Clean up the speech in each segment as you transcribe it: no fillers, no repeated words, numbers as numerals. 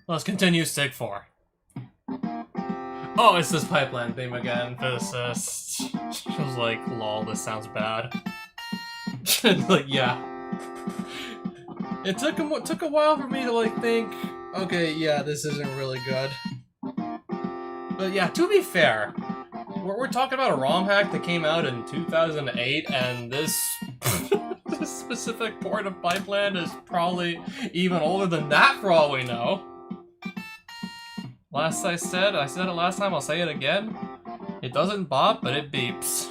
Let's continue SIG 4. Oh, it's this pipeline theme again. Physicist. She was like, lol, this sounds bad. Like, yeah. It took a while for me to like think, okay, yeah, this isn't really good. But yeah, to be fair, we're talking about a ROM hack that came out in 2008, and this this specific port of Pipeline is probably even older than that for all we know. I said it last time, I'll say it again. It doesn't bop, but it beeps.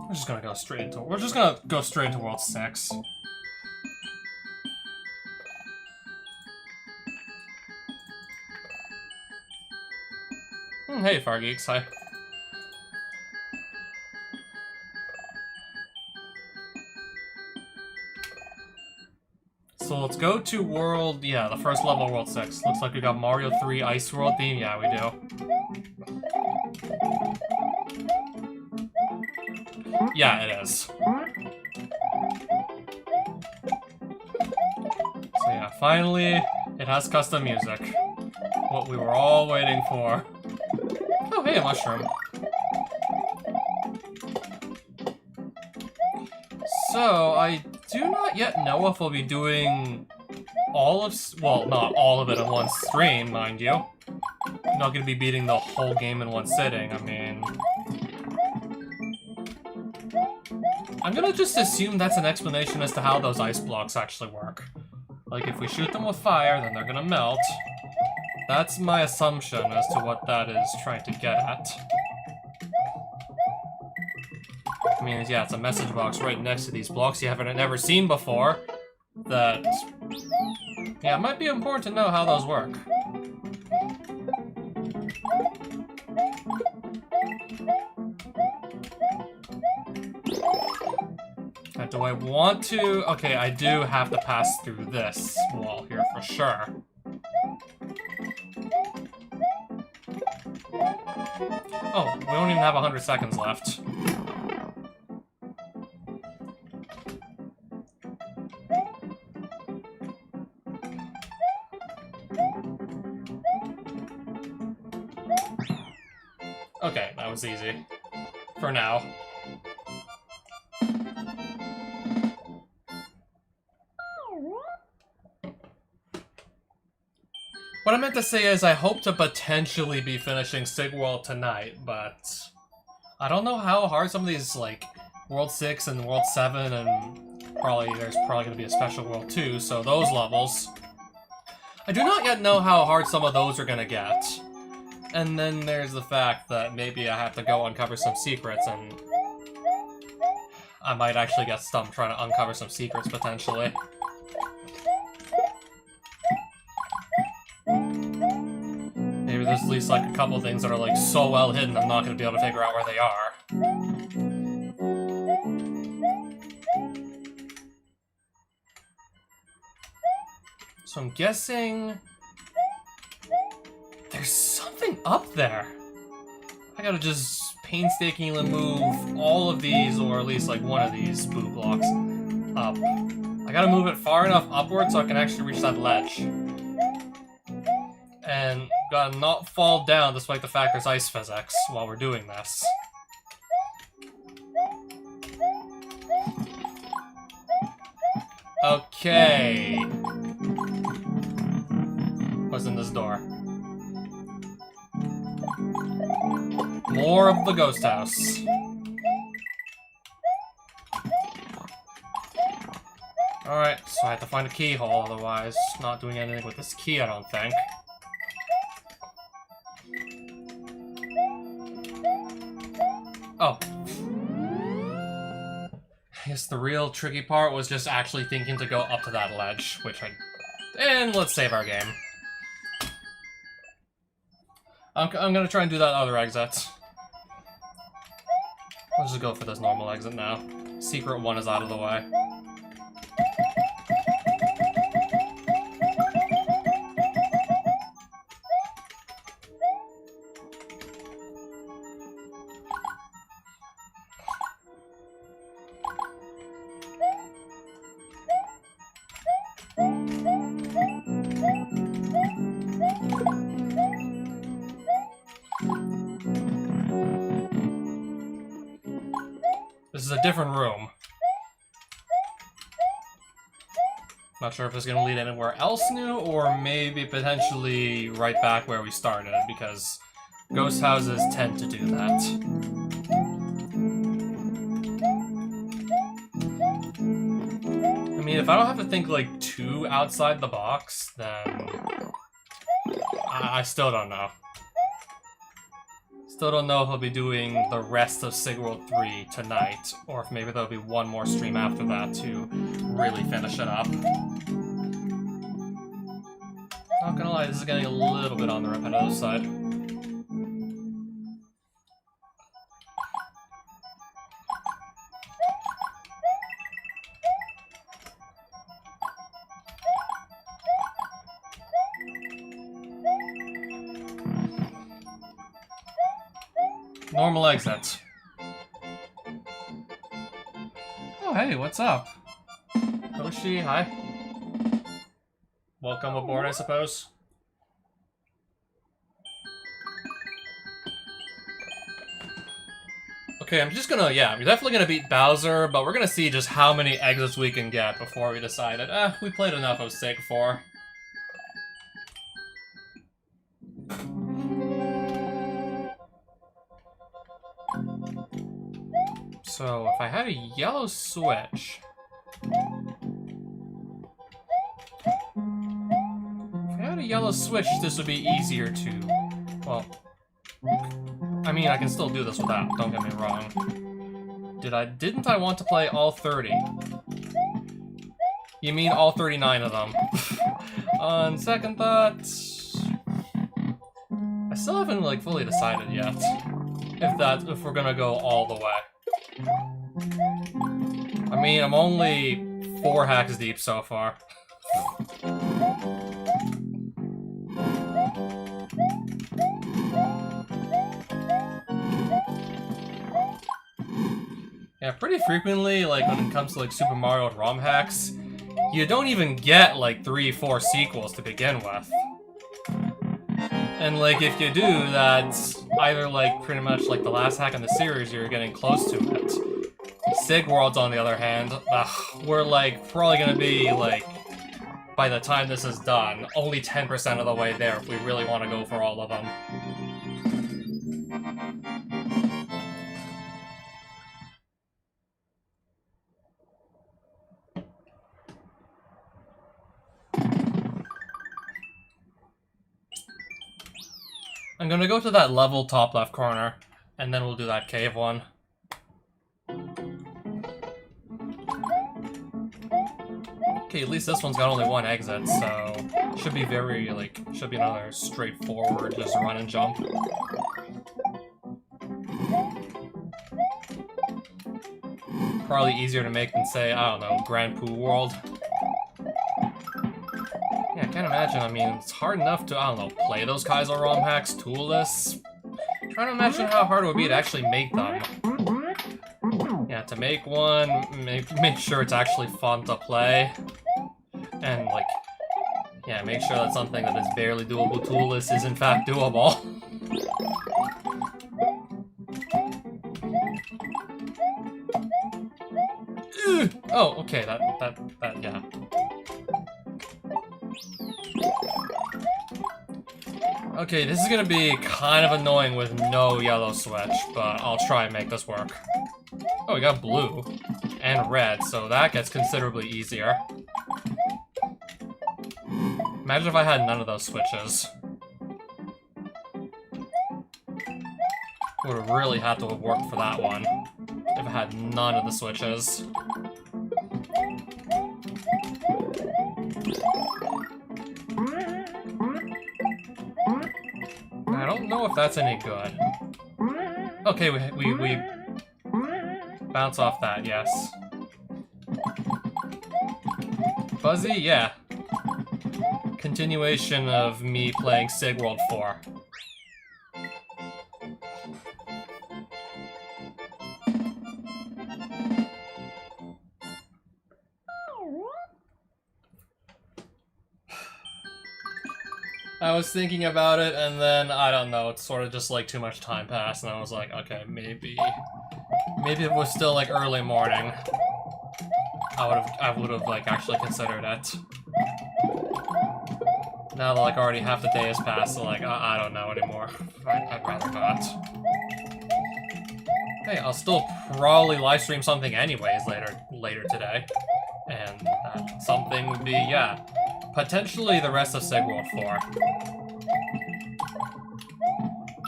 We're just gonna go straight into World 6. Hey, Far Geeks, hi. So let's go to World, yeah, the first level of World 6. Looks like we got Mario 3 Ice World theme, yeah, we do. Yeah, it is. So yeah, finally, it has custom music. What we were all waiting for. Oh, hey, a mushroom. So, I do not yet know if we'll be doing all of... well, not all of it in one stream, mind you. I'm not going to be beating the whole game in one sitting, I mean... I'm gonna just assume that's an explanation as to how those ice blocks actually work. Like, if we shoot them with fire, then they're gonna melt. That's my assumption as to what that is trying to get at. I mean, yeah, it's a message box right next to these blocks you haven't never seen before. That... yeah, it might be important to know how those work. Do I want to? Okay, I do have to pass through this wall here for sure. Oh, we don't even have 100 seconds left. Okay, that was easy. For now. What I meant to say is I hope to potentially be finishing SIG World tonight, but I don't know how hard some of these, like, World 6 and World 7, and there's probably going to be a special World 2, so those levels. I do not yet know how hard some of those are going to get. And then there's the fact that maybe I have to go uncover some secrets, and I might actually get stumped trying to uncover some secrets, potentially. Maybe there's at least like a couple things that are like so well hidden I'm not going to be able to figure out where they are. So I'm guessing there's something up there. I gotta just painstakingly move all of these, or at least like one of these boo blocks, up. I gotta move it far enough upward so I can actually reach that ledge. And gotta not fall down despite the fact there's ice physics while we're doing this. Okay. What's in this door? More of the ghost house. Alright, so I have to find a keyhole, otherwise not doing anything with this key, I don't think. Oh. I guess the real tricky part was just actually thinking to go up to that ledge, which I... And let's save our game. I'm gonna try and do that other exit. Let's just go for this normal exit now. Secret one is out of the way. This is a different room. Not sure if it's gonna lead anywhere else new, or maybe potentially right back where we started, because ghost houses tend to do that. I mean, if I don't have to think, like, too outside the box, then I still don't know. Still don't know if I'll be doing the rest of SIG World 3 tonight, or if maybe there'll be one more stream after that to really finish it up. Not gonna lie, this is getting a little bit on the repetitive side. Normal exit. Oh, hey, what's up? Hoshi, hi. Welcome aboard, I suppose. Okay, I'm just gonna, yeah, we're definitely gonna beat Bowser, but we're gonna see just how many exits we can get before we decide that, we played enough of SIG 4. So, if I had a yellow switch... If I had a yellow switch, this would be easier to... Well... I mean, I can still do this without, don't get me wrong. Didn't I want to play all 30? You mean all 39 of them? On second thought... I still haven't, like, fully decided yet. If we're gonna go all the way. I mean, I'm only 4 hacks deep so far. Yeah, pretty frequently, like, when it comes to, like, Super Mario and ROM hacks, you don't even get, like, 3-4 sequels to begin with. And, like, if you do, that's either, like, pretty much like the last hack in the series, you're getting close to it. SIG Worlds, on the other hand, we're, like, probably gonna be, like, by the time this is done, only 10% of the way there if we really want to go for all of them. I'm gonna go to that level top left corner, and then we'll do that cave one. Okay, at least this one's got only 1 exit, so should be very, like, should be another straightforward, just run and jump. Probably easier to make than, say, I don't know, Grand Poo World. Yeah, I can't imagine, I mean, it's hard enough to, I don't know, play those Kaiser ROM hacks, tool this. Trying to imagine how hard it would be to actually make them. Yeah, to make one, make sure it's actually fun to play. And, like, yeah, make sure that something that is barely doable toolless is in fact doable. Oh, okay, that, yeah. Okay, this is gonna be kind of annoying with no yellow switch, but I'll try and make this work. Oh, we got blue and red, so that gets considerably easier. Imagine if I had none of those switches. Would have really had to have worked for that one if I had none of the switches. I don't know if that's any good. Okay, we bounce off that, yes. Fuzzy, yeah. Continuation of me playing SIG World 4. I was thinking about it, and then, I don't know, it's sort of just, like, too much time passed, and I was like, okay, maybe if it was still, like, early morning, I would've, like, actually considered it. Now that, like, already half the day has passed, so, like, I don't know anymore. I'd rather not. Hey, I'll still probably live stream something anyways later today. And that something would be, yeah, potentially the rest of SIG World 4.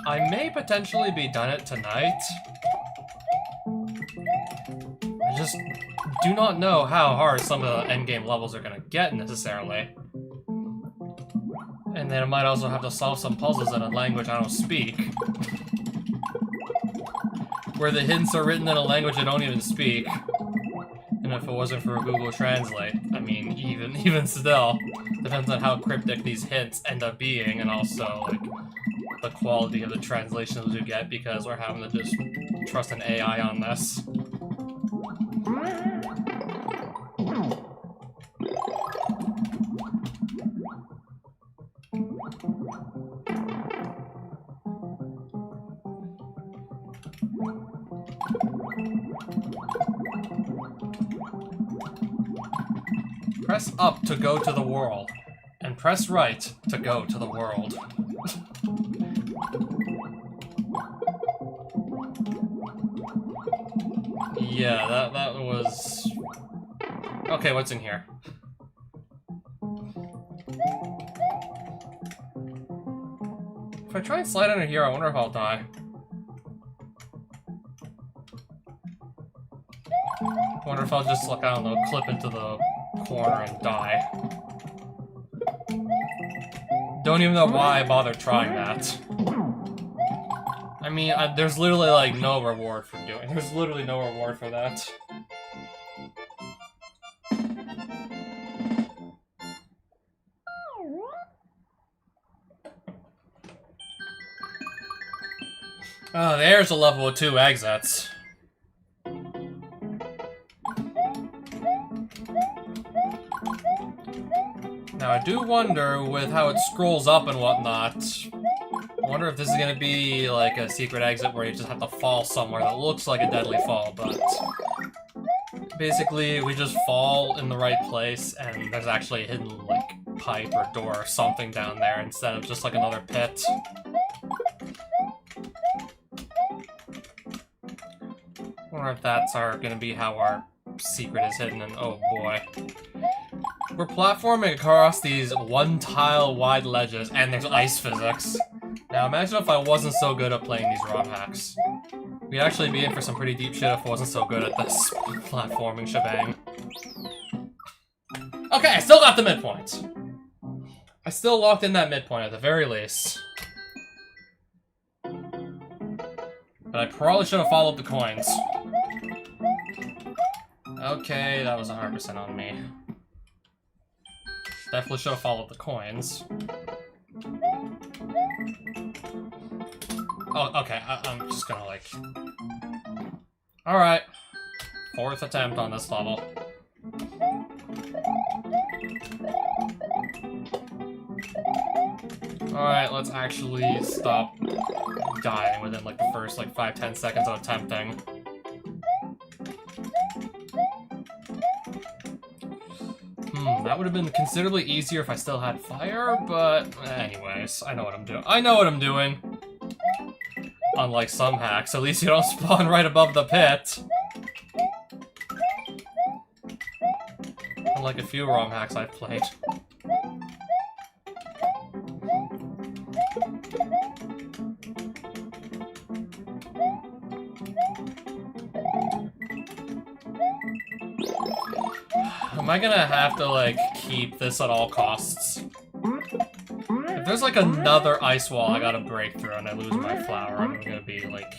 I may potentially be done it tonight. I just do not know how hard some of the endgame levels are gonna get, necessarily. And then I might also have to solve some puzzles in a language I don't speak. Where the hints are written in a language I don't even speak. And if it wasn't for Google Translate, I mean, even still, depends on how cryptic these hints end up being, and also, like, the quality of the translations we get, because we're having to just trust an AI on this. Press up to go to the world, and press right to go to the world. Yeah, that was... Okay, what's in here? If I try and slide under here, I wonder if I'll die. I wonder if I'll just, like, I don't know, clip into the corner and die. Don't even know why I bothered trying that. I mean, there's literally, like, no reward for doing. There's literally no reward for that. Oh, there's a level with 2 exits. Now, I do wonder, with how it scrolls up and whatnot, I wonder if this is gonna be like a secret exit where you just have to fall somewhere that looks like a deadly fall, but basically we just fall in the right place and there's actually a hidden, like, pipe or door or something down there instead of just like another pit. I wonder if that's gonna be how our secret is hidden, and oh boy. We're platforming across these 1-tile wide ledges, and there's ice physics. Now imagine if I wasn't so good at playing these ROM hacks. We'd actually be in for some pretty deep shit if I wasn't so good at this platforming shebang. Okay, I still got the midpoint. I still locked in that midpoint at the very least. But I probably should have followed the coins. Okay, that was 100% on me. Definitely should have followed the coins. Oh, okay, I'm just gonna, like... Alright. 4th attempt on this level. Alright, let's actually stop dying within, like, the first, like, 5-10 seconds of attempting. That would have been considerably easier if I still had fire, but anyways, I know what I'm doing. I know what I'm doing! Unlike some hacks, at least you don't spawn right above the pit. Unlike a few ROM hacks I've played. Am I gonna have to, like, keep this at all costs? If there's, like, another ice wall I gotta break through and I lose my flower, I'm gonna be, like...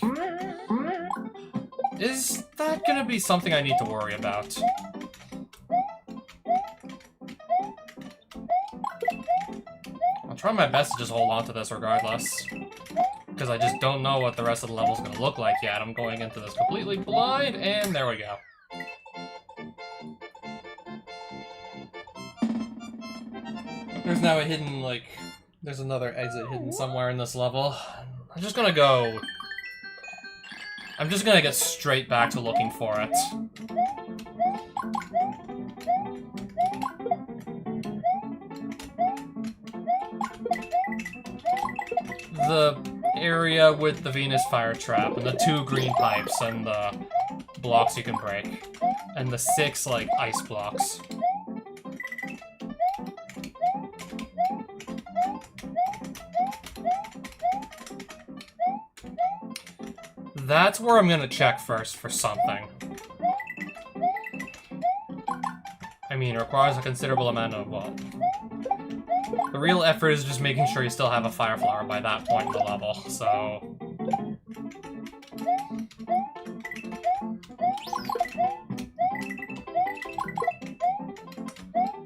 Is that gonna be something I need to worry about? I'll try my best to just hold on to this regardless. Because I just don't know what the rest of the level's gonna look like yet. I'm going into this completely blind, and there we go. There's now a hidden, like, There's another exit hidden somewhere in this level. I'm just gonna go... I'm just gonna get straight back to looking for it. The area with the Venus fire trap, and the 2 green pipes, and the blocks you can break. And the 6, like, ice blocks. That's where I'm gonna check first for something. I mean, it requires a considerable amount of, well... The real effort is just making sure you still have a fire flower by that point in the level, so...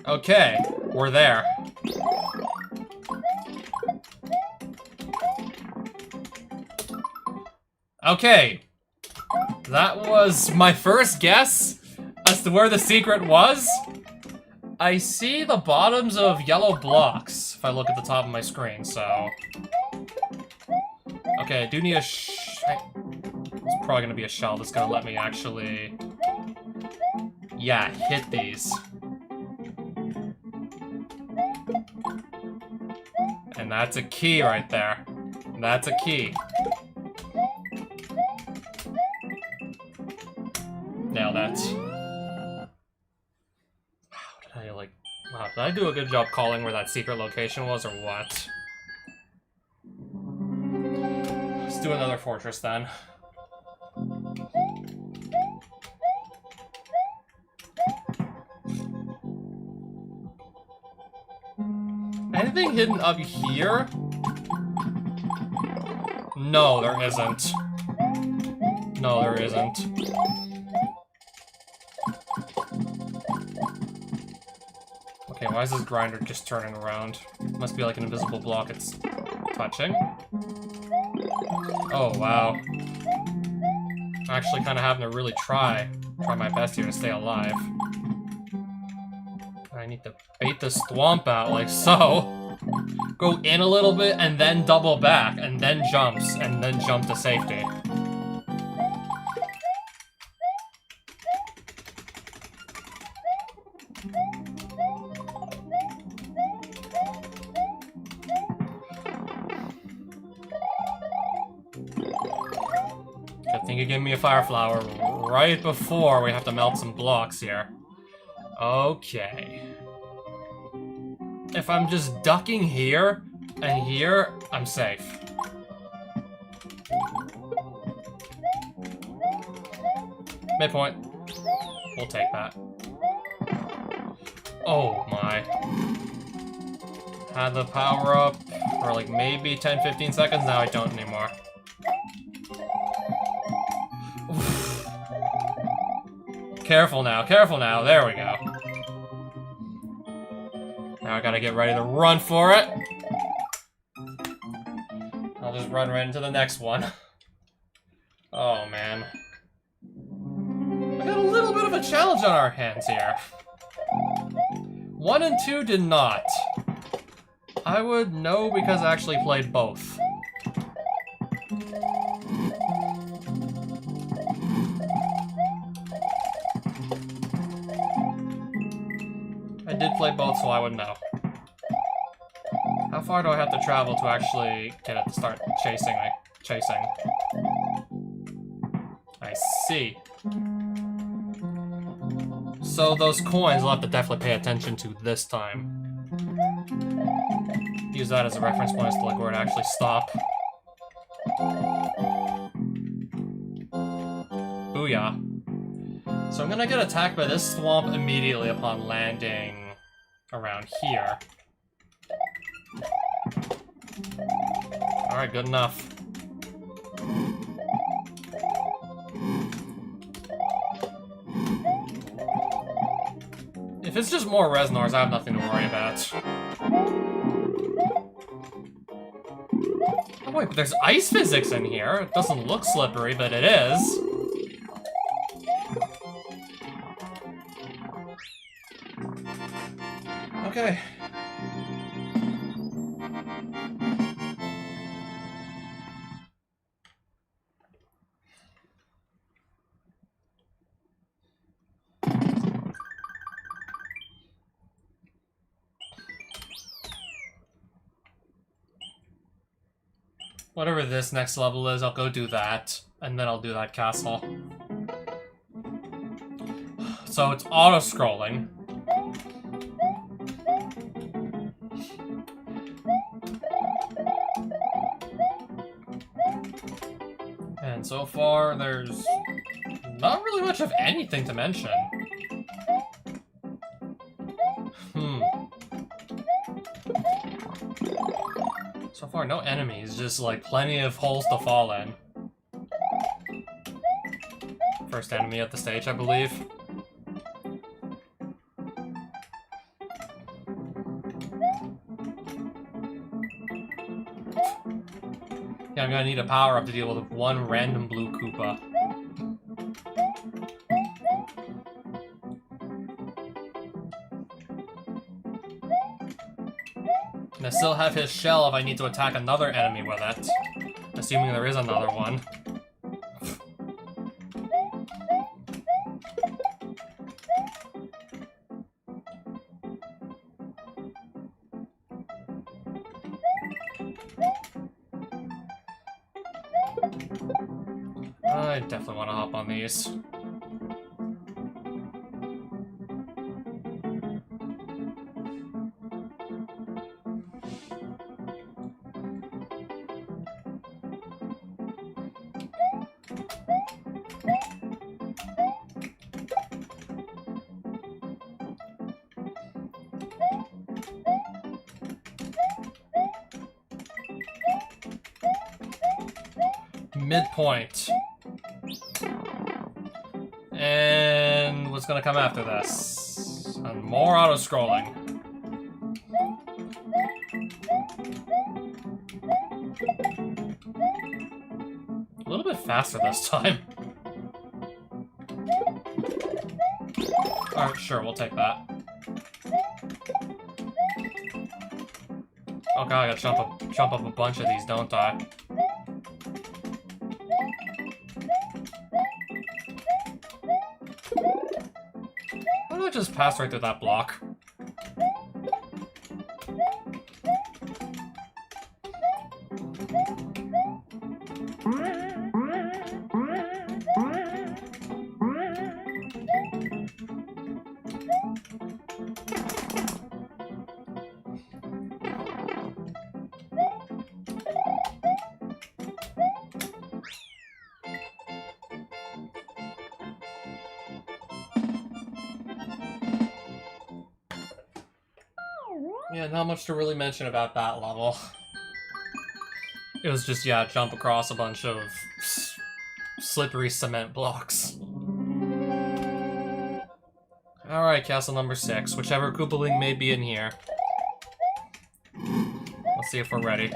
Okay, we're there. Okay, that was my first guess as to where the secret was. I see the bottoms of yellow blocks if I look at the top of my screen, so... Okay, I do need a it's probably gonna be a shell that's gonna let me actually... Yeah, hit these. And that's a key right there. That's a key. Nailed it. Wow, did I do a good job calling where that secret location was, or what? Let's do another fortress, then. Anything hidden up here? No, there isn't. No, there isn't. Okay, why is this grinder just turning around? Must be like an invisible block it's touching. Oh, wow. I'm actually kind of having to really try my best here to stay alive. I need to bait this thwomp out like so. Go in a little bit and then double back and then jumps and then jump to safety. Good thing you gave me a fire flower right before we have to melt some blocks here. Okay. If I'm just ducking here and here, I'm safe. Midpoint. We'll take that. Oh my. Had the power up for like maybe 10-15 seconds, now I don't anymore. Oof. Careful now, there we go. Now I gotta get ready to run for it. I'll just run right into the next one. Oh man. We got a little bit of a challenge on our hands here. 1 and 2 did not. I would know because I actually played both. I did play both, so I would know. How far do I have to travel to actually get it to start chasing? I see. So those coins I'll have to definitely pay attention to this time. Use that as a reference point as to like where to actually stop. Booyah. So I'm gonna get attacked by this swamp immediately upon landing around here. Alright, good enough. If it's just more Resnors, I have nothing to worry about. Wait, but there's ice physics in here. It doesn't look slippery, but it is. Okay. Whatever this next level is, I'll go do that, and then I'll do that castle. So it's auto-scrolling. And so far, there's not really much of anything to mention. So far, no enemies, just like plenty of holes to fall in. First enemy at the stage, I believe. Yeah, I'm gonna need a power-up to deal with one random blue Koopa. And I still have his shell if I need to attack another enemy with it. Assuming there is another one. I definitely want to hop on these. Midpoint. And what's gonna come after this? And more auto-scrolling. A little bit faster this time. Alright, sure, we'll take that. Oh god, I gotta jump up a bunch of these, don't I? Why don't I just pass right through that block? Yeah, not much to really mention about that level. It was just, yeah, jump across a bunch of slippery cement blocks. Alright, castle number 6. Whichever Koopaling may be in here. Let's see if we're ready.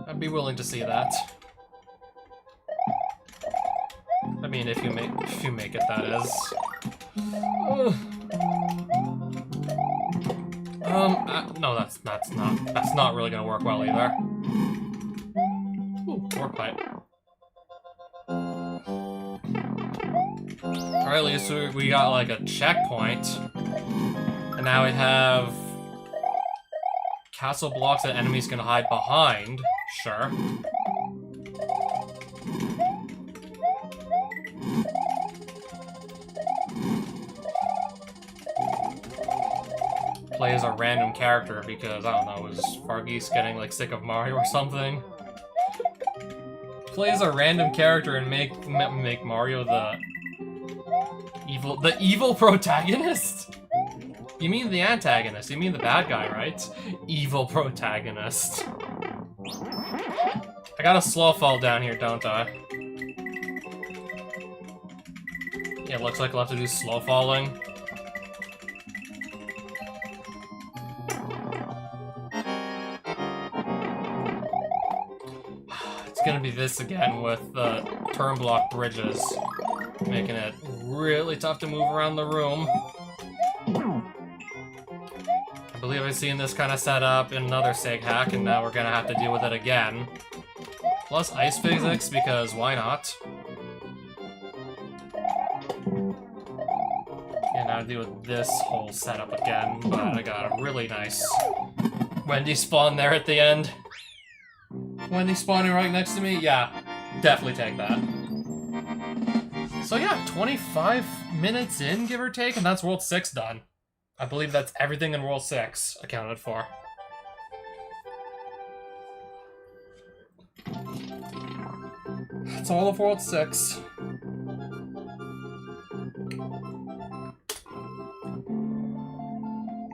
I'd be willing to see that. I mean, if you make it, that is. No, that's not really gonna work well either. Ooh, work pipe. Alright, at least we got like a checkpoint, and now we have castle blocks that enemies can hide behind. Sure. Play as a random character because, I don't know, is Fargeese getting like sick of Mario or something? Play as a random character and make Mario the evil protagonist? You mean the antagonist, you mean the bad guy, right? Evil protagonist. I got a slow fall down here, don't I? Yeah, it looks like I'll have to do slow falling. It's gonna be this again with the turn block bridges, making it really tough to move around the room. I believe I've seen this kind of setup in another SIG hack, and now we're gonna have to deal with it again. Plus ice physics, because why not? Yeah, now to deal with this whole setup again, but I got a really nice Wendy spawn there at the end. Wendy spawning right next to me? Yeah, definitely take that. So yeah, 25 minutes in, give or take, and that's World 6 done. I believe that's everything in World 6 accounted for. That's all of World 6.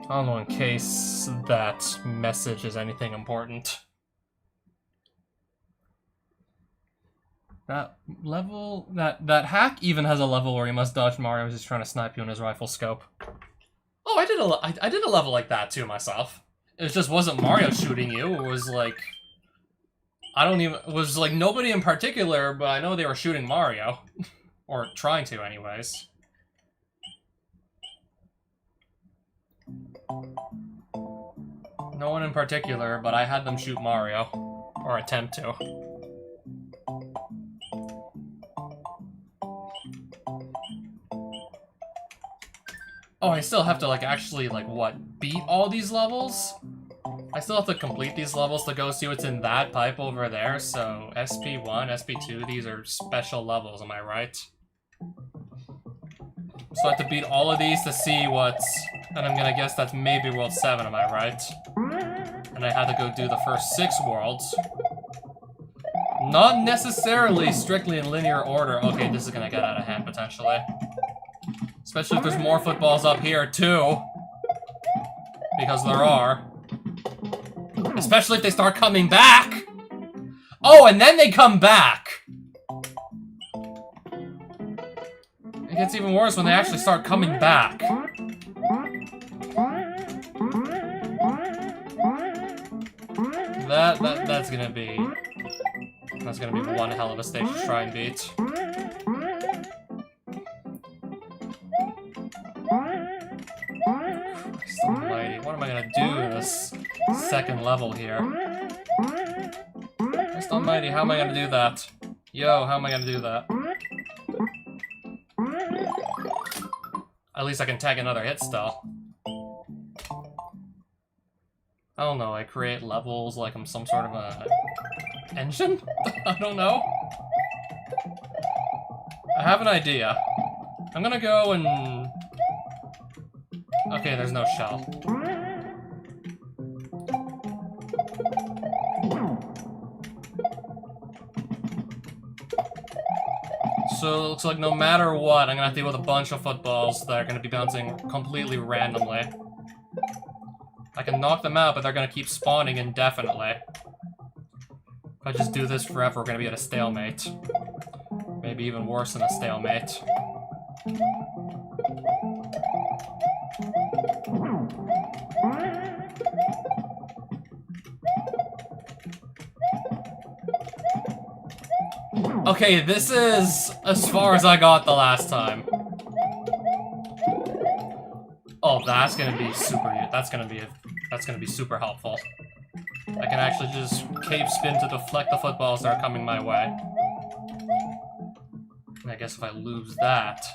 I don't know, in case that message is anything important. That level, that hack even has a level where you must dodge Mario who's just trying to snipe you in his rifle scope. Oh, I did a level like that too myself. It just wasn't Mario shooting you. It was like, it was like nobody in particular, but I know they were shooting Mario, or trying to, anyways. No one in particular, but I had them shoot Mario, or attempt to. Oh, I still have to, like, actually, like, what, beat all these levels? I still have to complete these levels to go see what's in that pipe over there, so SP1, SP2, these are special levels, am I right? So I have to beat all of these to see what's... And I'm gonna guess that's maybe World 7, am I right? And I had to go do the first 6 worlds. Not necessarily strictly in linear order. Okay, this is gonna get out of hand, potentially. Especially if there's more footballs up here, too. Because there are. Especially if they start coming back! Oh, and then they come back! It gets even worse when they actually start coming back. That's gonna be... That's gonna be one hell of a stage to try and beat. Christ almighty, what am I gonna do in this second level here? Christ almighty, how am I gonna do that? Yo, how am I gonna do that? At least I can tag another hit still. I don't know, I create levels like I'm some sort of a engine? I don't know. I have an idea. I'm gonna go and... Okay, there's no shell. So it looks like no matter what, I'm gonna have to deal with a bunch of footballs that are gonna be bouncing completely randomly. I can knock them out, but they're gonna keep spawning indefinitely. If I just do this forever, we're gonna be at a stalemate. Maybe even worse than a stalemate. Okay, this is as far as I got the last time. Oh, that's gonna be super. That's gonna be super helpful. I can actually just cape spin to deflect the footballs that are coming my way. And I guess if I lose that,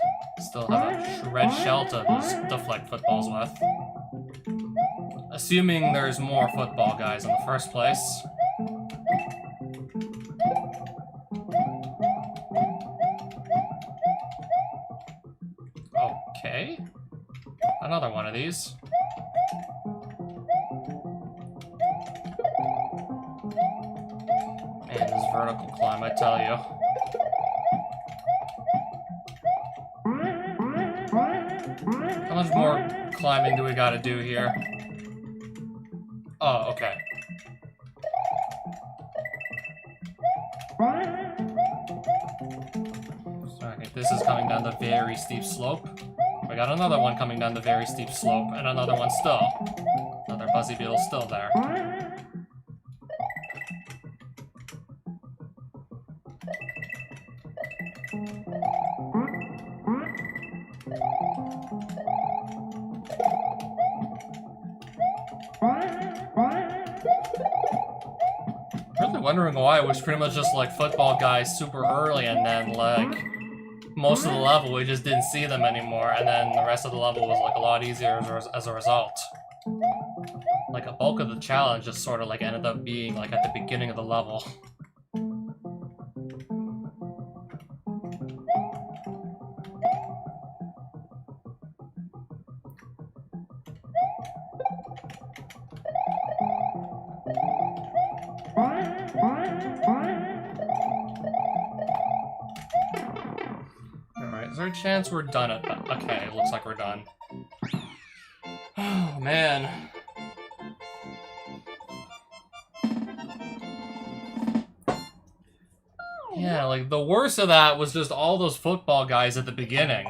still have a red shell to just deflect footballs with. Assuming there's more football guys in the first place. Okay. Another one of these. And this vertical climb, I tell you. How much more climbing do we gotta do here? Oh, okay. Okay, this is coming down the very steep slope. We got another one coming down the very steep slope, and another one still. Another Buzzy Beetle still there. really wondering why it was pretty much just like football guys super early, and then like most of the level we just didn't see them anymore, and then the rest of the level was like a lot easier as a result. Like a bulk of the challenge just sort of like ended up being like at the beginning of the level. Is there a chance we're done at that? Okay, it looks like we're done. Oh, man. Yeah, like, the worst of that was just all those football guys at the beginning.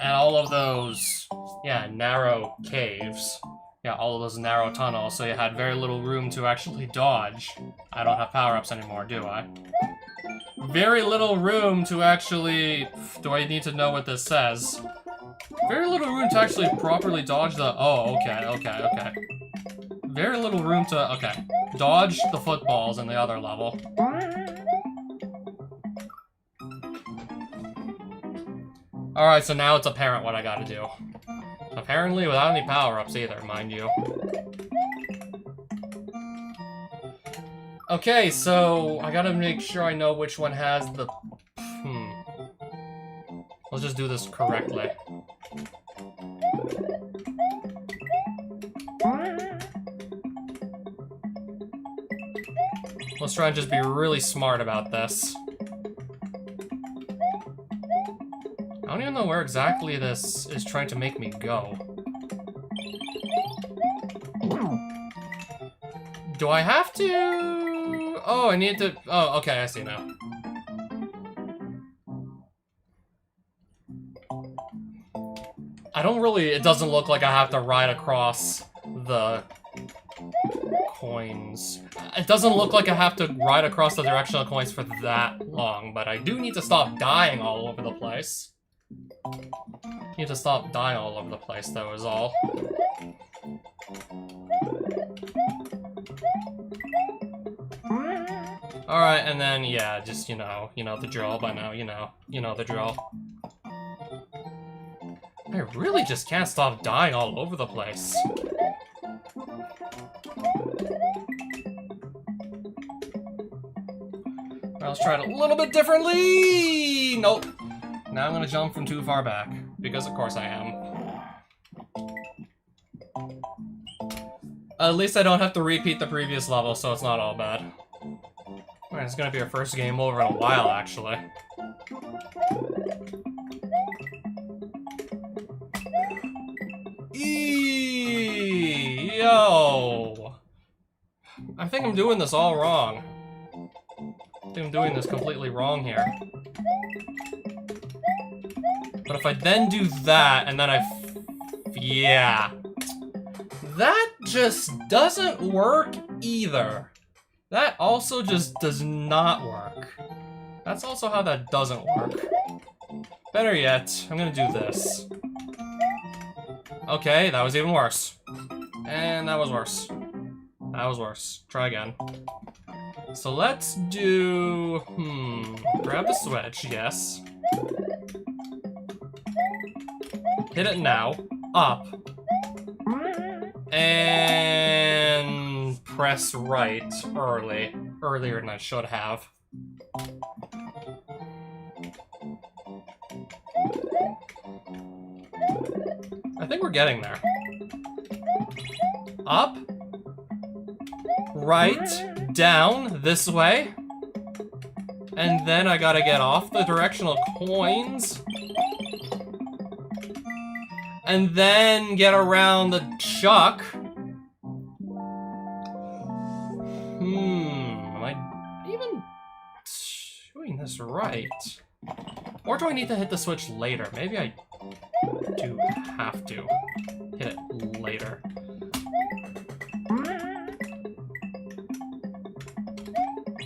And all of those, yeah, narrow caves. Yeah, all of those narrow tunnels, so you had very little room to actually dodge. I don't have power-ups anymore, do I? Very little room to actually... Do I need to know what this says? Very little room to actually properly dodge the... Oh, okay. Very little room to... Okay. Dodge the footballs in the other level. Alright, so now it's apparent what I gotta do. Apparently without any power-ups either, mind you. Okay, so I gotta make sure I know which one has the... Let's just do this correctly. Let's try and just be really smart about this. I don't even know where exactly this is trying to make me go. Do I have to... Oh, I need to... Oh, okay, I see now. I don't really... It doesn't look like I have to ride across the coins. It doesn't look like I have to ride across the directional coins for that long, but I do need to stop dying all over the place. Need to stop dying all over the place, though, is all. Alright, and then, yeah, just, you know the drill by now, you know the drill. I really just can't stop dying all over the place. Let's try it a little bit differently! Nope. Now I'm gonna jump from too far back, because of course I am. At least I don't have to repeat the previous level, so it's not all bad. Alright, it's gonna be our first game over in a while, actually. Yo! I think I'm doing this all wrong. I think I'm doing this completely wrong here. But if I then do that, and then yeah. That just doesn't work either. That also just does not work. That's also how that doesn't work. Better yet, I'm gonna do this. Okay, that was even worse. And that was worse. That was worse. Try again. So let's do... Grab the switch, yes. Hit it now. Up. And... press right earlier than I should have. I think we're getting there. Up. Right. Down. This way. And then I gotta get off the directional coins. And then get around the chuck. Am I even doing this right? Or do I need to hit the switch later? Maybe I do have to hit it later.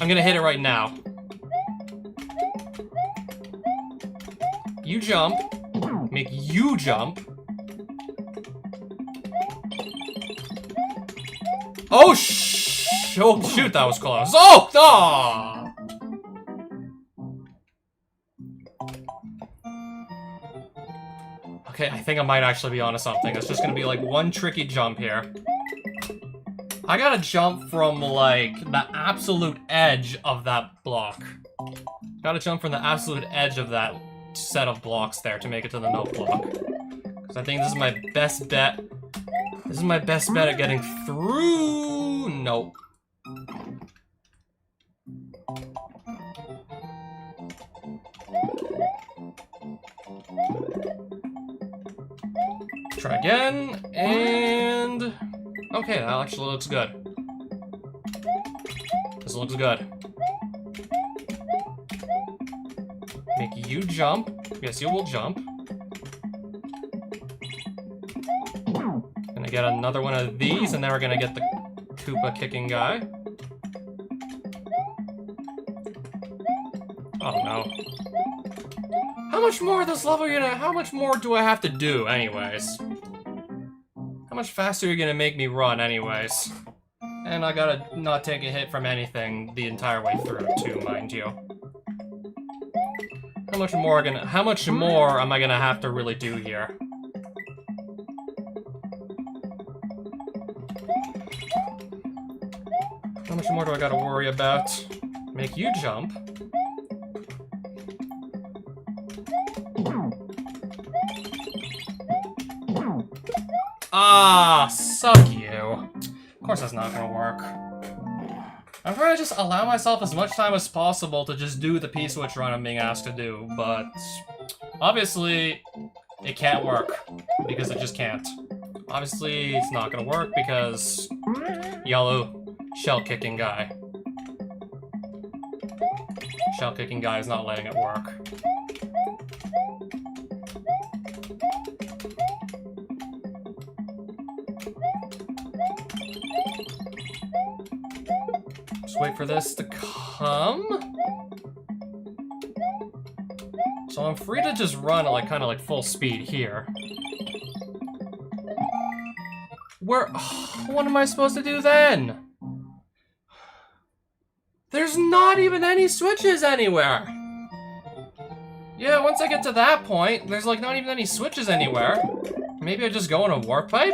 I'm gonna hit it right now. You jump. Make you jump. Oh, shoot, that was close. Oh! Ah! Okay, I think I might actually be onto something. It's just gonna be like one tricky jump here. I gotta jump from like the absolute edge of that block. Gotta jump from the absolute edge of that set of blocks there to make it to the note block. Because I think this is my best bet. This is my best bet at getting through. Nope. Try again, and... Okay, that actually looks good. This looks good. Make you jump. Yes, you will jump. Gonna get another one of these, and then we're gonna get the Koopa kicking guy. Oh no. How much more of this level how much more do I have to do anyways? How much faster are you gonna make me run anyways? And I gotta not take a hit from anything the entire way through too, mind you. How much more am I gonna have to really do here? How much more do I gotta worry about? Make you jump. Ah, suck you. Of course that's not gonna work. I'm trying to just allow myself as much time as possible to just do the P-switch run I'm being asked to do, but obviously it can't work, because it just can't. Obviously it's not gonna work because yellow shell-kicking guy. Shell-kicking guy is not letting it work. Just wait for this to come. So I'm free to just run at like kind of like full speed here. What am I supposed to do then? There's not even any switches anywhere. Yeah, once I get to that point, there's like not even any switches anywhere. Maybe I just go in a warp pipe?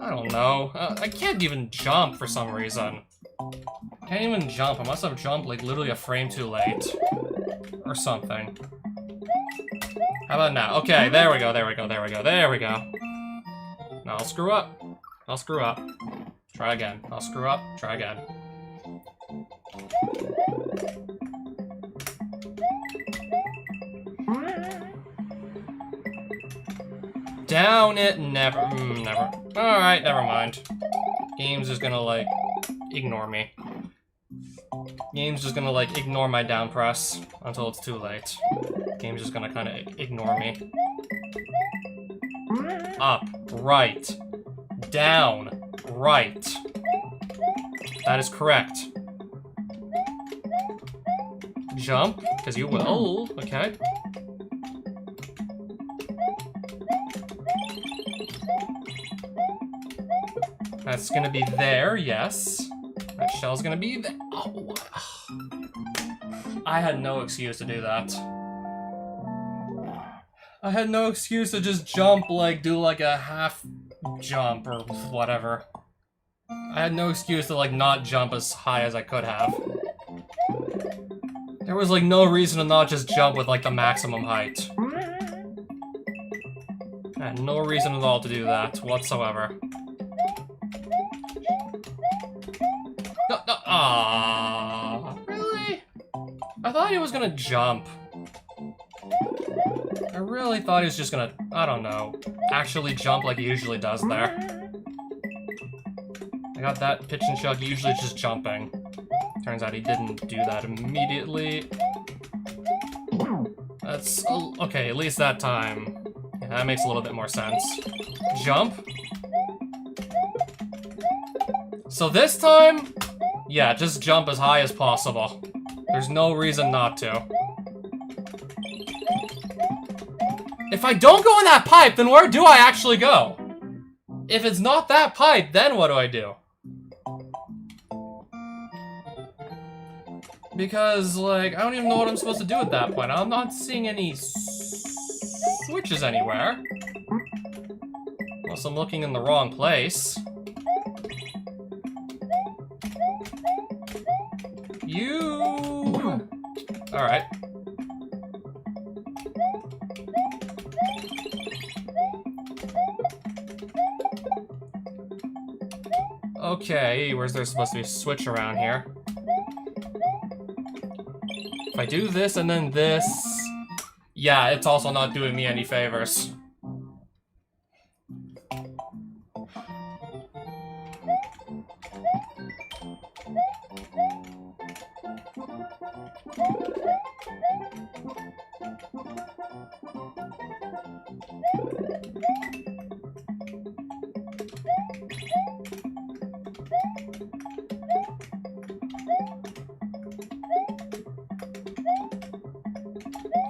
I don't know. I can't even jump for some reason. Can't even jump. I must have jumped like literally a frame too late. Or something. How about now? Okay, there we go, there we go, there we go, there we go. No, I'll screw up. I'll screw up. Try again. I'll screw up. Try again. Down it, never. Never. Alright, never mind. Game's just gonna, like, ignore me. Game's just gonna, like, ignore my down press until it's too late. Game's just gonna kinda ignore me. Up, right, down, right. That is correct. Jump, because you will. Okay. That's gonna be there, yes. That shell's gonna be there. Oh, I had no excuse to do that. I had no excuse to just jump, like, do like a half jump or whatever. I had no excuse to, like, not jump as high as I could have. There was, like, no reason to not just jump with, like, the maximum height. I had no reason at all to do that whatsoever. No, no, ah, really? I thought he was gonna jump. I really thought he was just gonna, I don't know, actually jump like he usually does there. I got that pitch and chug, usually just jumping. Turns out he didn't do that immediately. That's, okay, at least that time. Yeah, that makes a little bit more sense. Jump. So this time, yeah, just jump as high as possible. There's no reason not to. If I don't go in that pipe, then where do I actually go? If it's not that pipe, then what do I do? Because, like, I don't even know what I'm supposed to do at that point. I'm not seeing any switches anywhere. Unless I'm looking in the wrong place. You... Alright. Okay, where's there supposed to be a switch around here? If I do this and then this... Yeah, it's also not doing me any favors.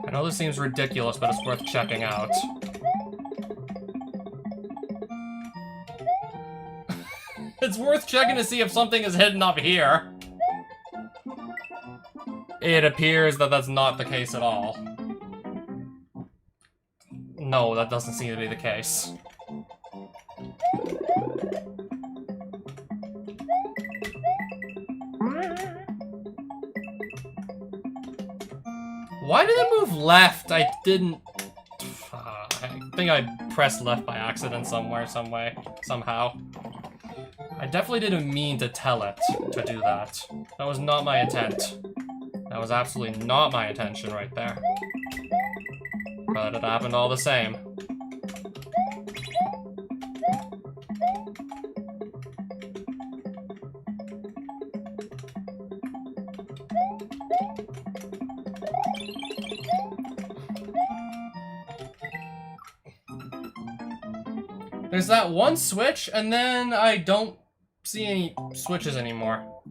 I know this seems ridiculous, but it's worth checking out. It's worth checking to see if something is hidden up here. It appears that that's not the case at all. No, that doesn't seem to be the case. Why did it move left? I didn't... I think I pressed left by accident somewhere, some way, somehow. I definitely didn't mean to tell it to do that. That was not my intent. That was absolutely not my intention right there. But it happened all the same. There's that one switch, and then I don't see any switches anymore.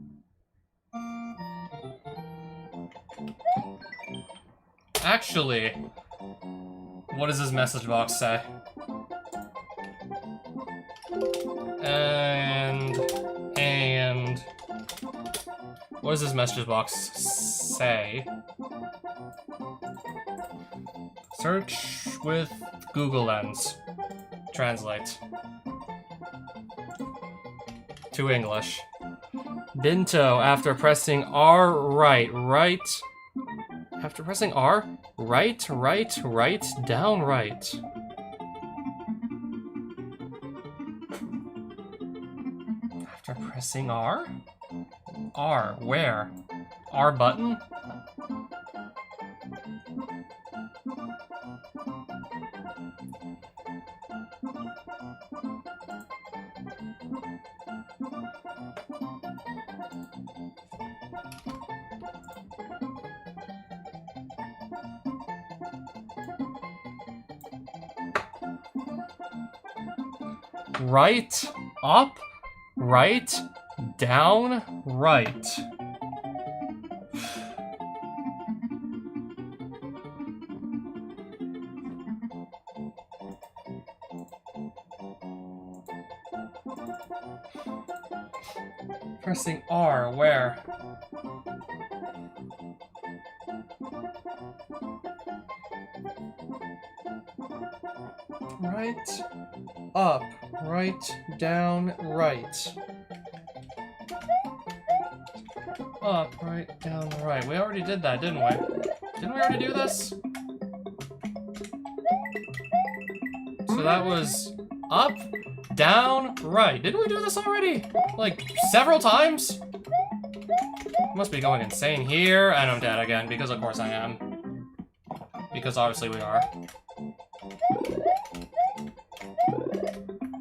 Actually, what does this message box say? And what does this message box say? Search with Google Lens. Translate. To English. Binto, after pressing R, right. After pressing R, right, down, right. After pressing R? R, where? R button? Right, up, right, down, right. Pressing R, where? Right, up, right, down, right. Up, right, down, right. We already did that, didn't we? Didn't we already do this? So that was up, down, right. Didn't we do this already? Like, several times? Must be going insane here, and I'm dead again, because of course I am. Because obviously we are.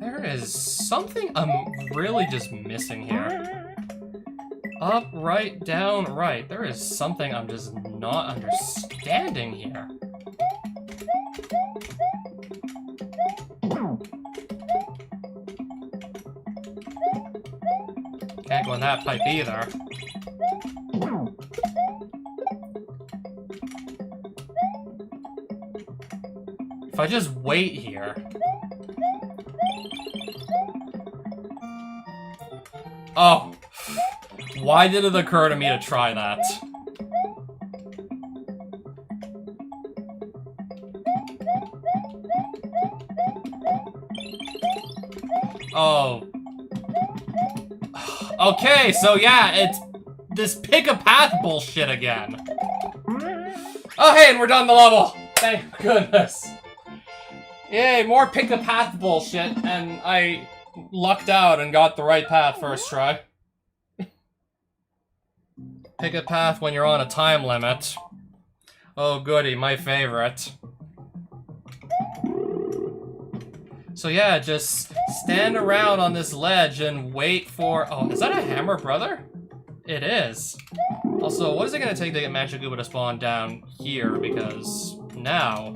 There is something I'm really just missing here. Up, right, down, right. There is something I'm just not understanding here. Can't go in that pipe either. If I just wait here... Oh. Why did it occur to me to try that? Oh. Okay, so yeah, it's this pick-a-path bullshit again. Oh, hey, and we're done the level. Thank goodness. Yay, more pick-a-path bullshit, and I lucked out and got the right path first try. Pick a path when you're on a time limit. Oh goody, my favorite. So yeah, just stand around on this ledge and wait for... Oh, is that a hammer, brother? It is. Also, what is it gonna take to get Magikoopa to spawn down here? Because now...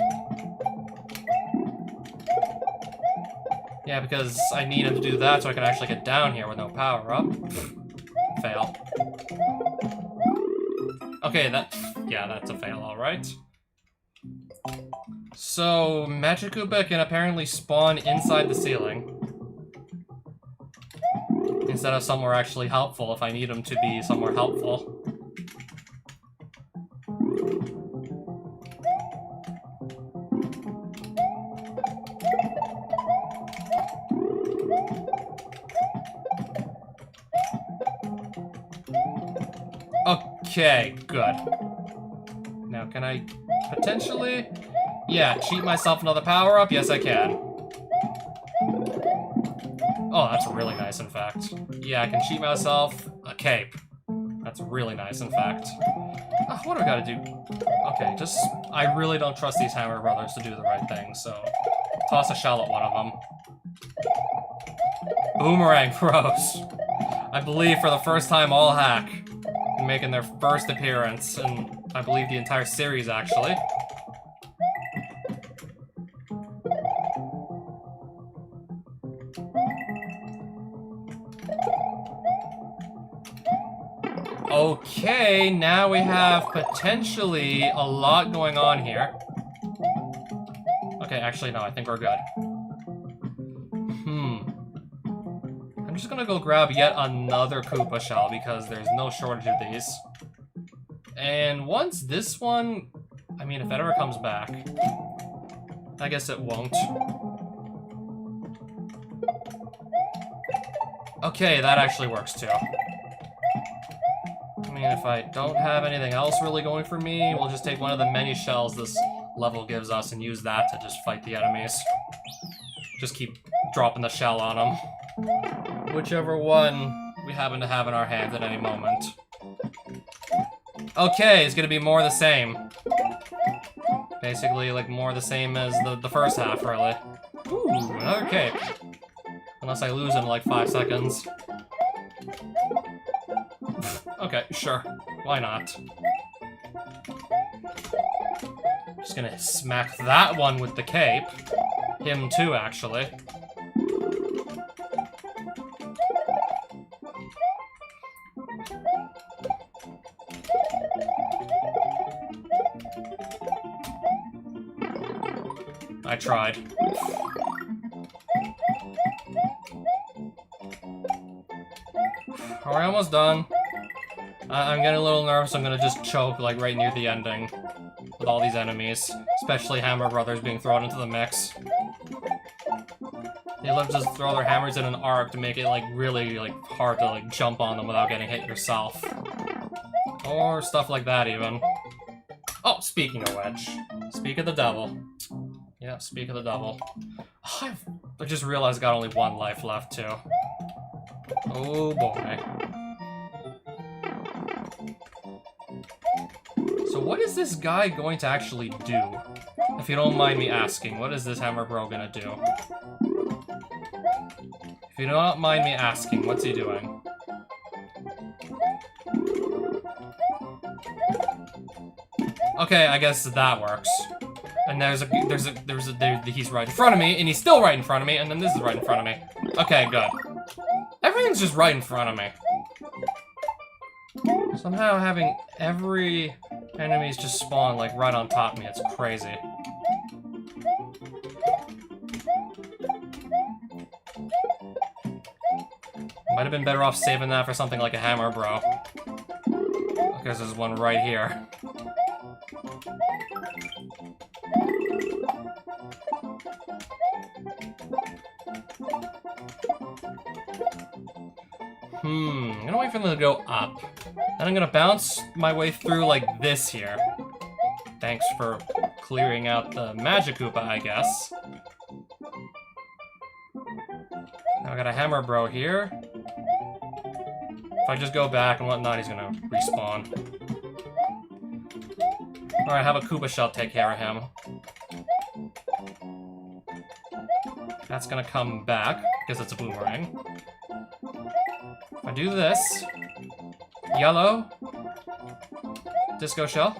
Yeah, because I need him to do that so I can actually get down here with no power up. Fail. Okay, yeah, that's a fail, alright. So, Magikoopa can apparently spawn inside the ceiling. Instead of somewhere actually helpful if I need him to be somewhere helpful. Okay, good. Now, can I potentially... Yeah, cheat myself another power-up? Yes, I can. Oh, that's really nice, in fact. Yeah, I can cheat myself a cape. That's really nice, in fact. What do I gotta do? Okay, just... I really don't trust these Hammer Brothers to do the right thing, so... Toss a shell at one of them. Boomerang Bros. I believe for the first time all hack. Making their first appearance, and I believe the entire series, actually. Okay, now we have potentially a lot going on here. Okay, actually, no, I think we're good. I'm just gonna go grab yet another Koopa shell because there's no shortage of these. And once this one... I mean, if it ever comes back... I guess it won't. Okay, that actually works too. I mean, if I don't have anything else really going for me, we'll just take one of the many shells this level gives us and use that to just fight the enemies. Just keep dropping the shell on them. Whichever one we happen to have in our hands at any moment. Okay, it's gonna be more the same. Basically, like, more the same as the first half, really. Ooh, another cape. Unless I lose in, like, 5 seconds. Okay, sure. Why not? Just gonna smack that one with the cape. Him too, actually. I tried. Are we almost done? I'm getting a little nervous. I'm gonna just choke, like, right near the ending. With all these enemies. Especially Hammer Brothers being thrown into the mix. They love to just throw their hammers in an arc to make it, like, really, like, hard to, like, jump on them without getting hit yourself. Or stuff like that, even. Oh, speaking of which. Speak of the devil. Yeah, speak of the devil. I just realized I got only 1 life left, too. Oh, boy. So what is this guy going to actually do? If you don't mind me asking, what is this Hammer Bro gonna do? If you don't mind me asking, what's he doing? Okay, I guess that works. And he's right in front of me, and he's still right in front of me, and then this is right in front of me. Okay, good. Everything's just right in front of me. Somehow having every enemies just spawn, like, right on top of me, it's crazy. Might have been better off saving that for something like a Hammer Bro. Because there's one right here. I'm gonna wait for them to go up. Then I'm gonna bounce my way through like this here. Thanks for clearing out the Magic Koopa, I guess. Now I got a Hammer Bro here. If I just go back and whatnot, he's gonna respawn. Alright, have a Koopa Shell take care of him. That's gonna come back, because it's a boomerang. If I do this... Yellow... Disco Shell.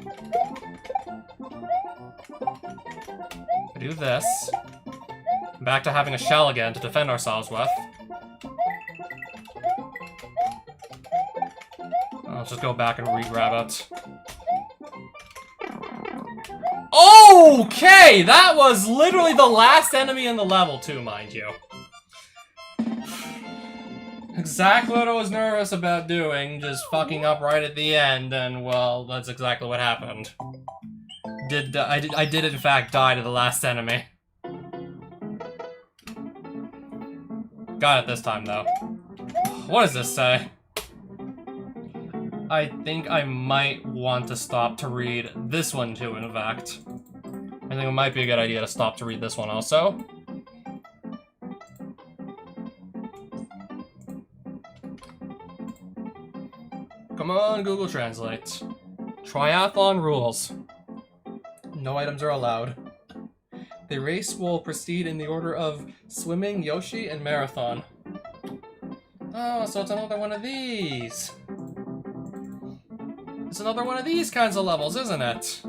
If I do this... Back to having a shell again to defend ourselves with. Let's just go back and re-grab it. Okay! That was literally the last enemy in the level, too, mind you. Exactly what I was nervous about doing, just fucking up right at the end, and, well, that's exactly what happened. I did in fact die to the last enemy. Got it this time, though. What does this say? I think I might want to stop to read this one too, in fact. I think it might be a good idea to stop to read this one also. Come on, Google Translate. Triathlon rules. No items are allowed. The race will proceed in the order of swimming, Yoshi, and marathon. Oh, so it's another one of these. It's another one of these kinds of levels, isn't it?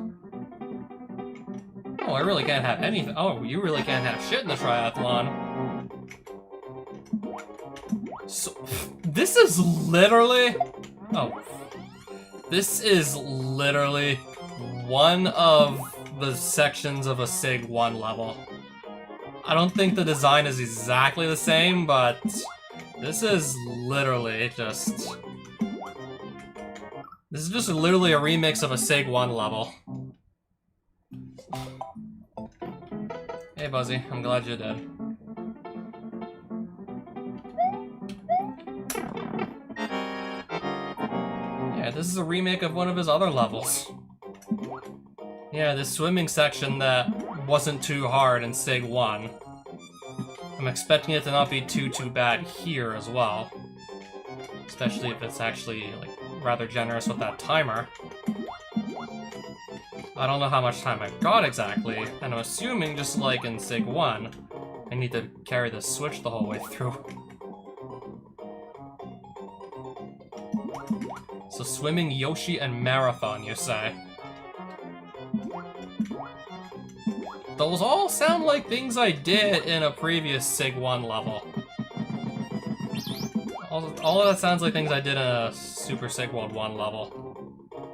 Oh, I really can't have anything. Oh, you really can't have shit in the triathlon. So, this is literally... Oh. This is literally one of the sections of a SIG 1 level. I don't think the design is exactly the same, but this is literally just... This is just literally a remix of a SIG 1 level. Hey Buzzy, I'm glad you did. Yeah, this is a remake of one of his other levels. Yeah, this swimming section that wasn't too hard in SIG 1. I'm expecting it to not be too bad here as well. Especially if it's actually, like, rather generous with that timer. I don't know how much time I've got exactly, and I'm assuming, just like in SIG 1, I need to carry the switch the whole way through. So swimming, Yoshi, and marathon, you say? Those all sound like things I did in a previous SIG 1 level. All of that sounds like things I did in a Super SIG World 1 level.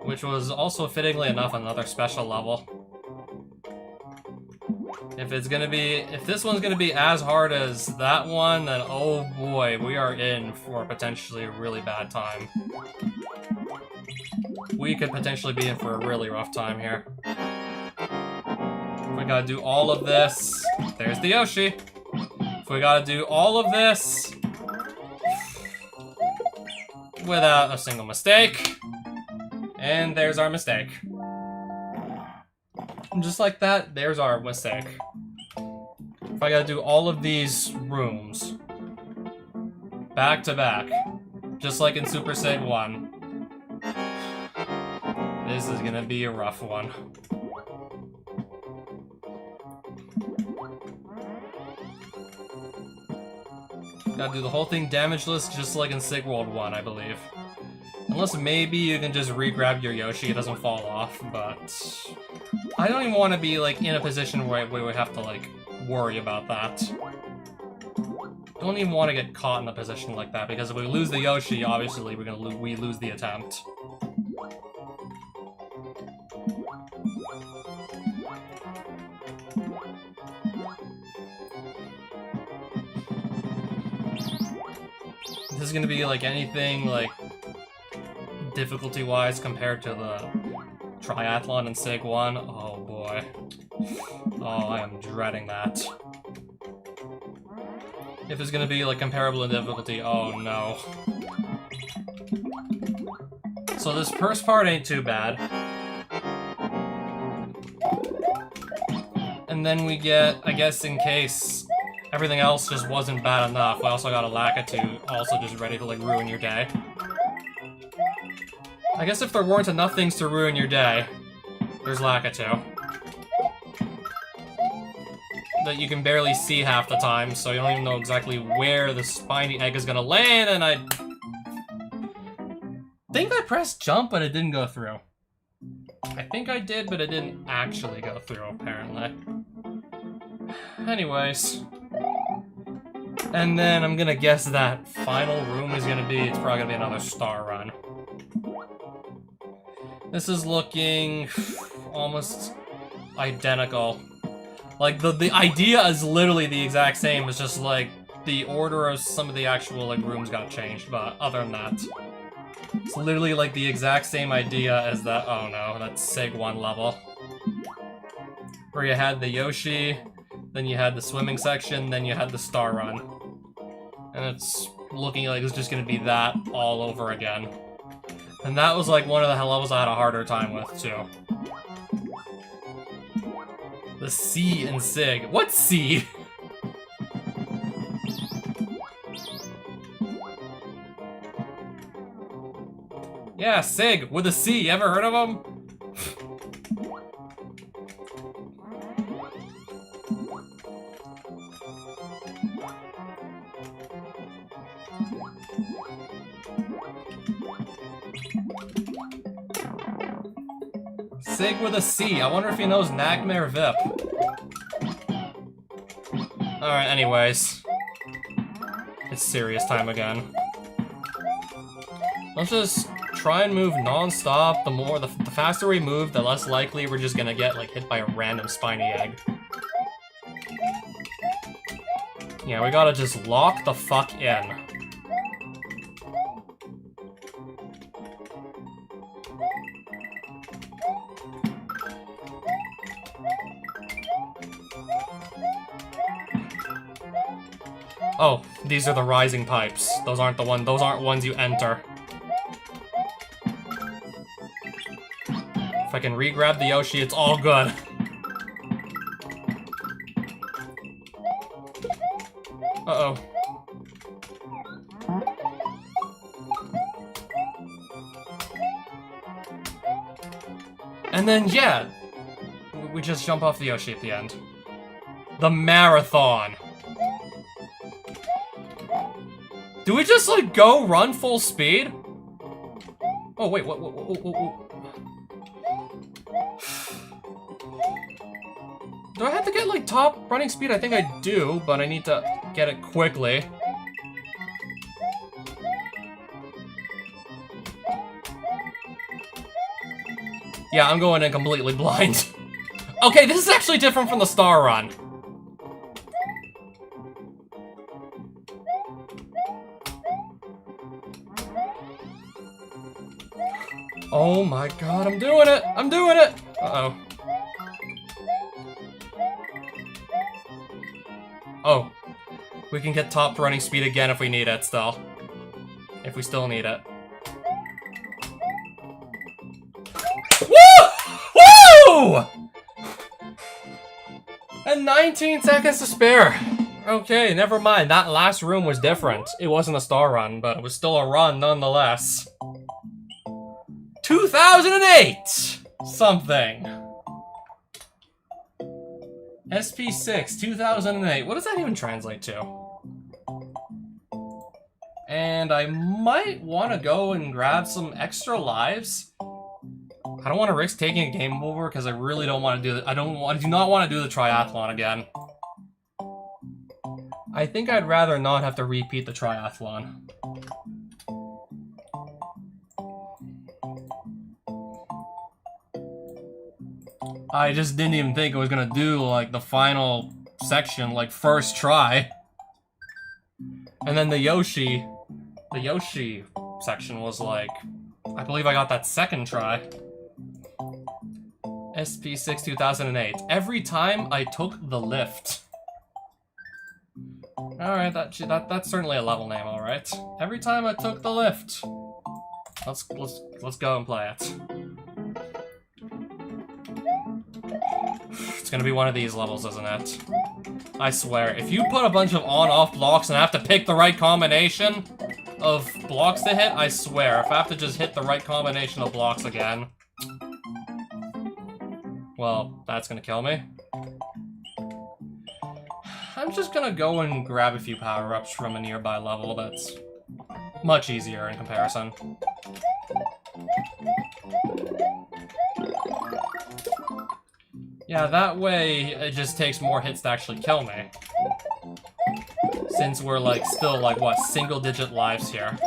Which was also fittingly enough another special level. If this one's gonna be as hard as that one, then oh boy, we are in for potentially a really bad time. We could potentially be in for a really rough time here. If we gotta do all of this, there's the Yoshi. If we gotta do all of this without a single mistake, and there's our mistake. And just like that, there's our mistake. If I gotta do all of these rooms back to back, just like in Super SIG 1, this is gonna be a rough one. Gotta do the whole thing damageless, just like in SIG World 1, I believe. Unless maybe you can just re-grab your Yoshi, it doesn't fall off, but... I don't even want to be, like, in a position where we would have to, like, worry about that. Don't even want to get caught in a position like that, because if we lose the Yoshi, obviously we lose the attempt. This is gonna be, like, anything, like, difficulty-wise compared to the triathlon in SIG 1. Oh boy. Oh, I am dreading that. If it's gonna be, like, comparable in difficulty, oh no. So this first part ain't too bad. And then we get, I guess in case everything else just wasn't bad enough, we also got a Lakitu, also just ready to like ruin your day. I guess if there weren't enough things to ruin your day, there's Lakitu. That you can barely see half the time, so you don't even know exactly where the spiny egg is gonna land, and I think I pressed jump, but it didn't go through. I think I did, but it didn't actually go through, apparently. Anyways. And then I'm gonna guess that final room is gonna be, it's probably gonna be another star run. This is looking almost identical. Like, the idea is literally the exact same, it's just like, the order of some of the actual, like, rooms got changed, but other than that. It's literally like the exact same idea as that, oh no, that SIG 1 level. Where you had the Yoshi, then you had the swimming section, then you had the star run. And it's looking like it's just gonna be that all over again. And that was like one of the levels I had a harder time with, too. The C in SIG. What C? Yeah, SIG with a C. You ever heard of them? SIG with a C. I wonder if he knows Nightmare Vip. Alright, anyways. It's serious time again. Let's just try and move non-stop. The faster we move, the less likely we're just gonna get, like, hit by a random spiny egg. Yeah, we gotta just lock the fuck in. Oh, these are the rising pipes. Those aren't ones you enter. If I can re-grab the Yoshi, it's all good. Uh-oh. And then, yeah, we just jump off the Yoshi at the end. The marathon. Do we just, like, go run full speed? Oh, wait, what? Do I have to get, like, top running speed? I think I do, but I need to get it quickly. Yeah, I'm going in completely blind. Okay, this is actually different from the star run. Oh my god, I'm doing it! I'm doing it! Uh-oh. Oh. We can get top running speed again if we need it still. If we still need it. Woo! Woo! And 19 seconds to spare. Okay, never mind. That last room was different. It wasn't a star run, but it was still a run nonetheless. 2008! Something. SP6, 2008. What does that even translate to? And I might want to go and grab some extra lives. I don't want to risk taking a game over because I really don't want to do that. I do not want to do the triathlon again. I think I'd rather not have to repeat the triathlon. I just didn't even think I was gonna do, like, the final section, like, first try. And then the Yoshi section was, like, I believe I got that second try. SP6 2008. Every time I took the lift. Alright, that's certainly a level name, alright. Every time I took the lift. Let's go and play it. It's gonna be one of these levels, isn't it? I swear, if you put a bunch of on-off blocks and I have to pick the right combination of blocks to hit, I swear, if I have to just hit the right combination of blocks again, well, that's gonna kill me. I'm just gonna go and grab a few power-ups from a nearby level that's much easier in comparison. Yeah, that way it just takes more hits to actually kill me. Since we're like still like what, single-digit lives here.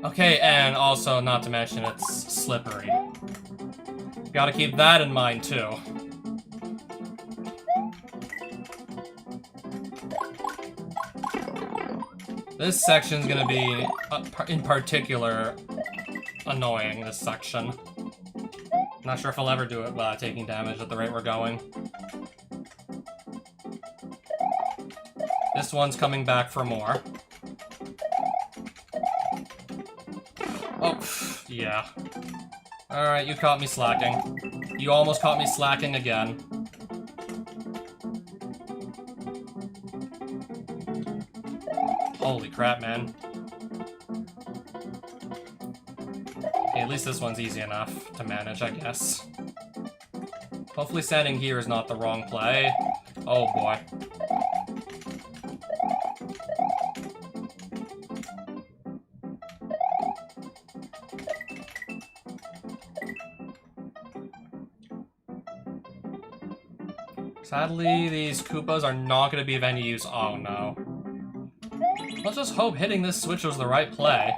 Okay, and also not to mention it's slippery. Gotta keep that in mind too. This section's gonna be, in particular, annoying, this section. Not sure if I'll ever do it without taking damage at the rate we're going. This one's coming back for more. Oh, yeah. Alright, you caught me slacking. You almost caught me slacking again. Holy crap, man. Okay, at least this one's easy enough to manage, I guess. Hopefully standing here is not the wrong play. Oh boy. Sadly, these Koopas are not going to be of any use. Oh no. Let's just hope hitting this switch was the right play.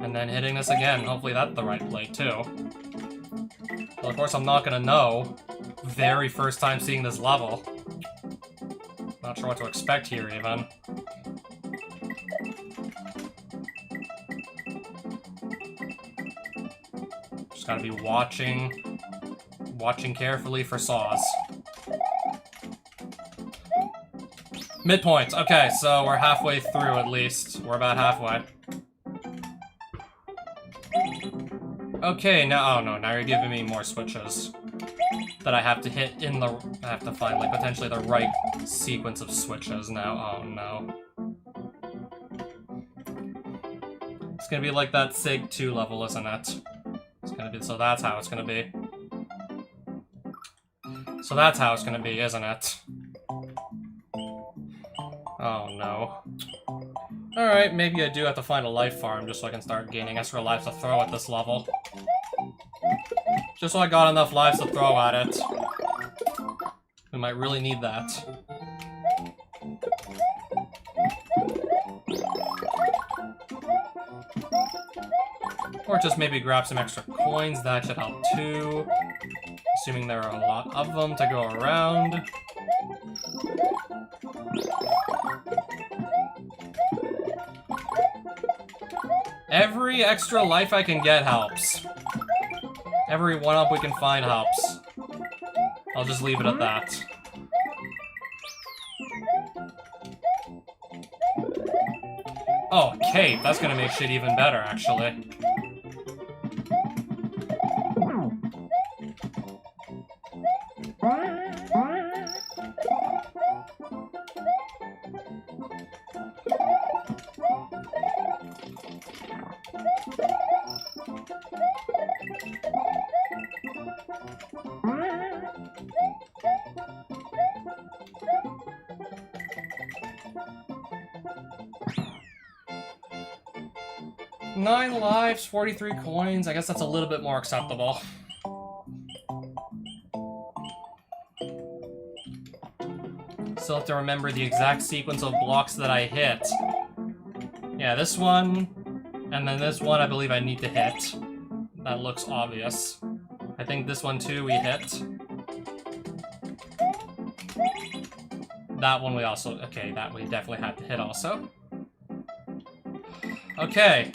And then hitting this again, hopefully that's the right play too. But of course I'm not gonna know very first time seeing this level. Not sure what to expect here even. Just gotta be watching carefully for saws. Midpoint. Okay, so we're halfway through at least. We're about halfway. Okay, now, oh no, now you're giving me more switches that I have to hit in the, I have to find like potentially the right sequence of switches now. Oh no. It's gonna be like that SIG 2 level, isn't it? It's gonna be, so that's how it's gonna be. So that's how it's gonna be, isn't it? Oh no. Alright, maybe I do have to find a life farm just so I can start gaining extra lives to throw at this level. Just so I got enough lives to throw at it. We might really need that. Or just maybe grab some extra coins, that should help too. Assuming there are a lot of them to go around. Every extra life I can get helps. Every one-up we can find helps. I'll just leave it at that. Oh, cape. That's gonna make shit even better, actually. Nine lives, 43 coins. I guess that's a little bit more acceptable. Still have to remember the exact sequence of blocks that I hit. Yeah, this one, and then this one I believe I need to hit. That looks obvious. I think this one too we hit. That one we also, okay, that we definitely had to hit also. Okay.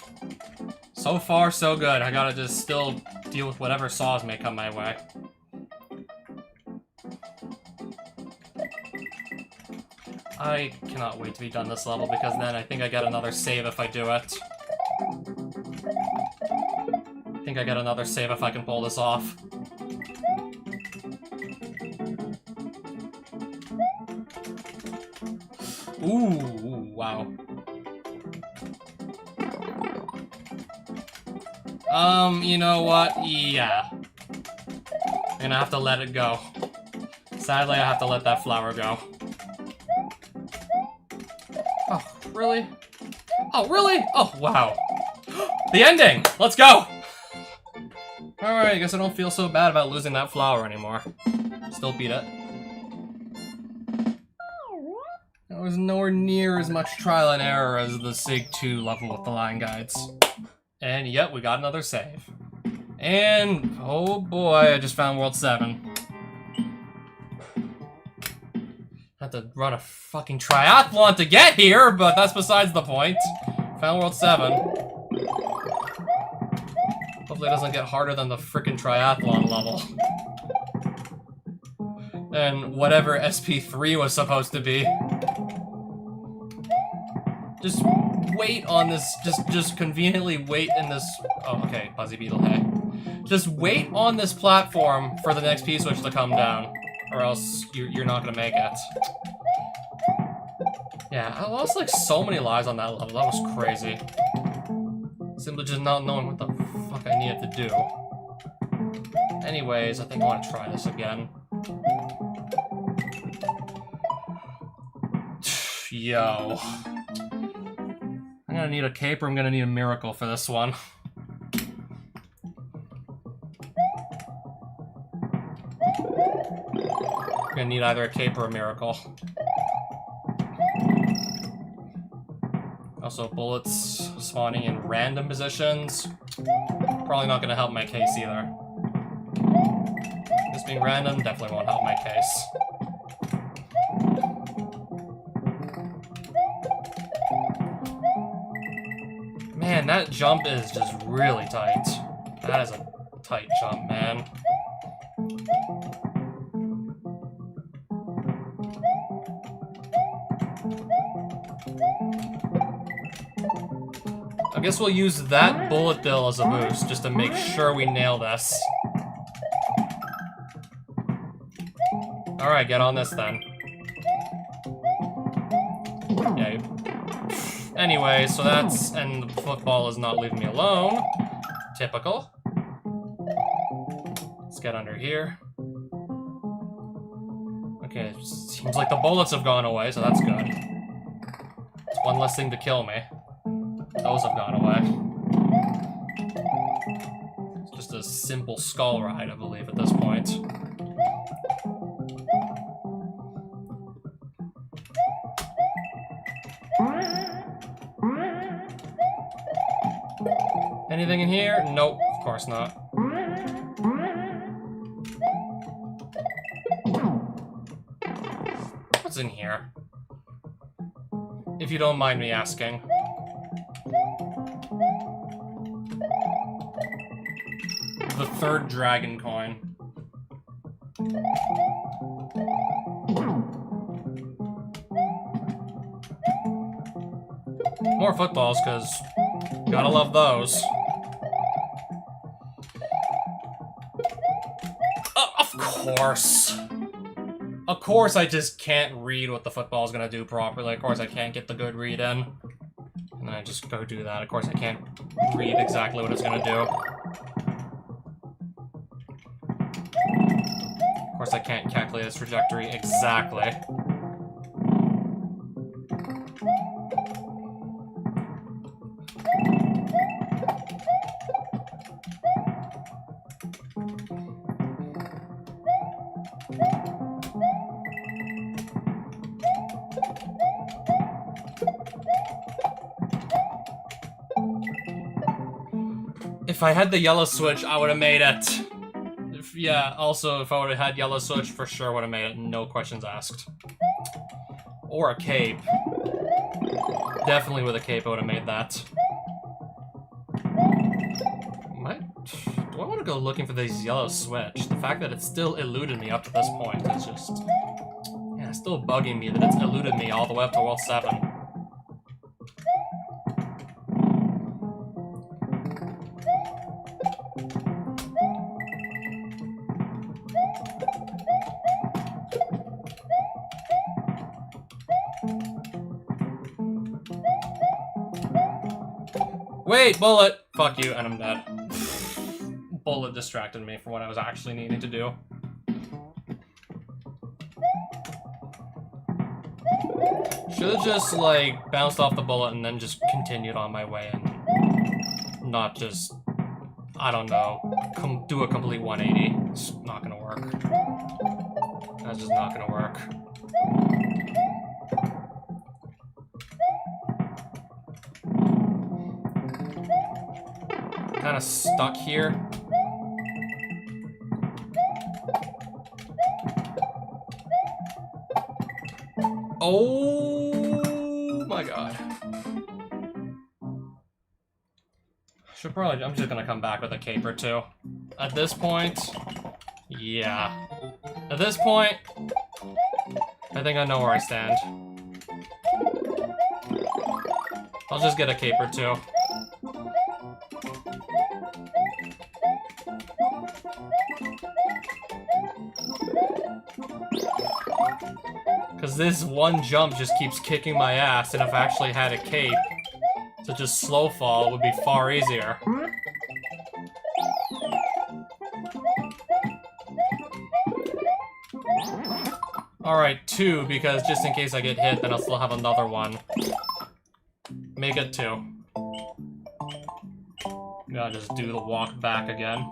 So far, so good. I gotta just still deal with whatever saws may come my way. I cannot wait to be done this level, because then I think I get another save if I do it. I think I get another save if I can pull this off. Ooh, wow. You know what? Yeah. I'm gonna have to let it go. Sadly, I have to let that flower go. Oh, really? Oh, really? Oh, wow. The ending! Let's go! Alright, I guess I don't feel so bad about losing that flower anymore. Still beat it. That was nowhere near as much trial and error as the SIG 2 level with the line guides. And yep, we got another save. And, oh boy, I just found World 7. Had to run a fucking triathlon to get here, but that's besides the point. Found World 7. Hopefully it doesn't get harder than the frickin' triathlon level. And whatever SP3 was supposed to be. Just wait on this, just conveniently wait in this... Oh, okay, Fuzzy Beetle, hey. Just wait on this platform for the next P-switch to come down, or else you're not gonna make it. Yeah, I lost like so many lives on that level, that was crazy. Simply just not knowing what the fuck I needed to do. Anyways, I think I want to try this again. Yo. I'm gonna need a cape or I'm gonna need a miracle for this one. I'm gonna need either a cape or a miracle. Also, bullets spawning in random positions. Probably not gonna help my case either. This being random definitely won't help my case. Man, that jump is just really tight. That is a tight jump, man. I guess we'll use that bullet bill as a boost, just to make sure we nail this. Alright, get on this then. Yeah. Anyway, so that's... and the football is not leaving me alone. Typical. Let's get under here. Okay, seems like the bullets have gone away, so that's good. It's one less thing to kill me. Those have gone away. It's just a simple skull ride, I believe, at this point. Anything in here? Nope, of course not. What's in here? If you don't mind me asking. The third dragon coin. More footballs, because gotta love those. Of course. Of course I just can't read what the football's gonna do properly. Of course I can't get the good read in. And then I just go do that. Of course I can't read exactly what it's gonna do. Of course I can't calculate its trajectory exactly. If I had the yellow switch, I would have made it. Yeah, also, if I would have had yellow switch, for sure would have made it. No questions asked. Or a cape. Definitely with a cape, I would have made that. Do I want to go looking for this yellow switch? The fact that it still eluded me up to this point is just... yeah, still still bugging me that it's eluded me all the way up to World 7. Wait, bullet! Fuck you, and I'm dead. Bullet distracted me from what I was actually needing to do. Should've just, like, bounced off the bullet and then just continued on my way and not just, I don't know, do a complete 180. It's not gonna work. That's just not gonna work. Kind of stuck here. Oh my god. Should probably, I'm just gonna come back with a cape or two. At this point, yeah. At this point, I think I know where I stand. I'll just get a cape or two. Because this one jump just keeps kicking my ass, and if I actually had a cape to just slow fall, it would be far easier. Alright, 2, because just in case I get hit, then I'll still have another one. Make it 2. Gotta just do the walk back again.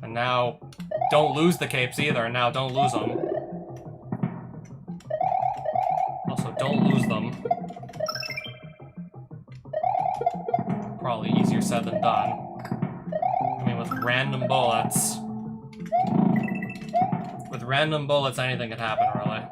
And now, don't lose the capes either. Now, don't lose them. Also, don't lose them. Probably easier said than done. I mean, with random bullets... With random bullets, anything could happen, really.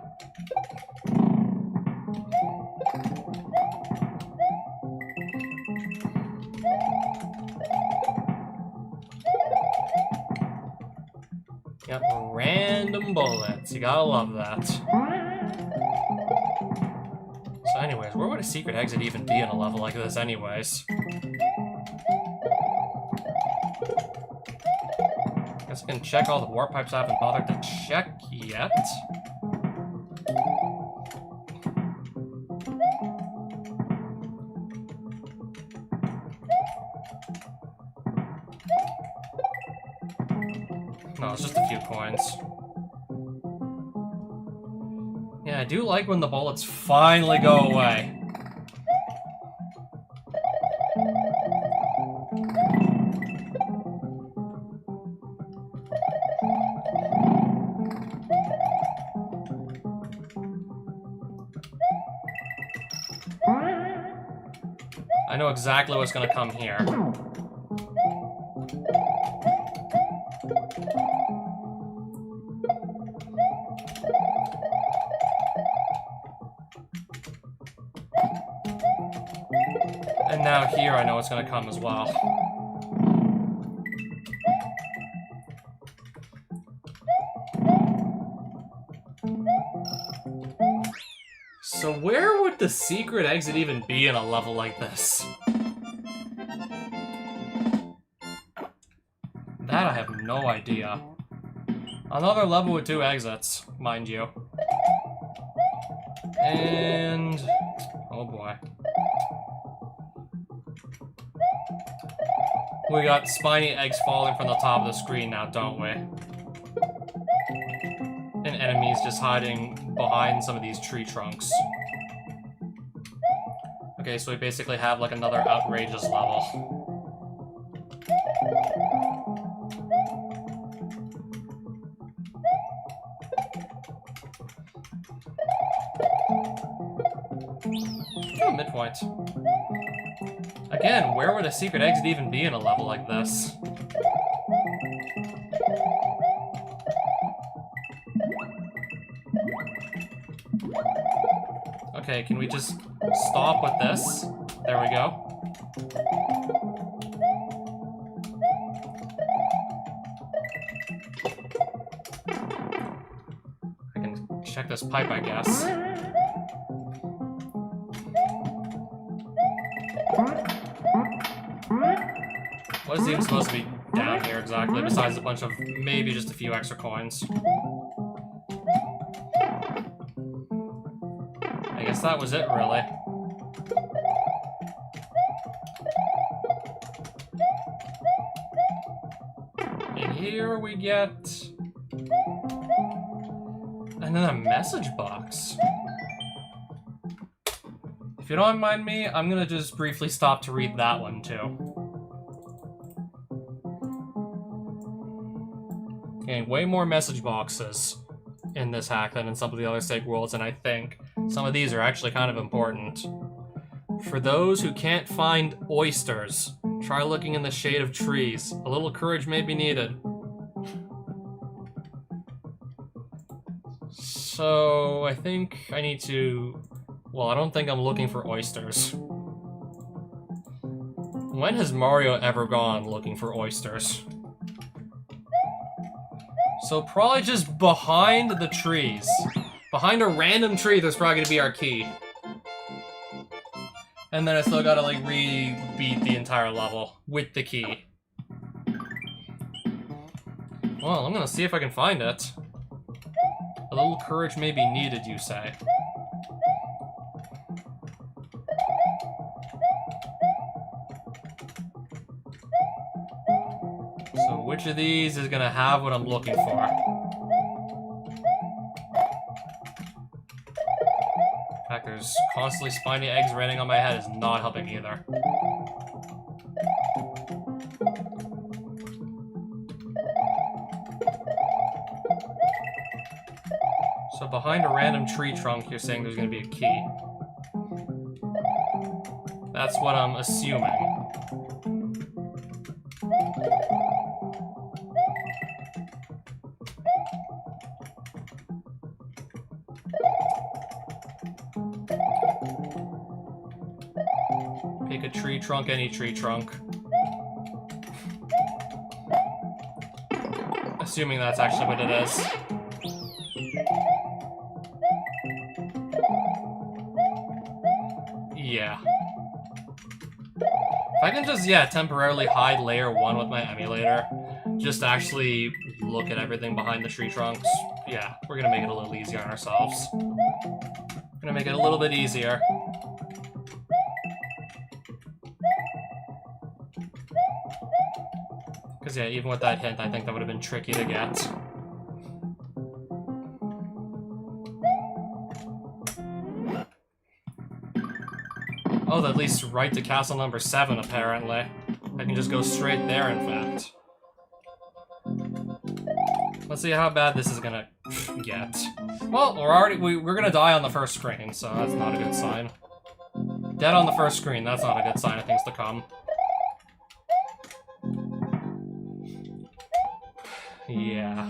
Yep, random bullets. You gotta love that. So anyways, where would a secret exit even be in a level like this anyways? Guess I can check all the warp pipes I haven't bothered to check yet. No, it's just a few coins. Yeah, I do like when the bullets finally go away. I know exactly what's gonna come here. And now here I know it's gonna come as well. So where would the secret exit even be in a level like this? That I have no idea. Another level with 2 exits, mind you. And... oh boy. We got spiny eggs falling from the top of the screen now, don't we? And enemies just hiding behind some of these tree trunks. Okay, so we basically have like another outrageous level. Oh, midpoint. Again, where would a secret exit even be in a level like this? Okay, can we just stop with this? There we go. check this pipe, I guess. What is even supposed to be down here exactly, besides a bunch of maybe just a few extra coins? I guess that was it, really. And here we get another message box. If you don't mind me, I'm gonna just briefly stop to read that one too. Okay, way more message boxes in this hack than in some of the other SIG worlds, and I think some of these are actually kind of important. For those who can't find oysters, try looking in the shade of trees. A little courage may be needed. So, I think I need to... Well, I don't think I'm looking for oysters. When has Mario ever gone looking for oysters? So probably just behind the trees. Behind a random tree, there's probably gonna be our key. And then I still gotta, like, re-beat the entire level with the key. Well, I'm gonna see if I can find it. A little courage may be needed, you say. So which of these is gonna have what I'm looking for? In fact, there's constantly spiny eggs raining on my head is not helping either. So behind a random tree trunk, you're saying there's gonna be a key. That's what I'm assuming. Pick a tree trunk, any tree trunk. Assuming that's actually what it is. Yeah. If I can just, yeah, temporarily hide layer 1 with my emulator, just actually look at everything behind the tree trunks, yeah, we're gonna make it a little easier on ourselves. We're gonna make it a little bit easier. Because, yeah, even with that hint, I think that would have been tricky to get. Oh, that leads right to castle number 7, apparently. I can just go straight there, in fact. Let's see how bad this is gonna get. Well, we're gonna die on the first screen, so that's not a good sign. Dead on the first screen, that's not a good sign of things to come. Yeah.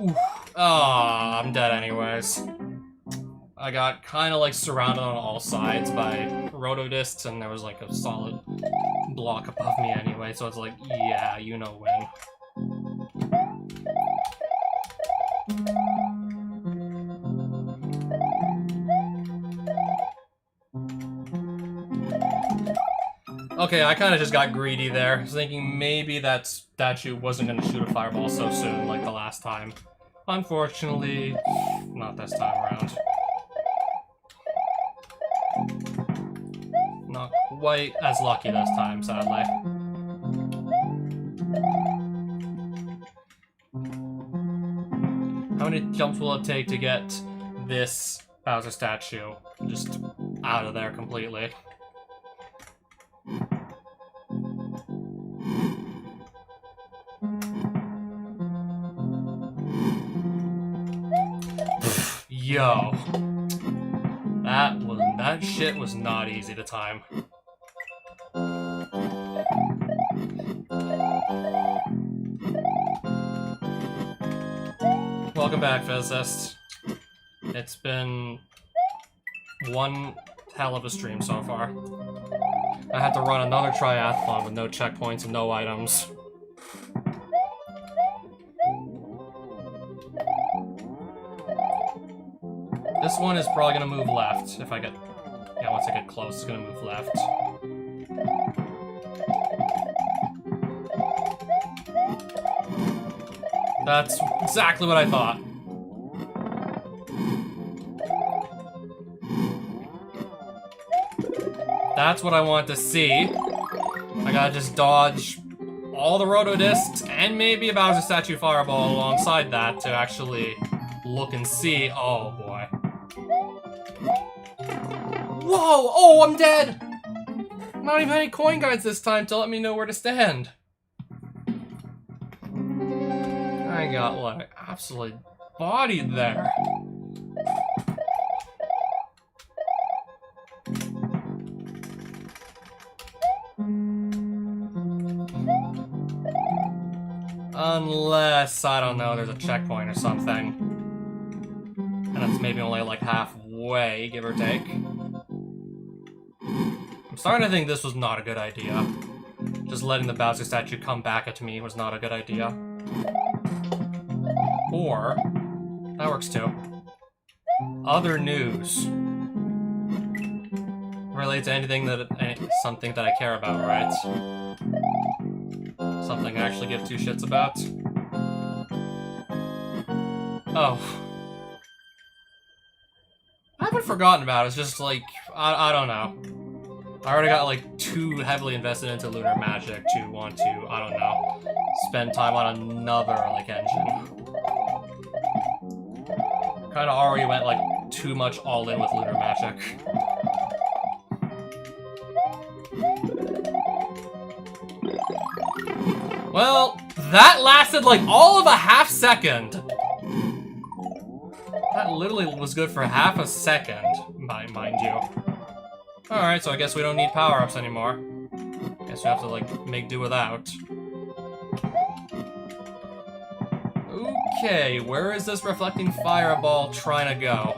Oof. Ah, I'm dead anyways. I got kind of like surrounded on all sides by rotodiscs, and there was like a solid block above me anyway, so it's like, yeah, you know when. Okay, I kind of just got greedy there, thinking maybe that statue wasn't going to shoot a fireball so soon like the last time. Unfortunately, not this time around. Not quite as lucky this time, sadly. How many jumps will it take to get this Bowser statue just out of there completely? Yo. That shit was not easy to time. welcome back, physicist. It's been one hell of a stream so far. I had to run another triathlon with no checkpoints and no items. This one is probably gonna move left if I get... Yeah, once I get close, it's gonna move left. That's exactly what I thought. That's what I want to see. I gotta just dodge all the Rotodiscs and maybe a Bowser Statue Fireball alongside that to actually look and see. Oh boy. Whoa! Oh, I'm dead! Not even any coin guides this time to let me know where to stand. I got, like, absolutely bodied there. Unless, I don't know, there's a checkpoint or something. And it's maybe only like halfway, give or take. I'm starting to think this was not a good idea. Just letting the Bowser statue come back at me was not a good idea. Or, that works too. Other news. Relate to anything that, something that I care about, right? Something I actually give two shits about. Oh. I haven't forgotten about it, it's just like, I don't know. I already got like too heavily invested into Lunar Magic to want to, I don't know, spend time on another like engine. Kinda already went like too much all in with Lunar Magic. Well, that lasted like all of a half second. That literally was good for half a second, mind you. Alright, so I guess we don't need power-ups anymore. Guess we have to, like, make do without. Okay, where is this reflecting fireball trying to go?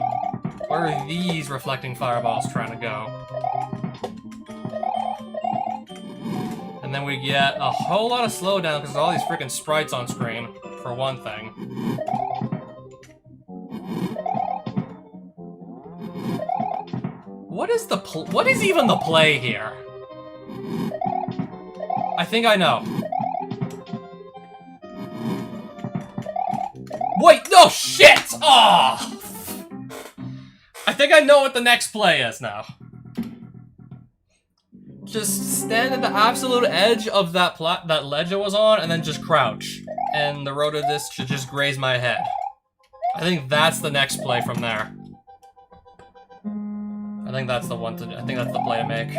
Where are these reflecting fireballs trying to go? And then we get a whole lot of slowdown because of all these freaking sprites on screen, for one thing. What is even the play here? I think I know. Wait, no shit! Oh! I think I know what the next play is now. Just stand at the absolute edge of that ledge I was on, and then just crouch. And the Rotodisc should just graze my head. I think that's the next play from there. I think that's the one to do. I think that's the play to make.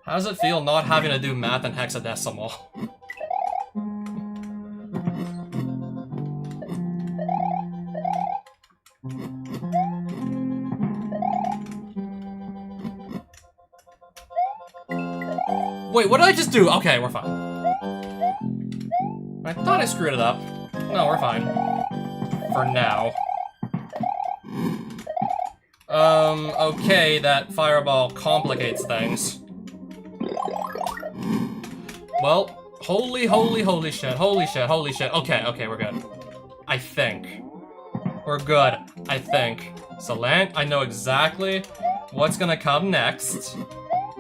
How does it feel not having to do math in hexadecimal? Wait, what did I just do? Okay, we're fine. I thought I screwed it up. No, we're fine. For now. Okay, that fireball complicates things. Well, holy shit. Okay, we're good. I think. We're good, I think. So I know exactly what's gonna come next.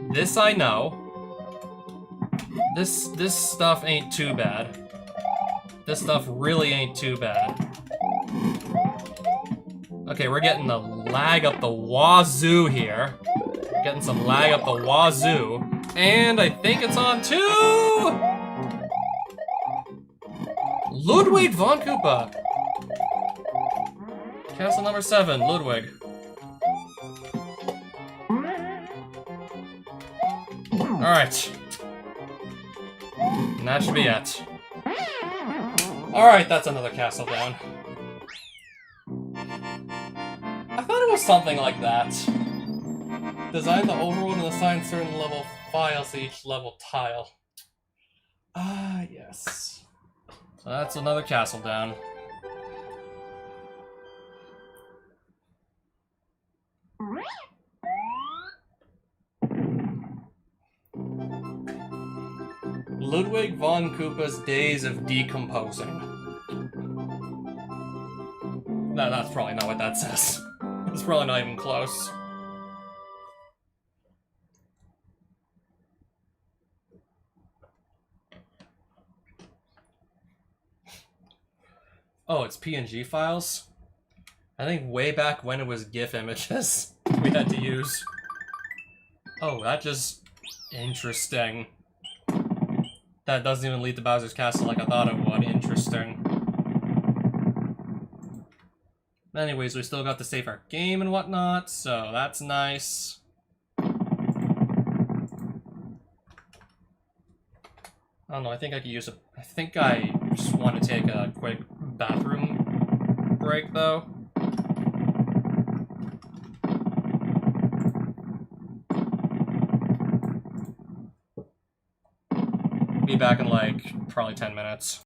This I know. This stuff ain't too bad. This stuff really ain't too bad. Okay, we're getting the lag up the wazoo here. Getting some lag up the wazoo. And I think it's on to... Ludwig von Koopa. Castle number 7, Ludwig. Alright. And that should be it. Alright, that's another castle down. I thought it was something like that. Design the overworld and assign certain level files to each level tile. Ah, yes. So that's another castle down. Ludwig von Koopa's Days of Decomposing. No, that's probably not what that says. It's probably not even close. Oh, it's PNG files? I think way back when it was GIF images we had to use. Oh, that just... interesting. That doesn't even lead to Bowser's Castle like I thought it would. Interesting. Anyways, we still got to save our game and whatnot, so that's nice. I don't know, I think I could use a... I think I just want to take a quick bathroom break, though. Be back in, like, probably 10 minutes.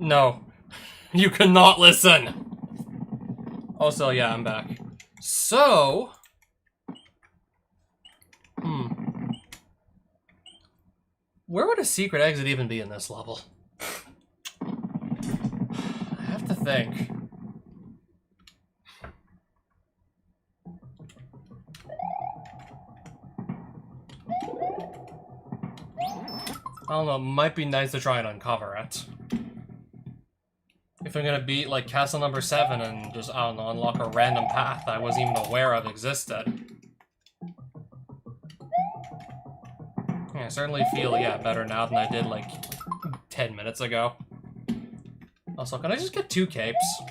No. You cannot listen! Also, yeah, I'm back. So... where would a secret exit even be in this level? I have to think. I don't know, it might be nice to try and uncover it. If I'm gonna beat, like, castle number 7 and just, I don't know, unlock a random path I wasn't even aware of existed. Yeah, I certainly feel, yeah, better now than I did, like, 10 minutes ago. Also, can I just get 2 capes?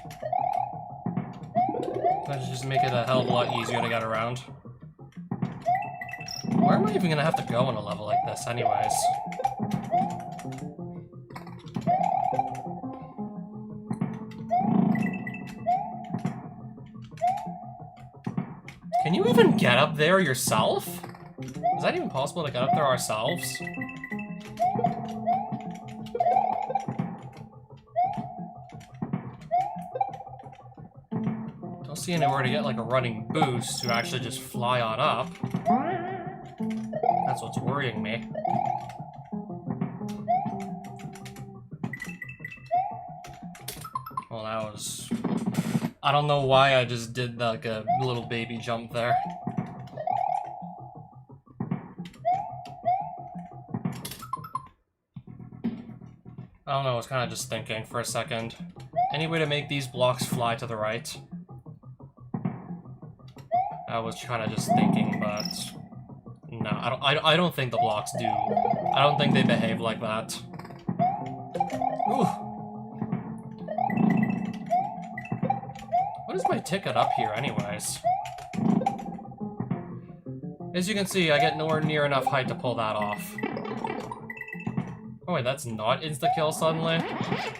That just make it a hell of a lot easier to get around. Where am I even gonna have to go in a level like this, anyways? Can you even get up there yourself? Is that even possible to get up there ourselves? Don't see anywhere to get like a running boost to actually just fly on up. That's what's worrying me. Well, that was... I don't know why I just did like a little baby jump there. I don't know, I was kind of just thinking for a second. Any way to make these blocks fly to the right? I was kind of just thinking, but... no, I don't think the blocks do. I don't think they behave like that. Ooh. What is my ticket up here anyways? As you can see, I get nowhere near enough height to pull that off. Oh wait, that's not insta-kill suddenly? I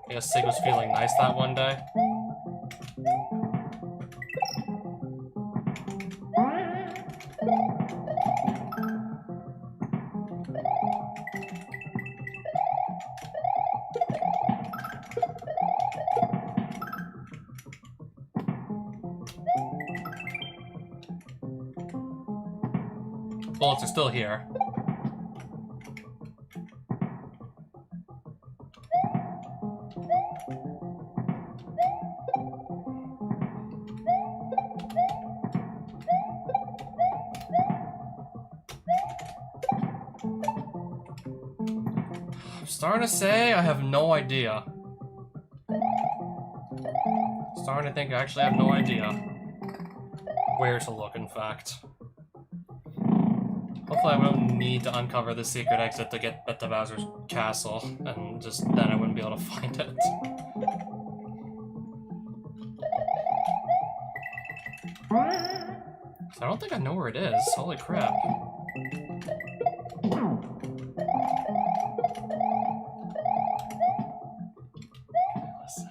guess SIG was feeling nice that one day. Bullets are still here. I'm starting to say I have no idea. Starting to think I actually have no idea where to look, in fact. Hopefully I won't need to uncover the secret exit to get to Bowser's Castle, and just then I wouldn't be able to find it. I don't think I know where it is. Holy crap. Listen.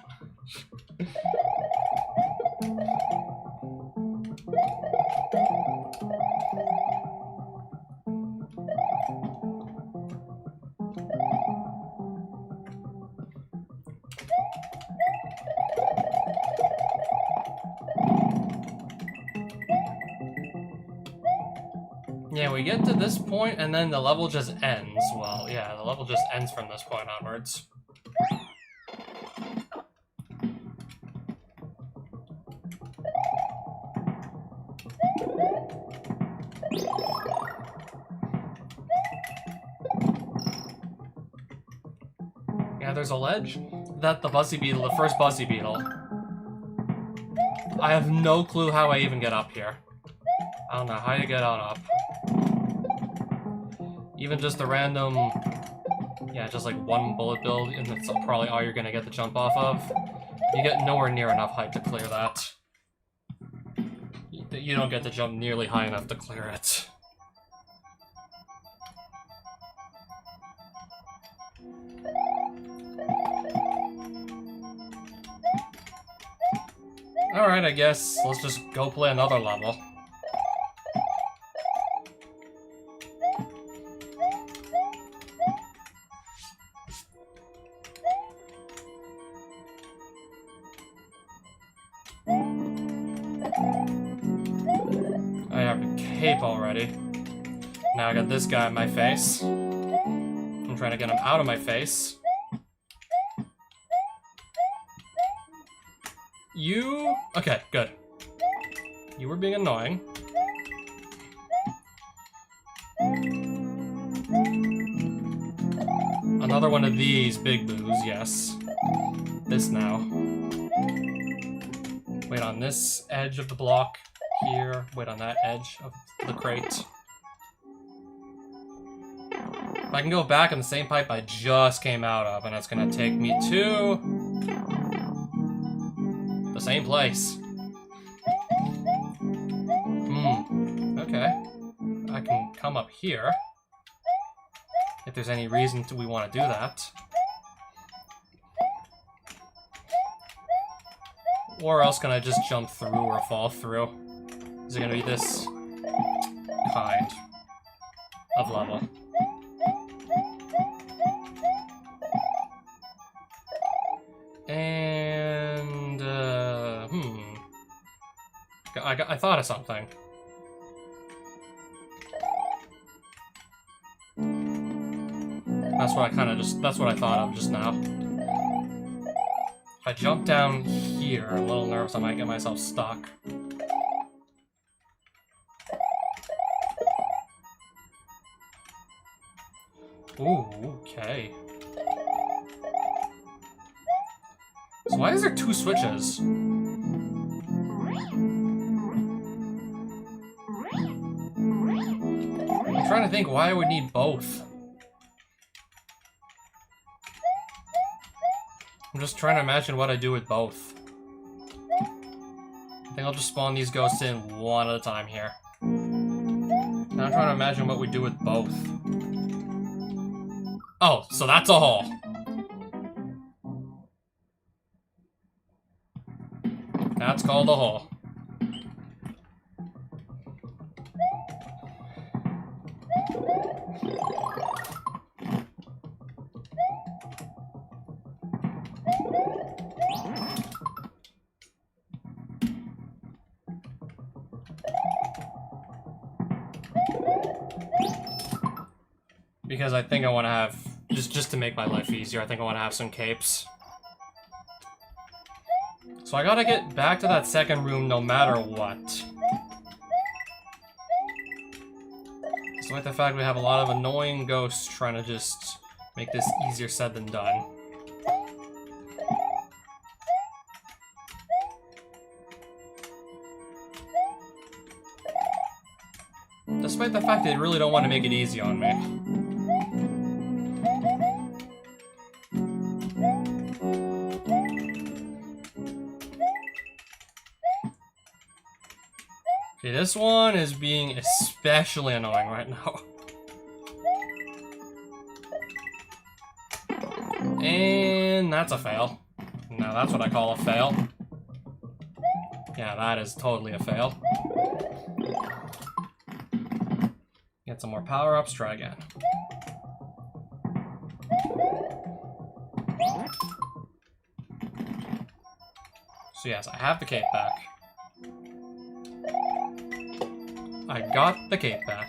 Yeah, we get to this point and then the level just ends. Well, yeah, the level just ends from this point onwards. Yeah, there's a ledge that the Buzzy Beetle, the first Buzzy Beetle. I have no clue how I even get up here. I don't know how you get on up. Even just the random, yeah, just like one bullet build, and that's probably all you're gonna get the jump off of. You get nowhere near enough height to clear that. You don't get to jump nearly high enough to clear it. Alright, I guess let's just go play another level. I have a cape already. Now I got this guy in my face. I'm trying to get him out of my face. You... Okay, good. You were being annoying. Another one of these big boos, yes. This now. Wait on this edge of the block here. Wait on that edge of the crate. If I can go back in the same pipe I just came out of, and it's gonna take me to the same place. Okay. I can come up here. If there's any reason we want to do that. Or else can I just jump through or fall through? Is it gonna be this kind of level? And, I thought of something. That's what I thought of just now. If I jump down here, I'm a little nervous I might get myself stuck. Ooh, okay. So why is there two switches? I'm trying to think why I would need both. I'm just trying to imagine what I do with both. I think I'll just spawn these ghosts in one at a time here. Now I'm trying to imagine what we do with both. Oh, so that's a hole. That's called a hole. Because I think I want to have, just to make my life easier, I think I want to have some capes. So I gotta get back to that second room no matter what. Despite the fact we have a lot of annoying ghosts trying to just make this easier said than done. Despite the fact they really don't want to make it easy on me. Okay, this one is being especially annoying right now. And that's a fail. Now that's what I call a fail. Yeah, that is totally a fail. Get some more power-ups, try again. So yes, I have the cape back. I got the cape back.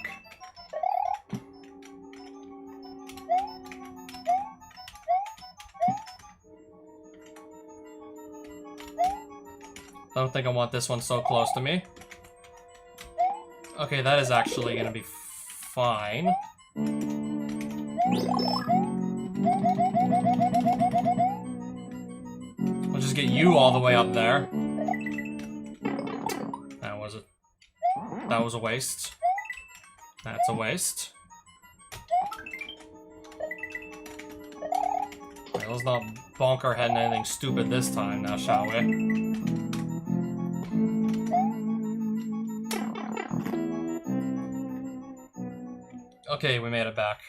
Don't think I want this one so close to me. Okay, that is actually gonna be fine. We'll just get you all the way up there. That was a waste. That's a waste. Alright, let's not bonk our head in anything stupid this time now, shall we? Okay, we made it back.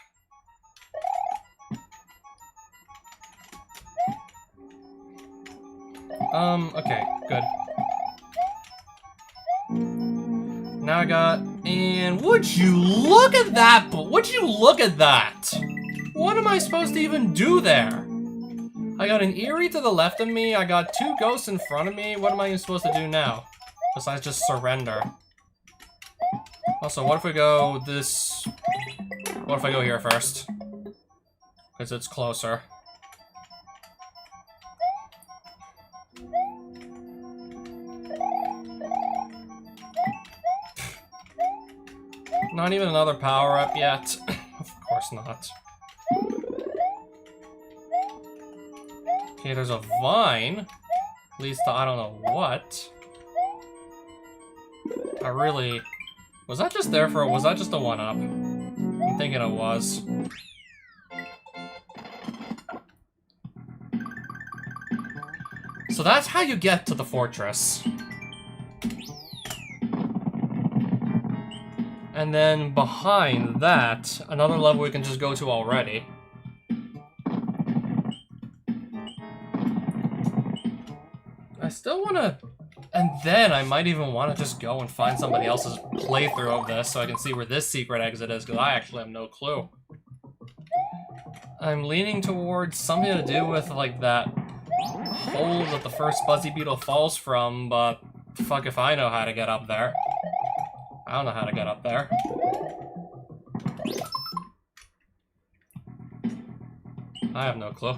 Okay, good. Now I got, and would you look at that? Would you look at that? What am I supposed to even do there? I got an Eerie to the left of me, I got two ghosts in front of me, what am I even supposed to do now? Besides just surrender. Also, what if we go this... What if I go here first? Because it's closer. Not even another power-up yet. Of course not. Okay, there's a vine. Leads to I don't know what. I really... Was that just there for... Was that just a one-up? I'm thinking it was. So that's how you get to the fortress. And then behind that, another level we can just go to already. I still want to... And then I might even want to just go and find somebody else's playthrough of this so I can see where this secret exit is, because I actually have no clue. I'm leaning towards something to do with, like, that hole that the first Buzzy Beetle falls from, but fuck if I know how to get up there. I don't know how to get up there. I have no clue.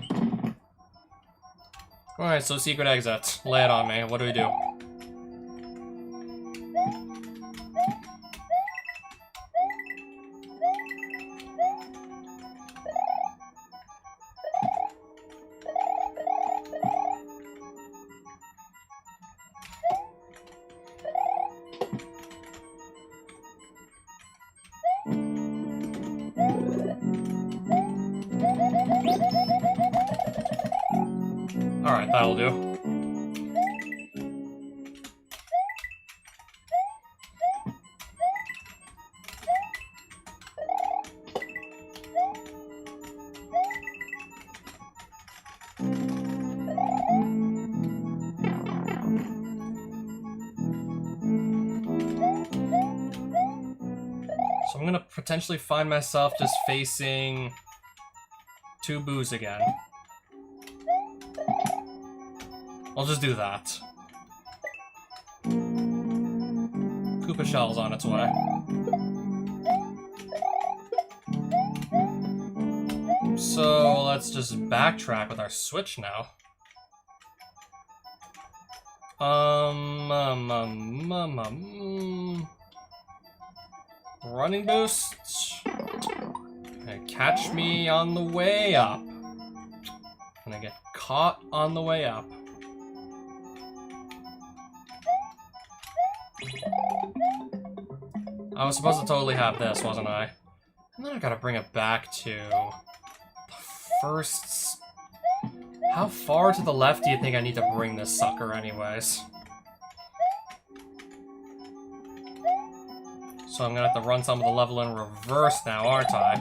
Alright, so secret exit. Lay it on me. What do we do? Alright, that'll do. So I'm gonna potentially find myself just facing two boos again. I'll just do that. Koopa Shell's on its way. So let's just backtrack with our switch now. Running boost. Okay, catch me on the way up. And I get caught on the way up. I was supposed to totally have this, wasn't I? And then I gotta bring it back to the first... How far to the left do you think I need to bring this sucker anyways? So I'm gonna have to run some of the level in reverse now, aren't I?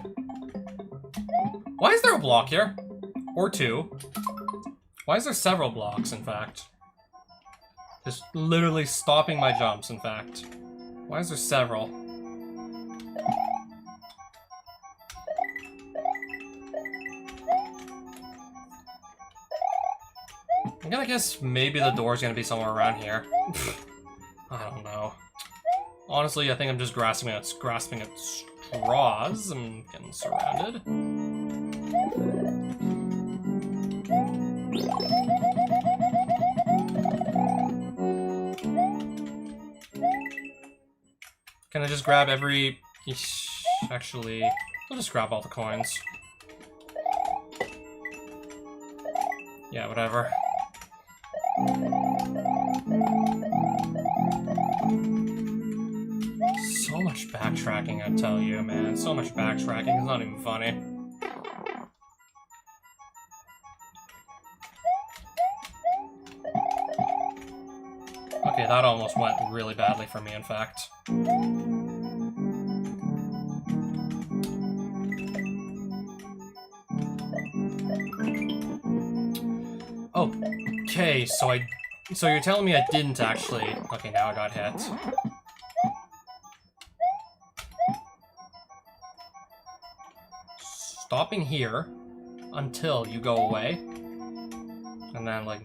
Why is there a block here? Or two? Why is there several blocks, in fact? Just literally stopping my jumps, in fact. Why is there several? I'm gonna guess maybe the door's gonna be somewhere around here. I don't know. Honestly, I think I'm just grasping at straws. I'm getting surrounded. Can I just grab every... Actually, I'll just grab all the coins. Yeah, whatever. So much backtracking, I tell you, man. So much backtracking, it's not even funny. Okay, that almost went really badly for me, in fact. Okay, so you're telling me I didn't actually... Okay, now I got hit. Stopping here until you go away. And then, like,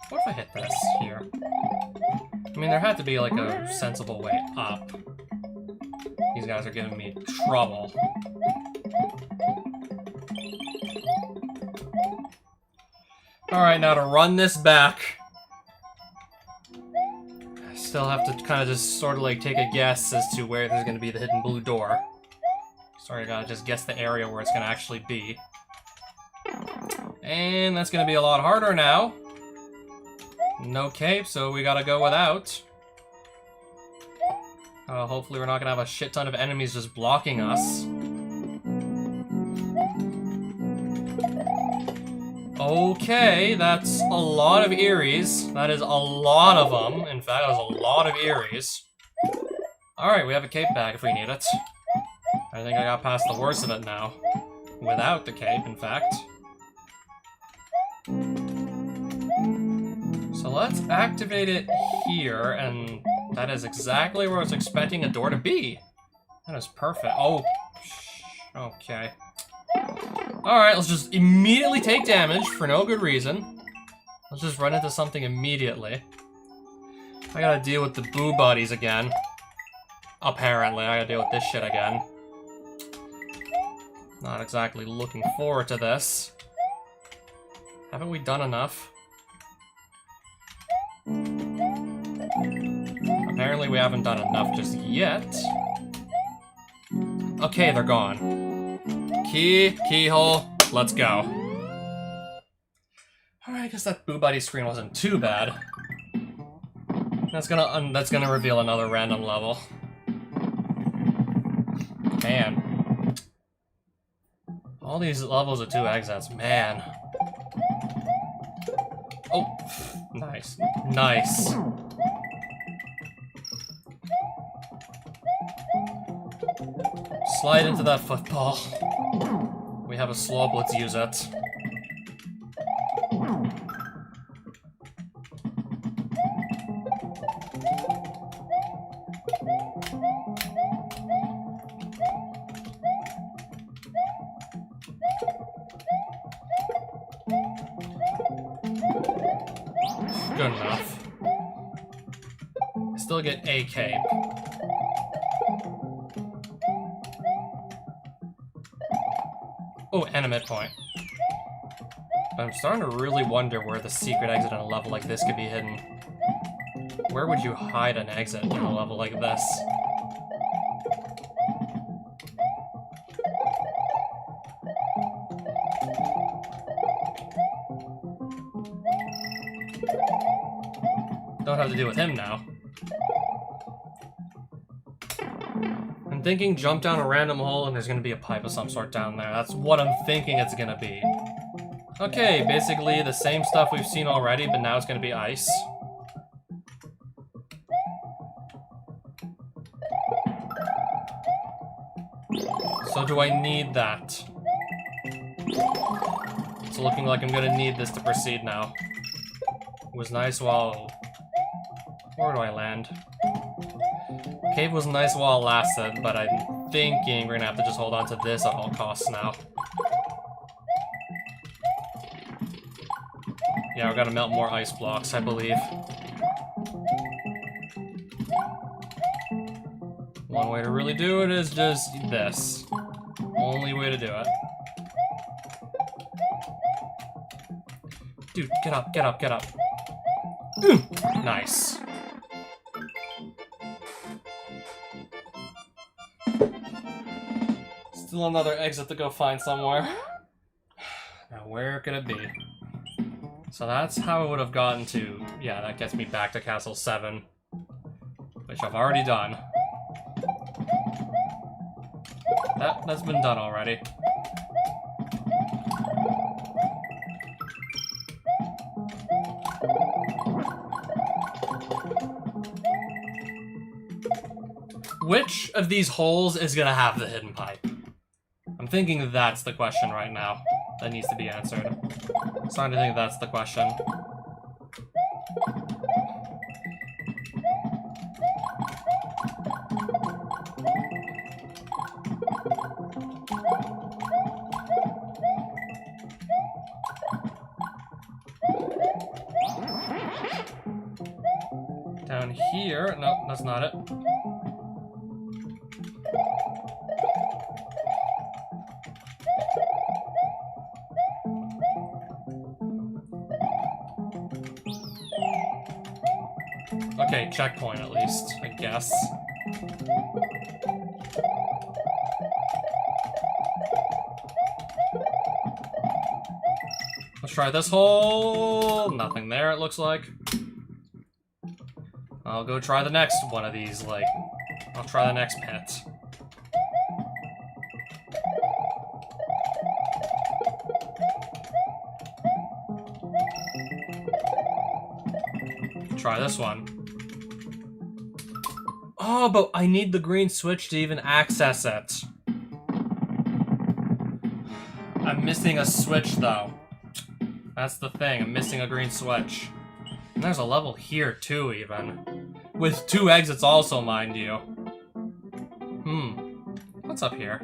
what if I hit this here? I mean, there had to be, like, a sensible way up. These guys are giving me trouble. Alright, now to run this back. I still have to kind of just sort of, like, take a guess as to where there's going to be the hidden blue door. Sorry, I gotta just guess the area where it's going to actually be. And that's going to be a lot harder now. No cape, so we gotta go without. Hopefully we're not gonna have a shit ton of enemies just blocking us. Okay, that's a lot of Eries. That is a lot of them. In fact, that was a lot of Eries. Alright, we have a cape bag if we need it. I think I got past the worst of it now. Without the cape, in fact. So let's activate it here, and that is exactly where I was expecting a door to be. That is perfect. Oh, okay. Alright, let's just immediately take damage for no good reason. Let's just run into something immediately. I gotta deal with the boo buddies again. Apparently, I gotta deal with this shit again. Not exactly looking forward to this. Haven't we done enough? Apparently we haven't done enough just yet. Okay, they're gone. Keyhole, let's go. Alright, I guess that Boo Buddy screen wasn't too bad. That's gonna reveal another random level. Man. All these levels of 2 exits, man. Oh, nice. Nice. Slide into that football. We have a slope, let's use it. Good enough. Still get a cape. Oh, and a midpoint. But I'm starting to really wonder where the secret exit on a level like this could be hidden. Where would you hide an exit in a level like this? Don't have to deal with him now. I'm thinking jump down a random hole and there's gonna be a pipe of some sort down there. That's what I'm thinking it's gonna be. Okay, basically the same stuff we've seen already, but now it's gonna be ice. So do I need that? It's looking like I'm gonna need this to proceed now. It was nice while... Where do I land? Cave was nice while it lasted, but I'm thinking we're gonna have to just hold on to this at all costs now. Yeah, we're gonna melt more ice blocks, I believe. One way to really do it is just this. Only way to do it. Dude, get up, get up, get up. Nice. Still another exit to go find somewhere. Now, where could it be? So that's how I would have gotten to... Yeah, that gets me back to Castle 7. Which I've already done. That's been done already. Which of these holes is gonna have the hidden pipe? I'm thinking that's the question right now that needs to be answered. I'm starting to think that's the question. Down here, no, that's not it. Okay, checkpoint at least, I guess. Let's try this hole. Nothing there, it looks like. I'll go try the next one of these, like... I'll try the next pit. Try this one. Oh, but I need the green switch to even access it. I'm missing a switch, though. That's the thing, I'm missing a green switch. And there's a level here, too, even. With 2 exits also, mind you. What's up here?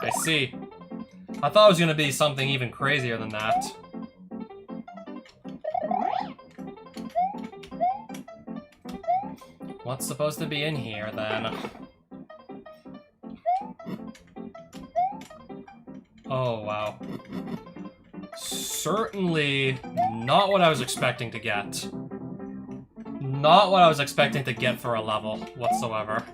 I see. I thought it was gonna be something even crazier than that. What's supposed to be in here, then? Oh, wow. Certainly not what I was expecting to get. Not what I was expecting to get for a level, whatsoever.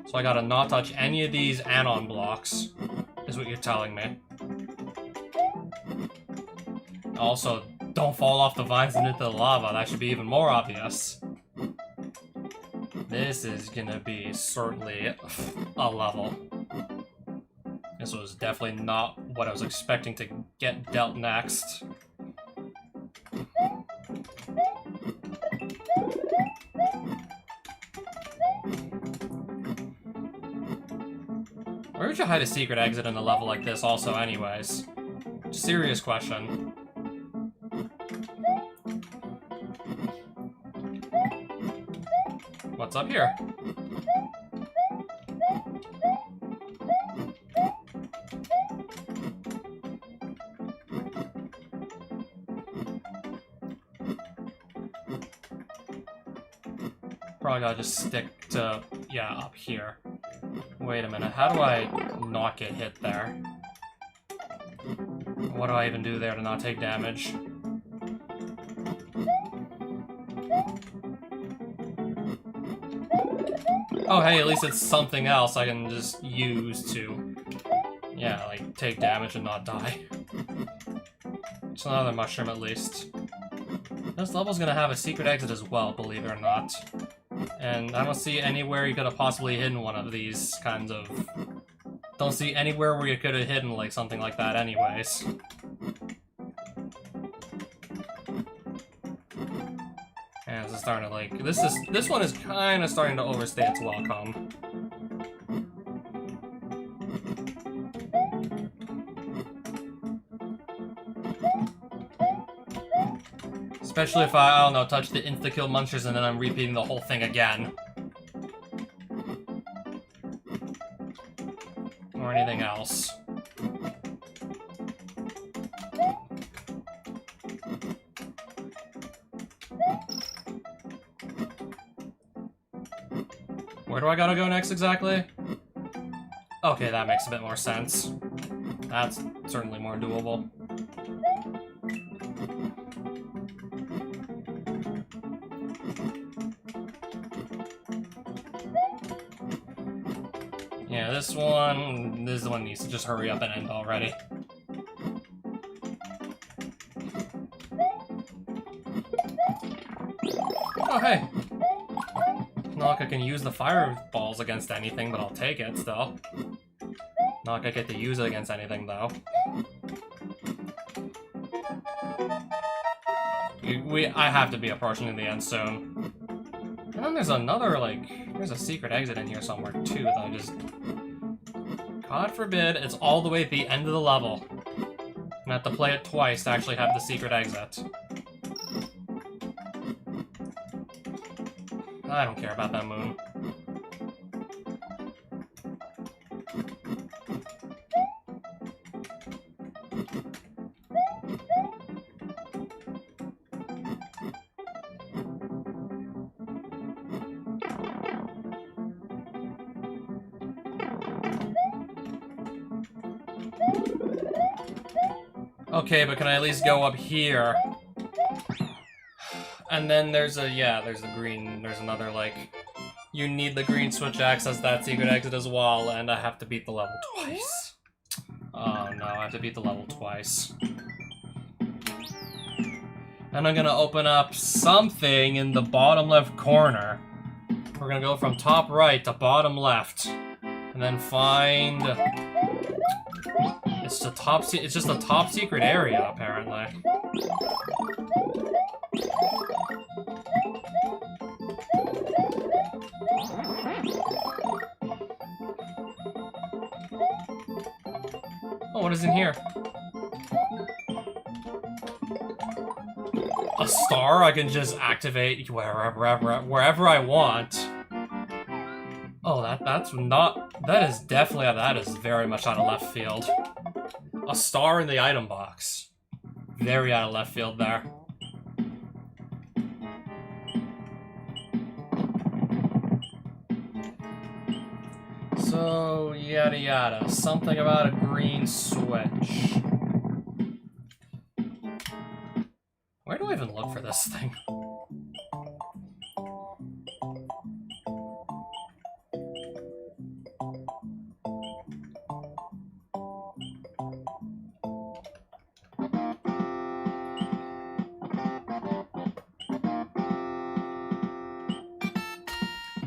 So I gotta not touch any of these anon blocks, is what you're telling me. Also, don't fall off the vines and into the lava, that should be even more obvious. This is gonna be certainly a level. This was definitely not what I was expecting to get dealt next. Where would you hide a secret exit in a level like this also anyways? Serious question. What's up here? Probably gotta just stick to, yeah, up here. Wait a minute, how do I not get hit there? What do I even do there to not take damage? Oh hey, at least it's something else I can just use to, yeah, like, take damage and not die. It's another mushroom at least. This level's gonna have a secret exit as well, believe it or not. And I don't see anywhere you could have possibly hidden one of these kinds of... Don't see anywhere where you could have hidden, like, something like that anyways. starting to like this one is kind of starting to overstay its welcome. Especially if I don't know, touch the insta-kill munchers and then I'm repeating the whole thing again. Or anything else. Where do I gotta go next exactly? Okay, that makes a bit more sense. That's certainly more doable. Yeah, this one needs to just hurry up and end already. Oh, hey! Not like I can use the fireballs against anything, but I'll take it still. Not like I get to use it against anything, though. I have to be approaching the end soon. And then there's another, like, there's a secret exit in here somewhere, too, that I just... God forbid, it's all the way at the end of the level. I have to play it twice to actually have the secret exit. I don't care about that moon. Okay, but can I at least go up here? And then there's a, yeah, there's the green, there's another, like, you need the green switch access that secret exit as well, and I have to beat the level twice. Oh no, I have to beat the level twice. And I'm gonna open up something in the bottom left corner. We're gonna go from top right to bottom left. And then find... It's just a top secret area, apparently. Oh, what is in here? A star I can just activate wherever I want. Oh, that is very much out of left field. A star in the item box. Very out of left field there. So, yada yada. Something about a green switch. Where do I even look for this thing?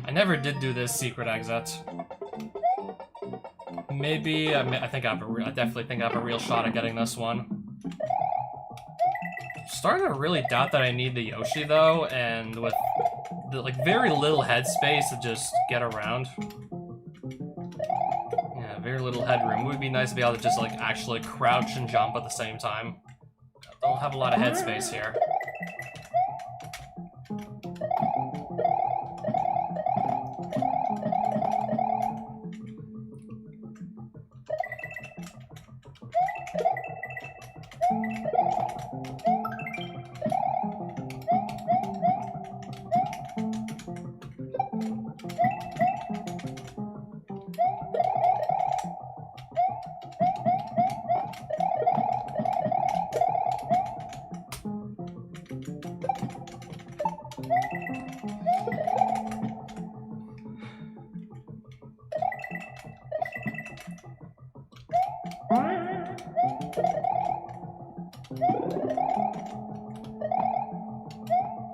I never did do this secret exit. Maybe, I definitely think I have a real shot at getting this one. Starting to really doubt that I need the Yoshi though, and with the, like, very little headspace to just get around. Yeah, very little headroom. It would be nice to be able to just, like, actually crouch and jump at the same time. I don't have a lot of headspace here.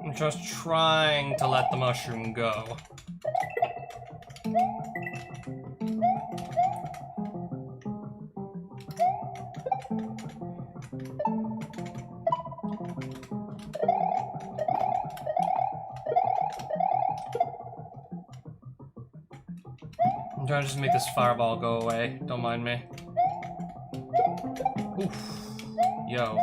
I'm just trying to let the mushroom go. I'm trying to just make this fireball go away. Don't mind me. Oof. Yo.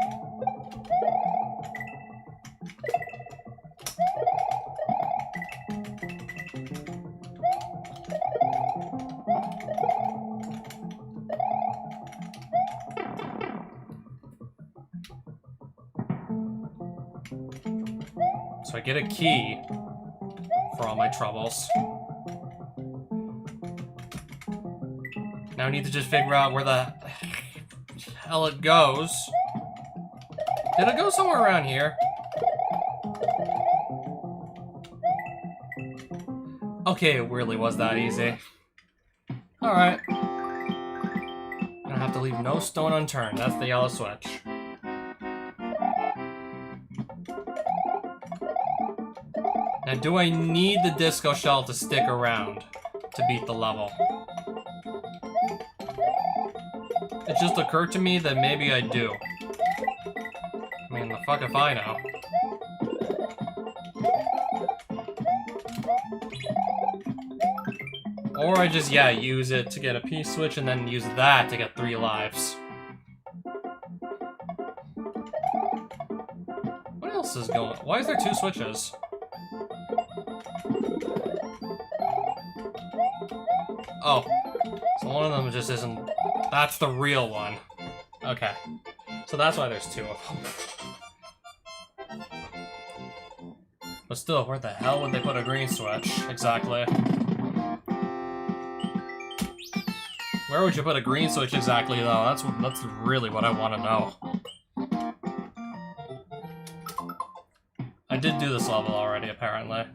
So I get a key for all my troubles. Now I need to just figure out where the hell it goes. Did it go somewhere around here? Okay, it really was that easy. Alright. Gonna have to leave no stone unturned. That's the yellow switch. Now, do I need the disco shell to stick around to beat the level? It just occurred to me that maybe I do. I mean, the fuck if I know. Or I just, yeah, use it to get a P-switch and then use that to get 3 lives. What else is going on? Why is there 2 switches? Oh, so one of them just isn't... That's the real one. Okay. So that's why there's 2 of them. But still, where the hell would they put a green switch? Exactly. Where would you put a green switch exactly, though? That's really what I want to know. I did do this level already, apparently.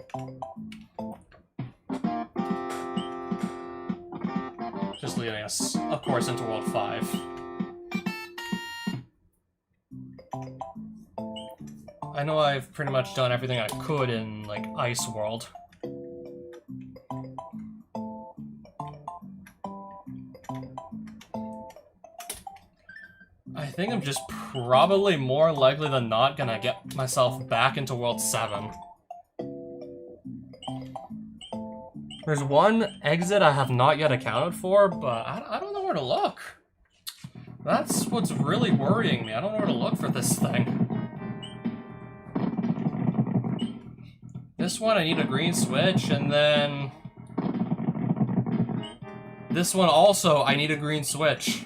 Just leading us, of course, into World 5. I know I've pretty much done everything I could in, like, Ice World. I think I'm just probably more likely than not gonna get myself back into World 7. There's one exit I have not yet accounted for, but I don't know where to look. That's what's really worrying me. I don't know where to look for this thing. This one I need a green switch, and then... this one also I need a green switch.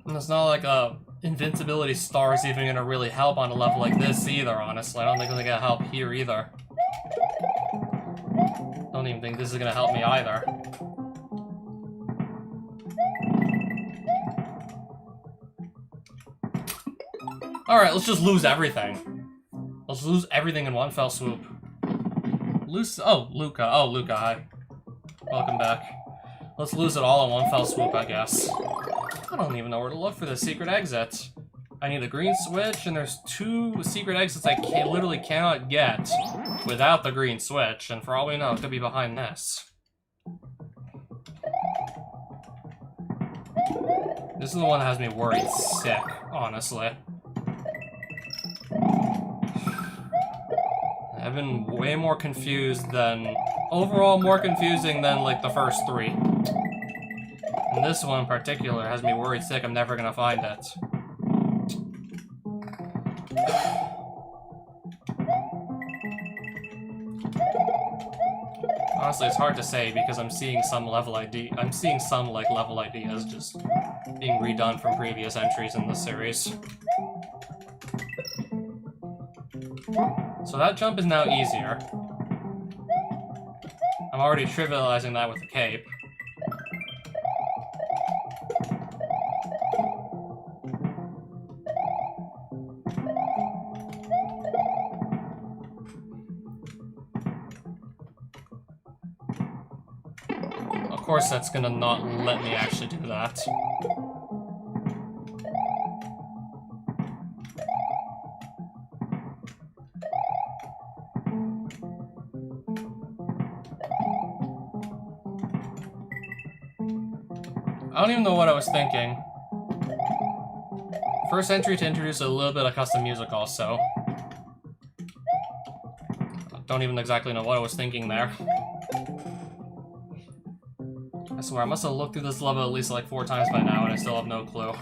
And it's not like invincibility star is even gonna really help on a level like this either, honestly. I don't think it's gonna help here either. Don't even think this is gonna help me either. Alright, let's just lose everything. Let's lose everything in one fell swoop. Oh, Luca. Oh, Luca, hi. Welcome back. Let's lose it all in one fell swoop, I guess. I don't even know where to look for the secret exit. I need a green switch, and there's 2 secret exits I literally cannot get without the green switch, and for all we know, it could be behind this. This is the one that has me worried sick, honestly. I've been way more confused than... overall more confusing than, like, the first 3. And this one in particular has me worried sick I'm never gonna find it. Honestly, it's hard to say because I'm seeing some level ID. I'm seeing some, like, level ideas just being redone from previous entries in the series. So that jump is now easier. I'm already trivializing that with the cape. Of course, that's gonna not let me actually do that. I don't even know what I was thinking. First entry to introduce a little bit of custom music also. I don't even exactly know what I was thinking there. I swear, I must have looked through this level at least like 4 times by now and I still have no clue.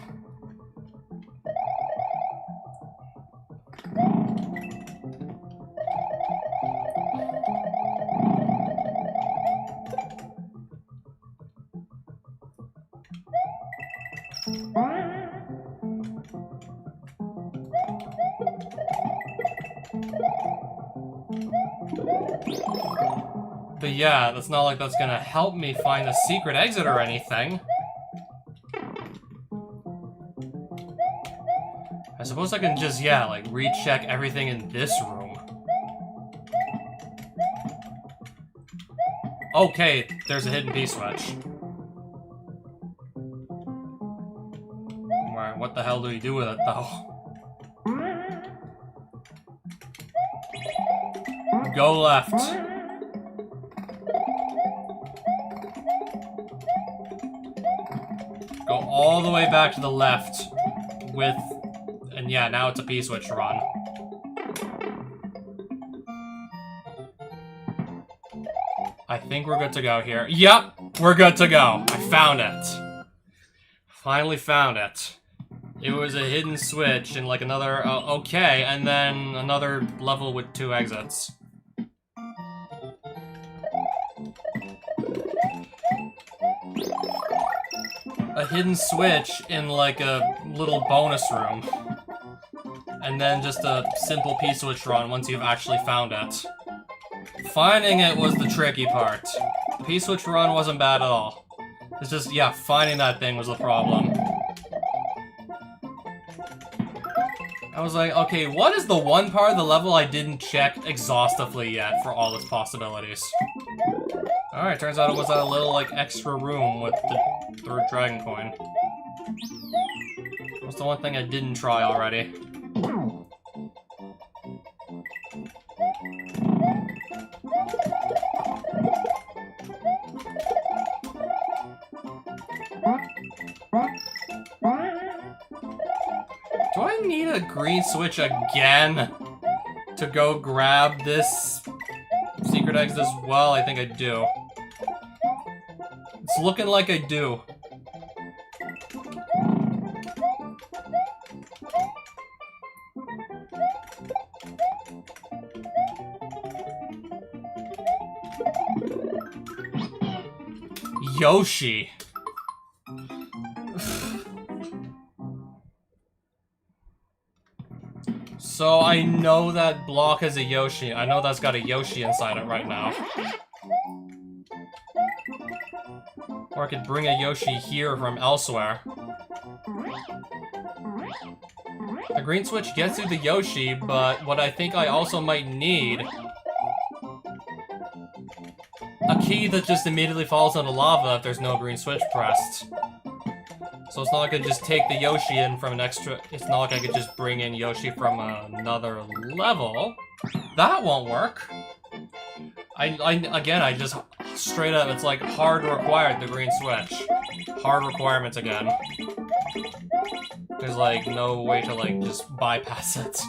But yeah, that's not like that's gonna help me find a secret exit or anything. I suppose I can just, yeah, like, recheck everything in this room. Okay, there's a hidden P-switch. Right, what the hell do we do with it, though? Go left. Go all the way back to the left with... And yeah, now it's a P-switch run. I think we're good to go here. Yep, we're good to go. I found it. Finally found it. It was a hidden switch in like another... okay, and then another level with 2 exits. A hidden switch in like a little bonus room. And then just a simple P-switch run once you've actually found it. Finding it was the tricky part. P-switch run wasn't bad at all. It's just, yeah, finding that thing was the problem. I was like, okay, what is the one part of the level I didn't check exhaustively yet for all its possibilities? Alright, turns out it was that little, like, extra room with the 3rd dragon coin. What's the one thing I didn't try already? Do I need a green switch again to go grab this secret exit as well? I think I do. It's looking like I do. Yoshi. So I know that block has a Yoshi. I know that's got a Yoshi inside it right now. Or I could bring a Yoshi here from elsewhere. The green switch gets you the Yoshi, but what I think I also might need... a key that just immediately falls into lava if there's no green switch pressed. So it's not like I could just take the Yoshi in from an extra... It's not like I could just bring in Yoshi from another level. That won't work. Again, I just... Straight up, it's like hard required, the green switch. Hard requirements again. There's like no way to like just bypass it.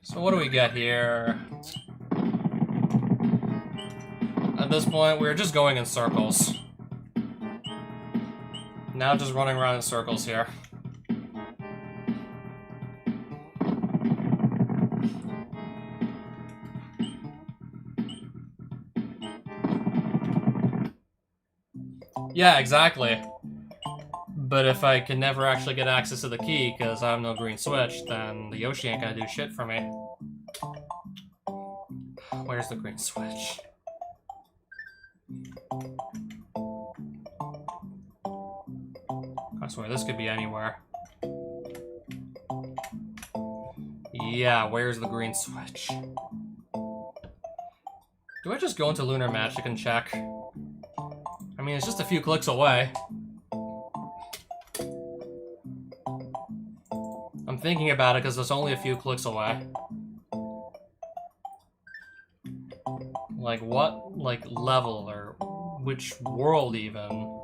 So what do we get here? At this point, we're just going in circles. Now just running around in circles here. Yeah, exactly. But if I can never actually get access to the key because I have no green switch, then the Yoshi ain't gonna do shit for me. Where's the green switch? I swear, this could be anywhere. Yeah, where's the green switch? Do I just go into Lunar Magic and check? I mean, it's just a few clicks away. I'm thinking about it because it's only a few clicks away. Like what, like, level or which world even?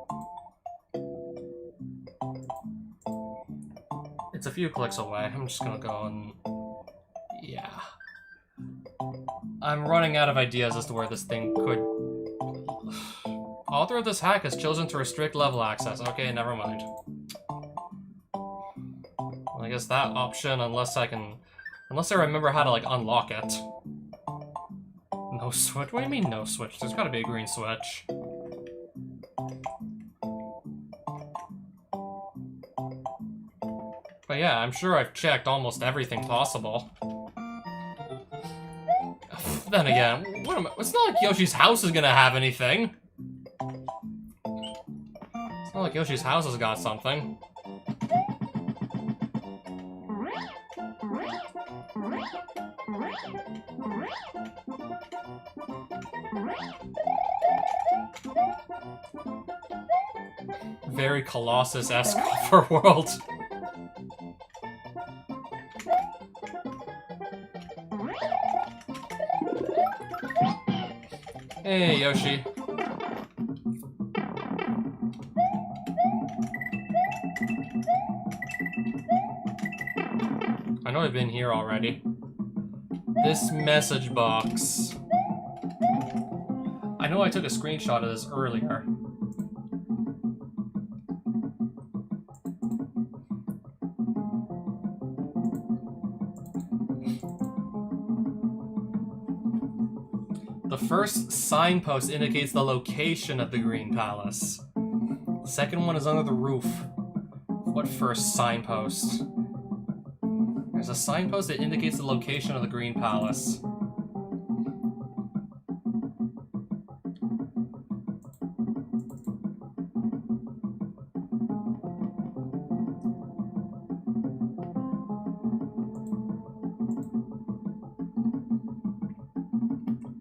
It's a few clicks away. I'm just gonna go and... yeah. I'm running out of ideas as to where this thing could... Author of this hack has chosen to restrict level access. Okay, never mind. Well, I guess that option, unless I remember how to, like, unlock it. No switch? What do you mean no switch? There's gotta be a green switch. But yeah, I'm sure I've checked almost everything possible. Then again, it's not like Yoshi's house is gonna have anything. It's not like Yoshi's house has got something. Very Colossus-esque overworld. Hey, Yoshi. I know I've been here already. This message box. I know I took a screenshot of this earlier. The first signpost indicates the location of the Green Palace. The second one is under the roof. What first signpost? There's a signpost that indicates the location of the Green Palace.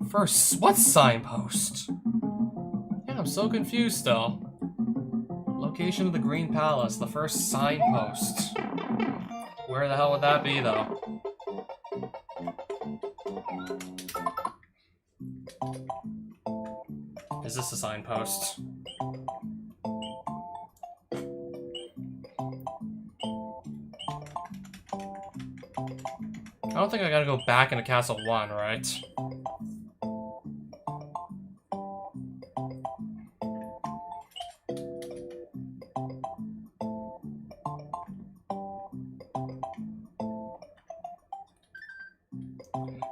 First, what signpost? Yeah, I'm so confused still. Location of the Green Palace, the first signpost. Where the hell would that be, though? Is this a signpost? I don't think I gotta go back into Castle 1, right?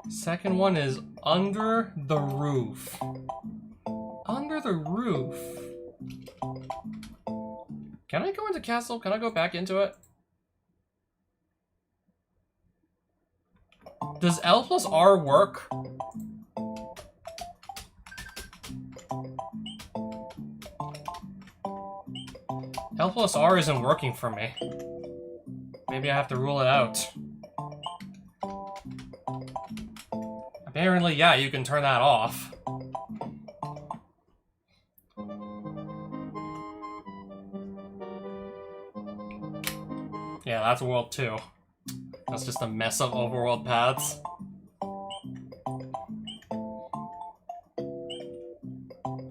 Second one is under the roof. Under the roof. Can I go into castle? Can I go back into it? Does L plus R work? L plus R isn't working for me. Maybe I have to rule it out. Apparently, yeah, you can turn that off. Yeah, that's World 2. That's just a mess of overworld paths.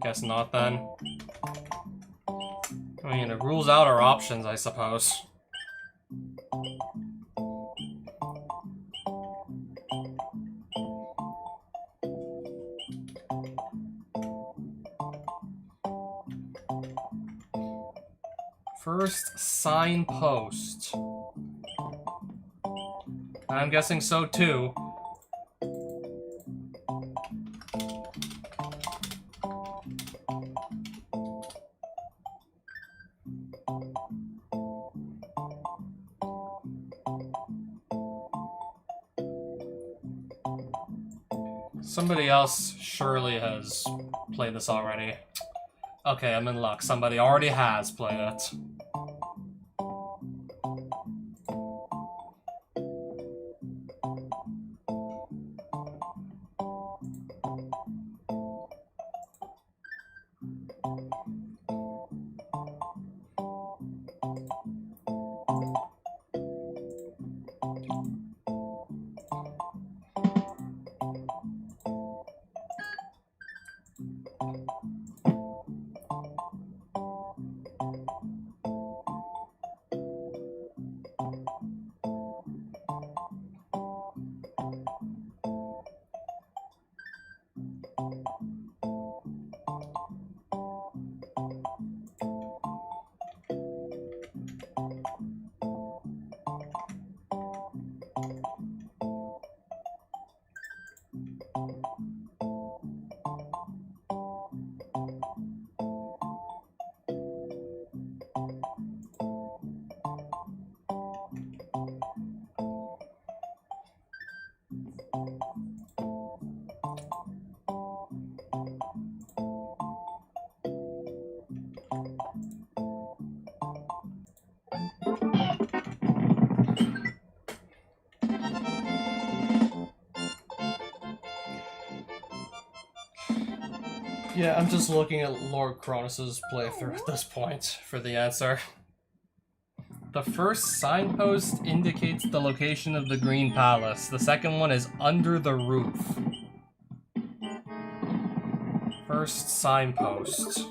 Guess not then. I mean, it rules out our options, I suppose. First signpost. I'm guessing so too. Somebody else surely has played this already. Okay, I'm in luck. Somebody already has played it. Yeah, I'm just looking at Lord Cronus's playthrough at this point for the answer. The first signpost indicates the location of the Green Palace. The second one is under the roof. First signpost.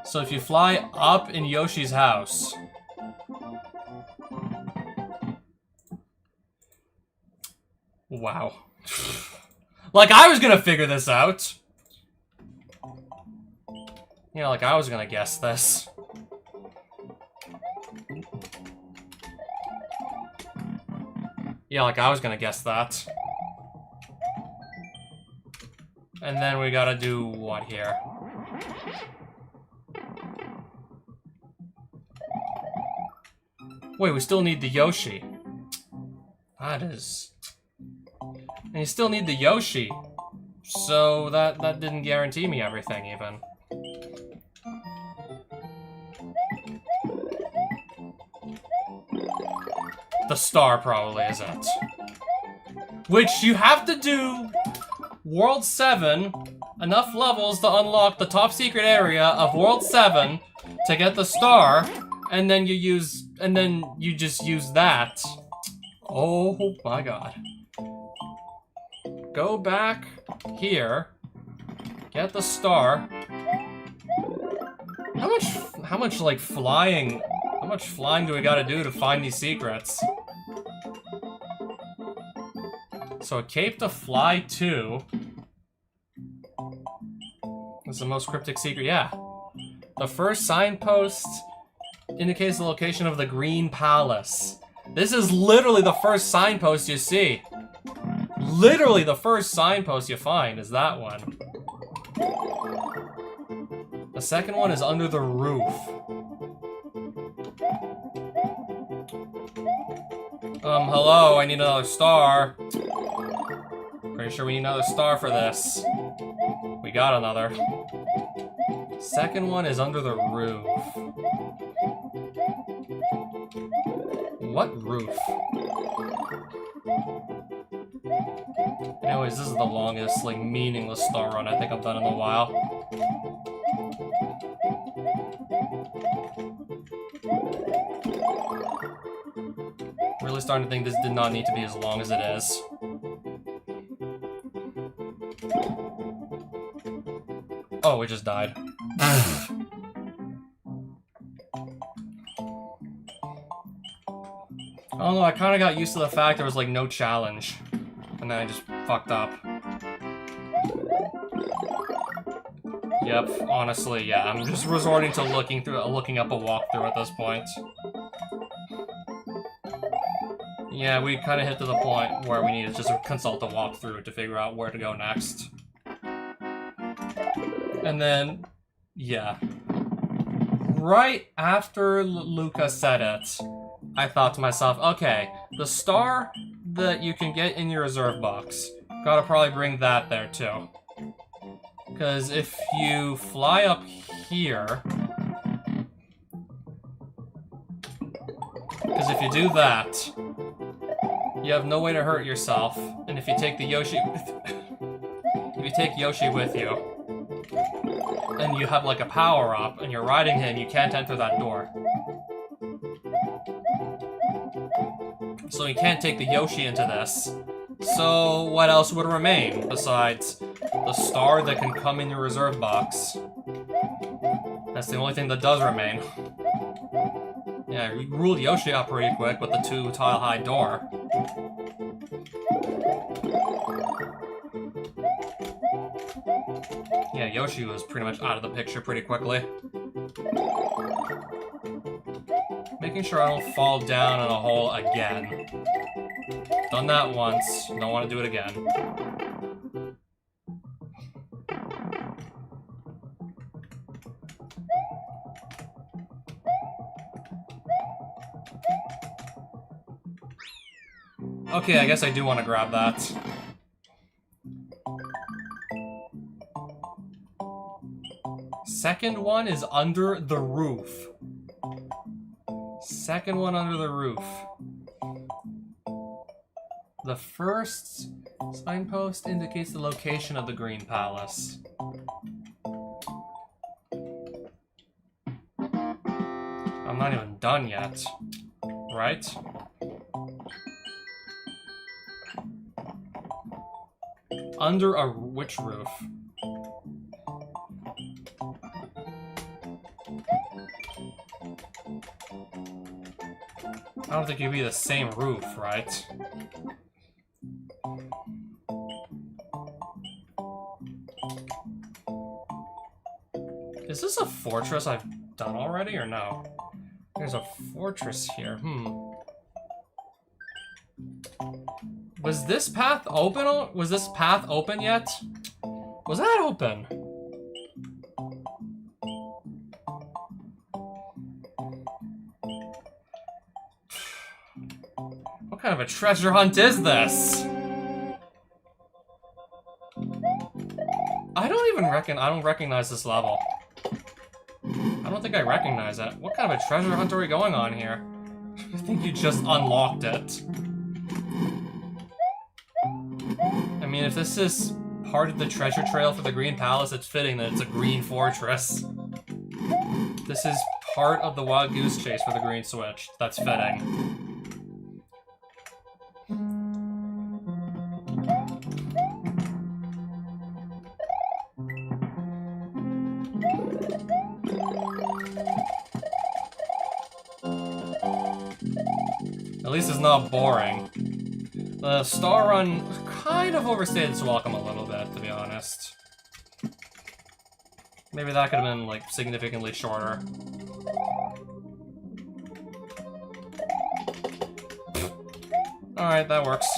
So if you fly up in Yoshi's house... Wow. Like I was gonna figure this out! Yeah, like I was gonna guess this. Yeah, like I was gonna guess that. And then we gotta do what here? Wait, we still need the Yoshi. That is... And you still need the Yoshi. So that didn't guarantee me everything, even. The star probably is it. Which you have to do World 7, enough levels to unlock the top secret area of World 7 to get the star, and then you just use that. Oh my god. Go back here, get the star. How much like flying, how much flying do we gotta do to find these secrets? So a cape to fly to. That's the most cryptic secret, yeah. The first signpost indicates the location of the Green Palace. This is literally the first signpost you see. Literally the first signpost you find is that one. The second one is under the roof. Hello, I need another star. Pretty sure we need another star for this. We got another. Second one is under the roof. What roof? Anyways, this is the longest, like, meaningless star run I think I've done in a while. Really starting to think this did not need to be as long as it is. Oh, we just died. I don't know, I kind of got used to the fact there was, like, no challenge. And then I just fucked up. Yep, honestly, yeah, I'm just resorting to looking up a walkthrough at this point. Yeah, we kind of hit to the point where we need to just consult a walkthrough to figure out where to go next. And then, yeah. Right after Luca said it, I thought to myself, okay, the star that you can get in your reserve box, gotta probably bring that there too. Because if you fly up here... Because if you do that, you have no way to hurt yourself. And if you take the Yoshi... if you take Yoshi with you, and you have like a power-up, and you're riding him, you can't enter that door. So you can't take the Yoshi into this. So what else would remain besides the star that can come in your reserve box? That's the only thing that does remain. Yeah, we ruled Yoshi up pretty quick with the 2-tile-high door. Yeah, Yoshi was pretty much out of the picture pretty quickly. Making sure I don't fall down in a hole again. Done that once, don't want to do it again. Okay, I guess I do want to grab that. Second one is under the roof. Second one under the roof. The first signpost indicates the location of the Green Palace. I'm not even done yet, right? Under a which roof? I don't think it'd be the same roof, right? Is this a fortress I've done already, or no? There's a fortress here, Was this path open? Was this path open yet? Was that open? What kind of a treasure hunt is this? I don't recognize this level. I don't think I recognize it. What kind of a treasure hunt are we going on here? I think you just unlocked it. I mean, if this is part of the treasure trail for the Green Palace, it's fitting that it's a green fortress. This is part of the Wild Goose Chase for the Green Switch. That's fitting. At least it's not boring. The Star Run kind of overstayed its welcome a little bit, to be honest. Maybe that could have been, like, significantly shorter. Alright, that works.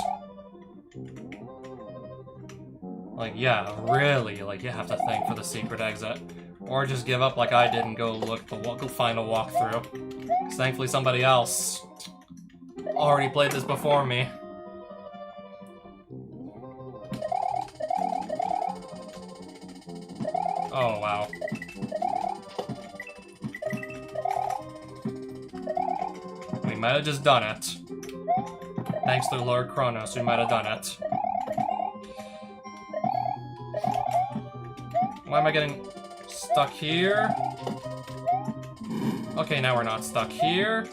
Like, yeah, really, like, you have to think for the secret exit. Or just give up like I did and go find a walkthrough. Because thankfully somebody else already played this before me. Oh, wow. We might have just done it. Thanks to Lord Kronos, we might have done it. Why am I getting stuck here? Okay, now we're not stuck here.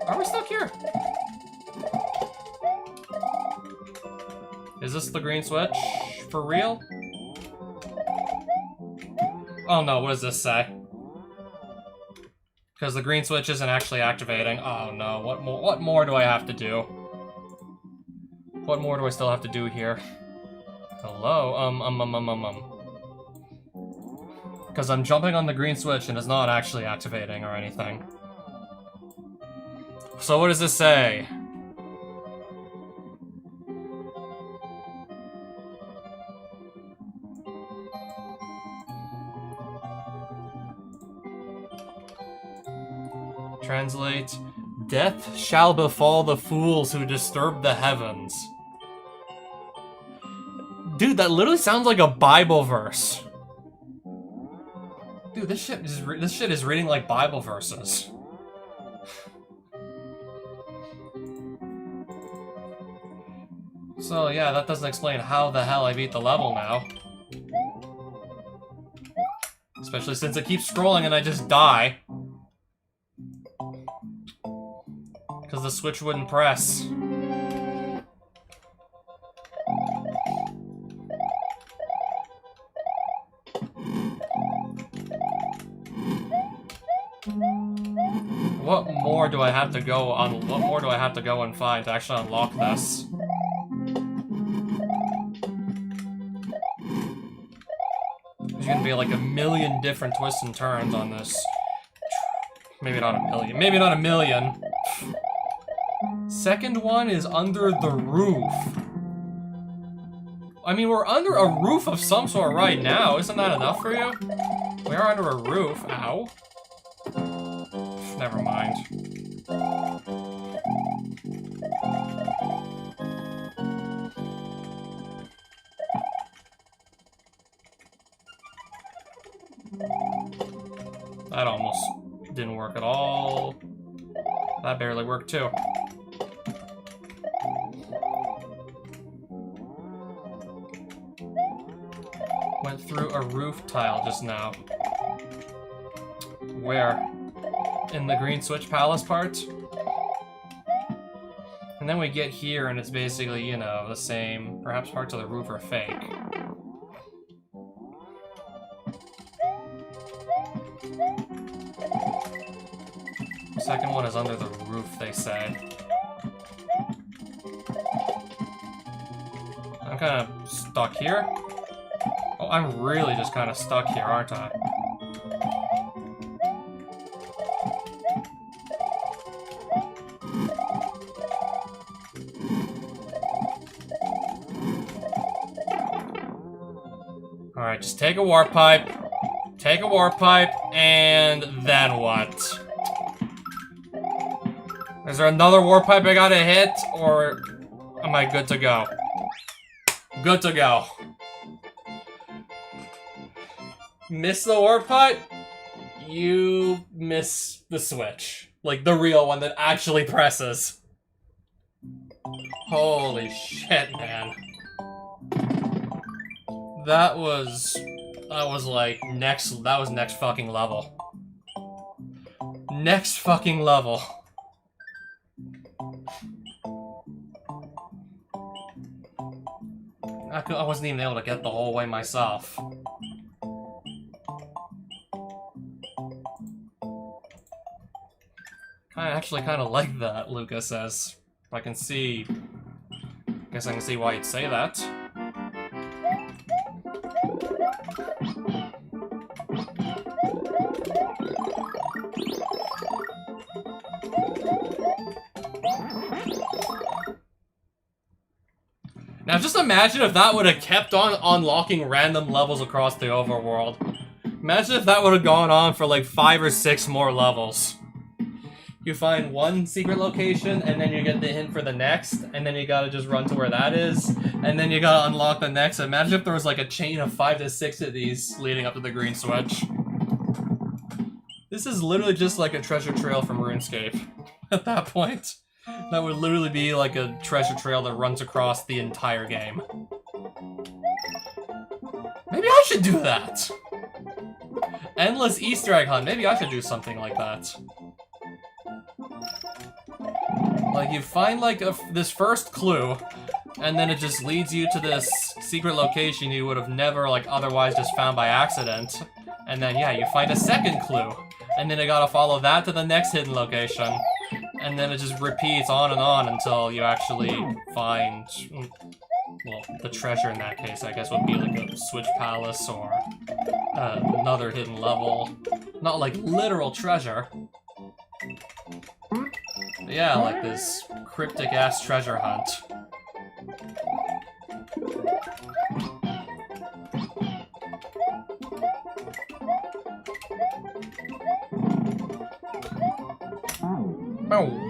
Are we stuck here? Is this the green switch? For real? Oh no, what does this say? Because the green switch isn't actually activating. Oh no, what more do I have to do? What more do I still have to do here? Hello? Because I'm jumping on the green switch and it's not actually activating or anything. So what does this say? Translate, death shall befall the fools who disturb the heavens. Dude, that literally sounds like a Bible verse. Dude, this shit is reading like Bible verses. So yeah, that doesn't explain how the hell I beat the level now. Especially since it keeps scrolling and I just die. Because the switch wouldn't press. What more do I have to go on? What more do I have to go and find to actually unlock this? There's gonna be like a million different twists and turns on this. Maybe not a million. Maybe not a million. Second one is under the roof. I mean, we're under a roof of some sort right now. Isn't that enough for you? We are under a roof. Ow. Never mind. That almost didn't work at all. That barely worked too. Went through a roof tile just now. Where? In the Green Switch Palace part? And then we get here and it's basically, you know, the same. Perhaps parts of the roof are fake. The second one is under the roof, they say. I'm kind of stuck here. Oh, I'm really just kind of stuck here, aren't I? Alright, just take a warp pipe. Take a warp pipe, and then what? Is there another warp pipe I gotta hit, or am I good to go? Good to go. Miss the warp pipe? You miss the switch. Like, the real one that actually presses. Holy shit, man. That was like that was next fucking level. Next fucking level. I wasn't even able to get the whole way myself. I actually kind of like that, Lucas says. I can see... guess I can see why you'd say that. Now just imagine if that would have kept on unlocking random levels across the overworld. Imagine if that would have gone on for like 5 or 6 more levels. You find one secret location, and then you get the hint for the next, and then you gotta just run to where that is, and then you gotta unlock the next. Imagine if there was like a chain of 5 to 6 of these leading up to the green switch. This is literally just like a treasure trail from RuneScape at that point. That would literally be like a treasure trail that runs across the entire game. Maybe I should do that! Endless Easter egg hunt. Maybe I should do something like that. Like, you find, like, this first clue, and then it just leads you to this secret location you would have never, like, otherwise just found by accident. And then, yeah, you find a second clue, and then you gotta follow that to the next hidden location. And then it just repeats on and on until you actually find, well, the treasure in that case, I guess, would be like a Switch Palace or another hidden level. Not like literal treasure. But yeah, like this cryptic-ass treasure hunt. Oh.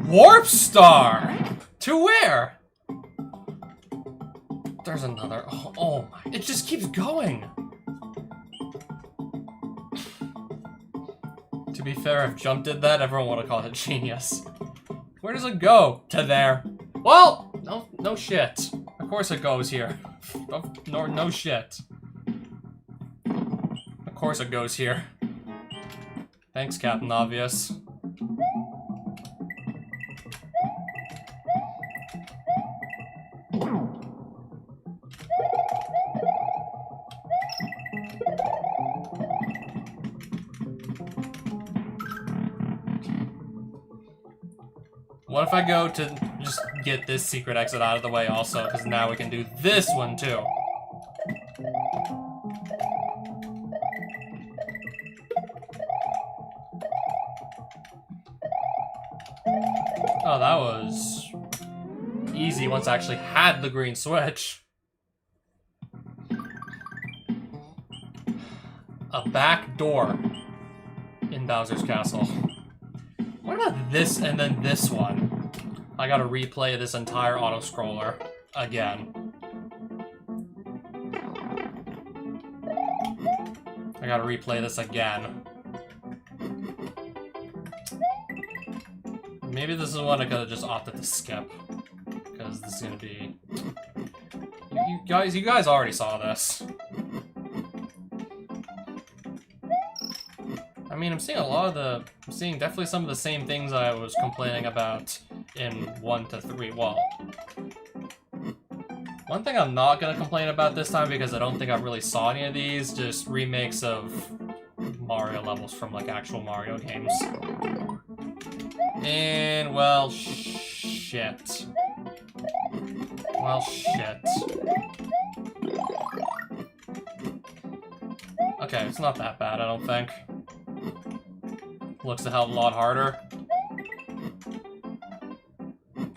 Warp Star! To where? There's another. Oh my. It just keeps going. To be fair, if Jump did that, everyone would have called it genius. Where does it go? To there. Well, no shit. Of course it goes here. No shit. Of course it goes here. Thanks, Captain Obvious. What if I go to just get this secret exit out of the way also, because now we can do this one too. Oh, that was easy once I actually had the green switch. A back door in Bowser's Castle. What about this and then this one? I gotta replay this entire auto-scroller again. gotta replay this again. Maybe this is one I could've just opted to skip. Because this is gonna be... You guys already saw this. I mean, I'm seeing definitely some of the same things I was complaining about in 1 to 3. Well, one thing I'm not gonna complain about this time, because I don't think I really saw any of these, just remakes of Mario levels from, like, actual Mario games. And, well, shit. Well, shit. Okay, it's not that bad, I don't think. Looks a hell of a lot harder.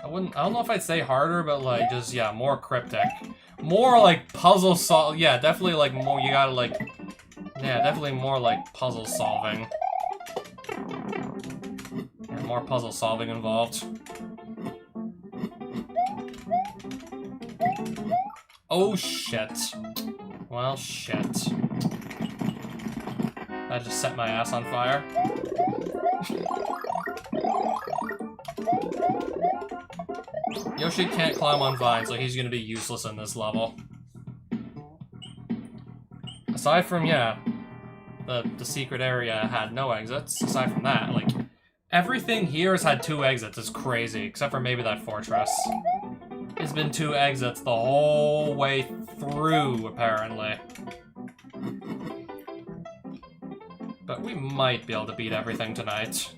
I don't know if I'd say harder, but like, just, yeah, more cryptic. More like puzzle yeah, definitely like more, you gotta like, yeah, definitely more like puzzle solving. Yeah, more puzzle solving involved. Oh shit. Well, shit. I just set my ass on fire. Yoshi can't climb on vines, so he's gonna be useless in this level. Aside from, yeah, the secret area had no exits. Aside from that, like, everything here has had 2 exits. It's crazy, except for maybe that fortress. It's been 2 exits the whole way through, apparently. But we might be able to beat everything tonight.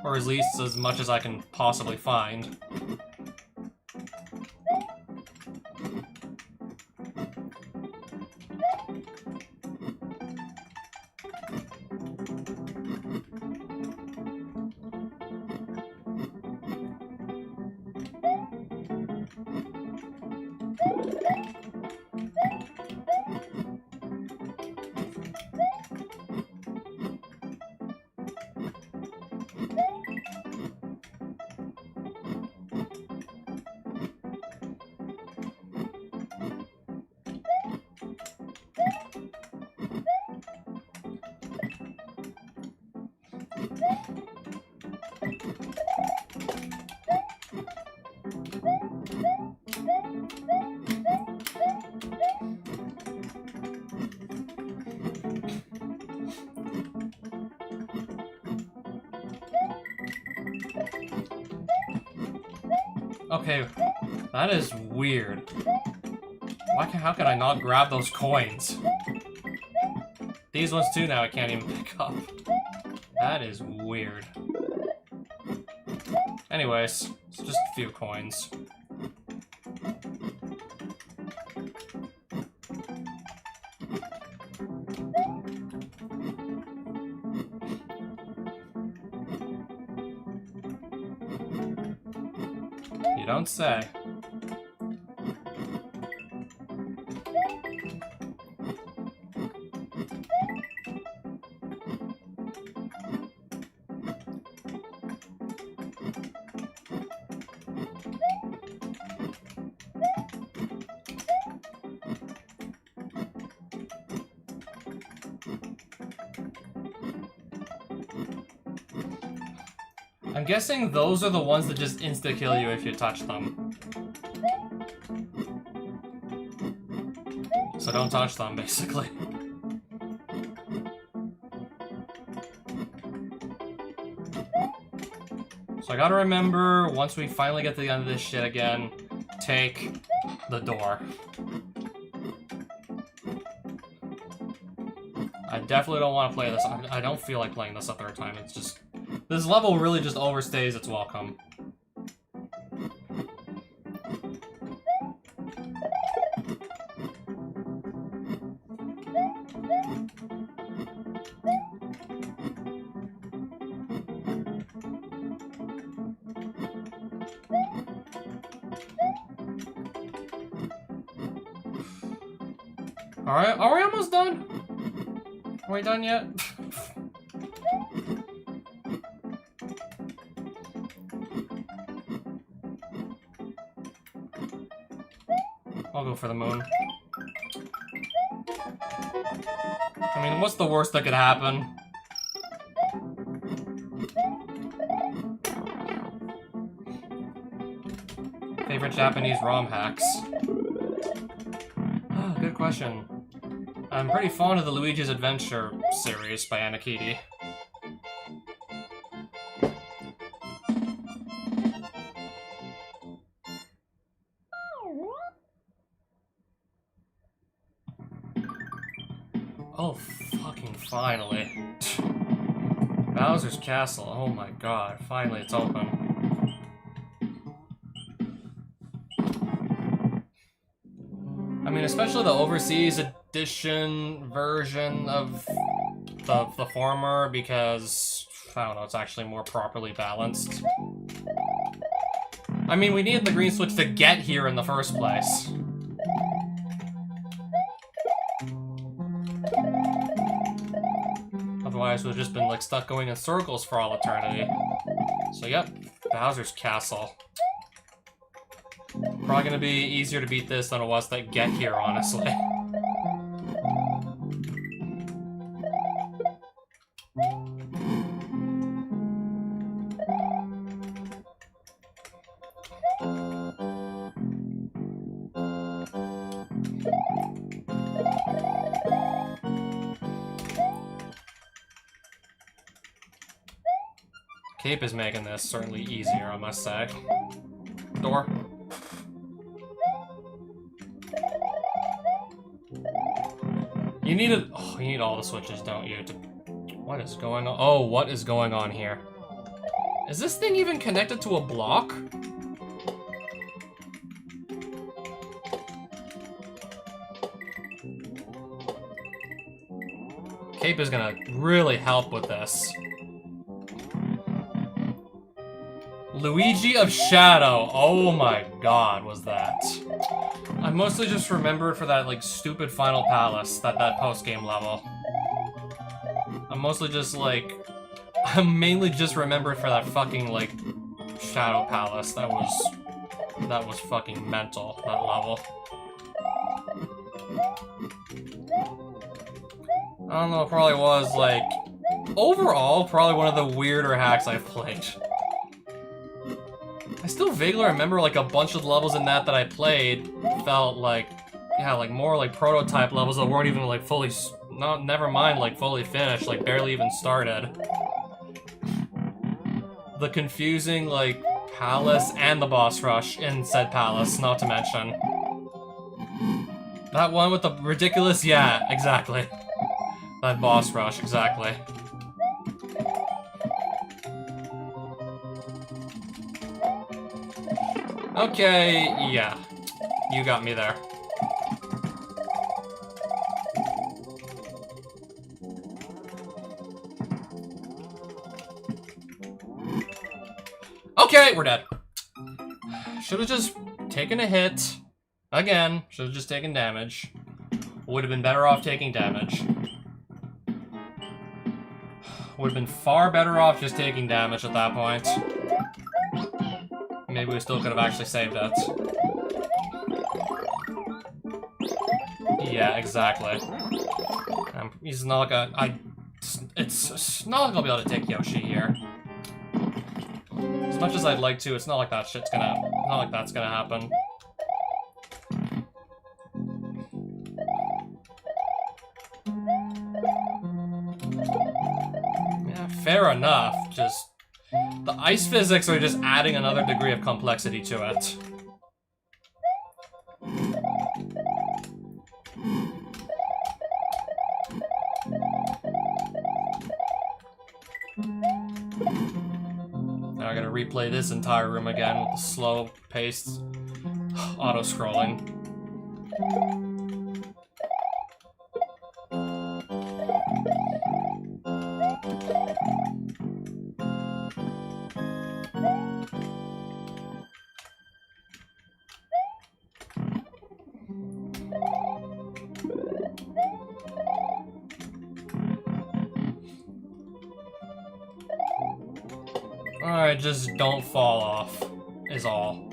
Or at least as much as I can possibly find. Okay, that is weird. How can I not grab those coins? These ones too now I can't even pick up. That is weird. Anyways, it's just a few coins. You don't say. I'm guessing those are the ones that just insta-kill you if you touch them. So don't touch them, basically. So I gotta remember, once we finally get to the end of this shit again, take the door. I definitely don't want to play this. I don't feel like playing this a 3rd time. It's just... This level really just overstays its welcome. Alright, are we almost done? Are we done yet? I'll go for the moon. I mean, what's the worst that could happen? Favorite Japanese ROM hacks? Oh, good question. I'm pretty fond of the Luigi's Adventure series by Anakiti. Oh, fucking finally. Bowser's Castle, oh my god, finally it's open. I mean, especially the overseas edition version of the former, because, I don't know, it's actually more properly balanced. I mean, we needed the green switch to get here in the first place. Otherwise, we've just been, like, stuck going in circles for all eternity. So, yep, Bowser's Castle. Probably gonna be easier to beat this than it was to get here, honestly. Cape is making this certainly easier, I must say. Door. You need a— oh, you need all the switches, don't you? What is going on? Oh, what is going on here? Is this thing even connected to a block? Cape is gonna really help with this. Luigi of Shadow. Oh my god, was that. I mostly just remembered for that, like, stupid Final Palace, that post-game level. I'm mostly just, like... I'm mainly just remembered for that fucking, like, Shadow Palace. That was fucking mental, that level. I don't know, it probably was, like... Overall, probably one of the weirder hacks I've played. I still vaguely remember, like, a bunch of levels in that I played felt like, yeah, like, more like prototype levels that weren't even, like, fully, never mind, like, fully finished, like, barely even started. The confusing, like, palace and the boss rush in said palace, not to mention. That one with the ridiculous, yeah, exactly. That boss rush, exactly. Okay, yeah. You got me there. Okay, we're dead. Should've just taken a hit. Again, should've just taken damage. Would've been better off taking damage. Would've been far better off just taking damage at that point. Maybe we still could have actually saved it. Yeah, exactly. He's not like it's not like I'll be able to take Yoshi here. As much as I'd like to, it's not like that shit's gonna, not like that's gonna happen. Yeah, fair enough. Just the ice physics are just adding another degree of complexity to it. Now I gotta replay this entire room again with the slow-paced auto-scrolling. Alright, just don't fall off, is all.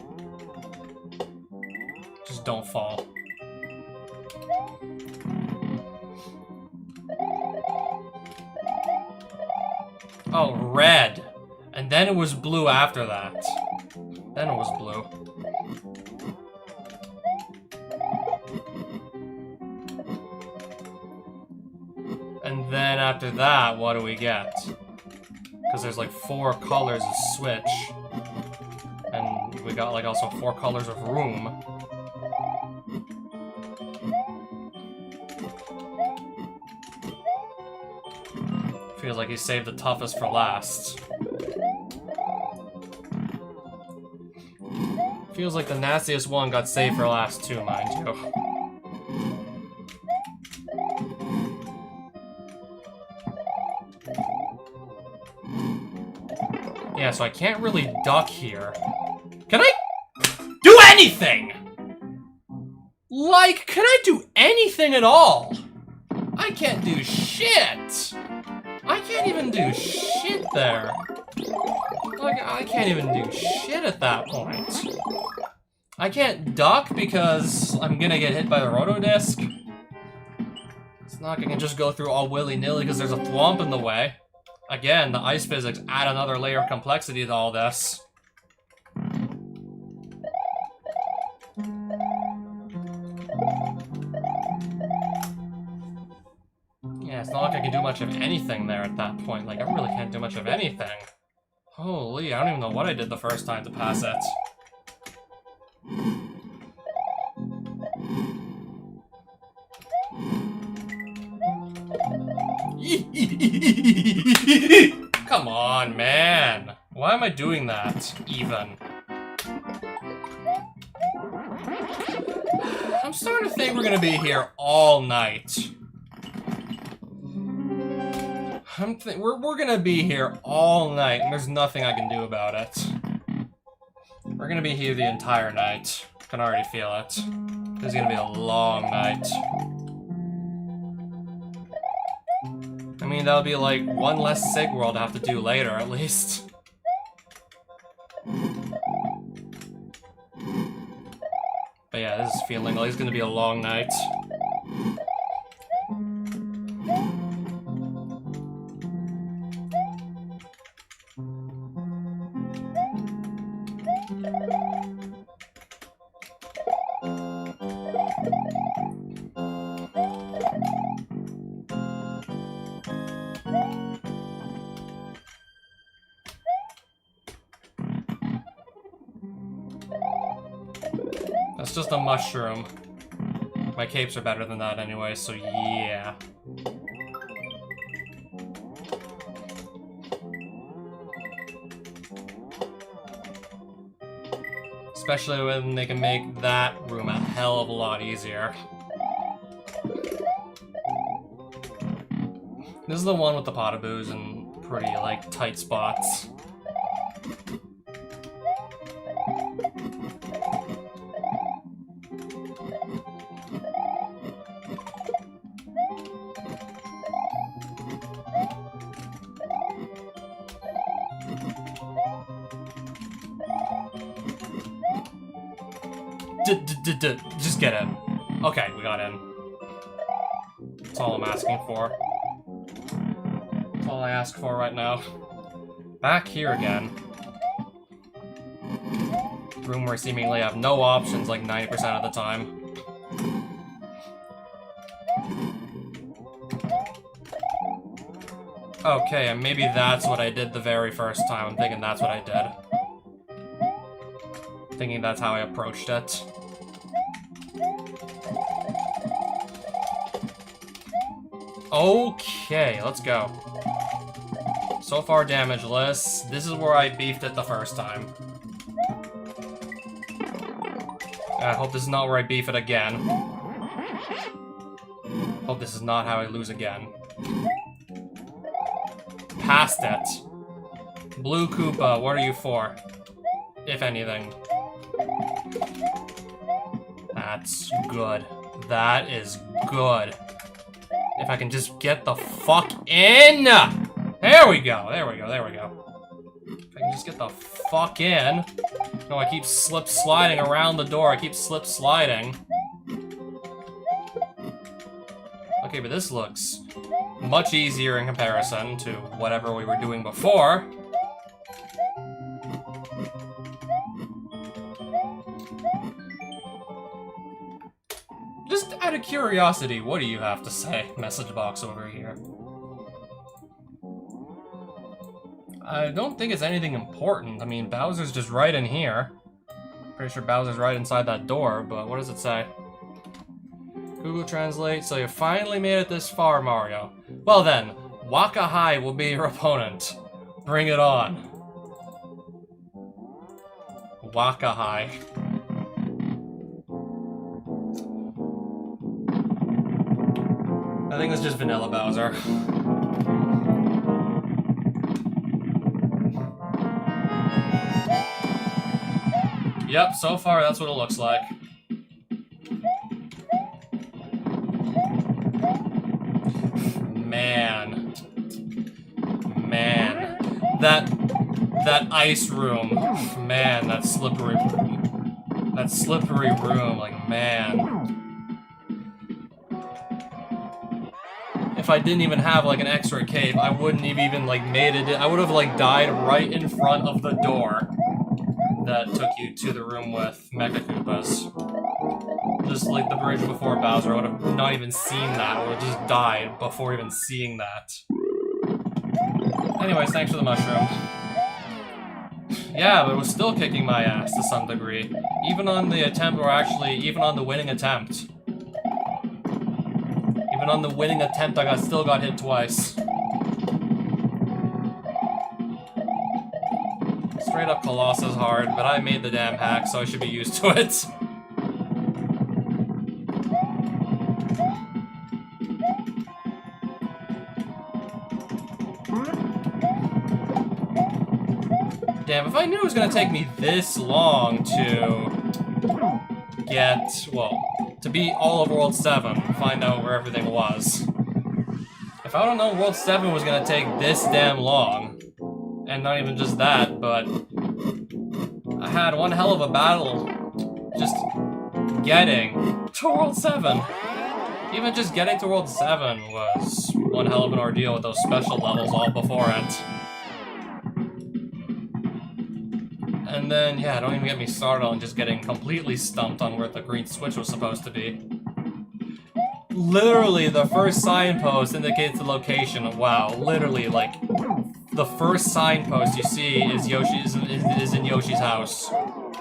Just don't fall. Oh, red. And then it was blue after that. Then it was blue. And then after that, what do we get? Because there's like 4 colors of switch. And we got like also 4 colors of room. Feels like he saved the toughest for last. Feels like the nastiest one got saved for last too, mind you. Yeah, so I can't really duck here. Can I do anything? Like, can I do anything at all? I can't do shit. I can't even do shit there. Like, I can't even do shit at that point. I can't duck because I'm gonna get hit by the rotodisc. It's not gonna just go through all willy-nilly because there's a thwomp in the way. Again, the ice physics add another layer of complexity to all this. Yeah, it's not like I can do much of anything there at that point. Like, I really can't do much of anything. Holy, I don't even know what I did the first time to pass it. Come on, man. Why am I doing that, even? I'm starting to think we're gonna be here all night. We're gonna be here all night, and there's nothing I can do about it. We're gonna be here the entire night. Can already feel it. This is gonna be a long night. I mean, that'll be like one less SIG world to have to do later, at least. But yeah, this is feeling like it's gonna be a long night. That's just a mushroom. My capes are better than that anyway, so yeah. Especially when they can make that room a hell of a lot easier. This is the one with the potaboos and pretty, like, tight spots. Just get in. Okay, we got in. That's all I'm asking for. That's all I ask for right now. Back here again. Room where I seemingly have no options like 90% of the time. Okay, and maybe that's what I did the very first time. I'm thinking that's what I did. Thinking that's how I approached it. Okay, let's go. So far damageless. This is where I beefed it the first time. I hope this is not where I beef it again. Hope this is not how I lose again. Passed it. Blue Koopa, what are you for? If anything. That's good. That is good. If I can just get the fuck in! There we go, there we go, there we go. If I can just get the fuck in. No, I keep slip-sliding around the door. I keep slip-sliding. Okay, but this looks much easier in comparison to whatever we were doing before. Just out of curiosity, what do you have to say? Message box over here. I don't think it's anything important. I mean, Bowser's just right in here. Pretty sure Bowser's right inside that door, but what does it say? Google Translate, so you finally made it this far, Mario. Well then, Waka High will be your opponent. Bring it on. Waka High. I think it's just vanilla Bowser. Yep, so far that's what it looks like. Man. That ice room. Man, that slippery room. That slippery room, like, man. If I didn't even have, like, an extra cape, I wouldn't have even, like, made it. I would have, like, died right in front of the door that took you to the room with Mecha Koopas. Just like the bridge before Bowser, I would have not even seen that. I would have just died before even seeing that. Anyways, thanks for the mushroom. Yeah, but it was still kicking my ass to some degree. Even on the attempt, or actually, even on the winning attempt. Even on the winning attempt, I still got hit twice. Straight up Colossus hard, but I made the damn hack, so I should be used to it. Damn, if I knew it was gonna take me this long to get, well, to beat all of World 7, find out where everything was. If I don't know World 7 was gonna take this damn long, and not even just that, but I had one hell of a battle just getting to World 7. Even just getting to World 7 was one hell of an ordeal with those special levels all before it. And then, yeah, don't even get me started on just getting completely stumped on where the green switch was supposed to be. Literally, the first signpost indicates the location. Wow, literally, like, the first signpost you see is is in Yoshi's house. I'm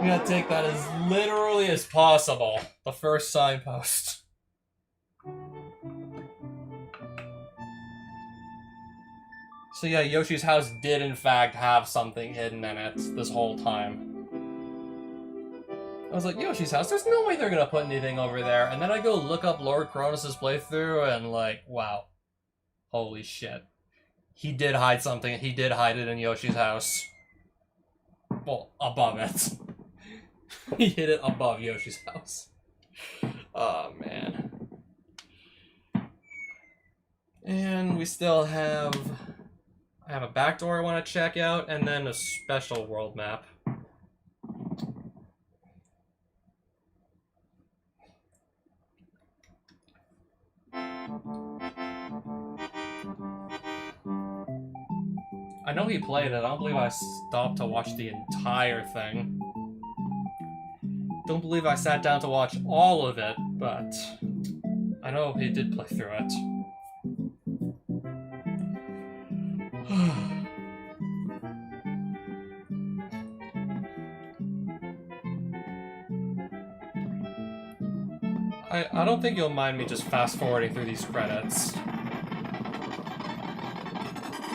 gonna take that as literally as possible. The first signpost. So yeah, Yoshi's house did in fact have something hidden in it this whole time. I was like, Yoshi's house, there's no way they're gonna put anything over there. And then I go look up Lord Cronus' playthrough and like, wow. Holy shit. He did hide something. He did hide it in Yoshi's house. Well, above it. He hid it above Yoshi's house. Oh, man. And we still have... I have a back door I want to check out, and then a special world map. I know he played it. I don't believe I stopped to watch the entire thing. Don't believe I sat down to watch all of it, but I know he did play through it. I don't think you'll mind me just fast-forwarding through these credits.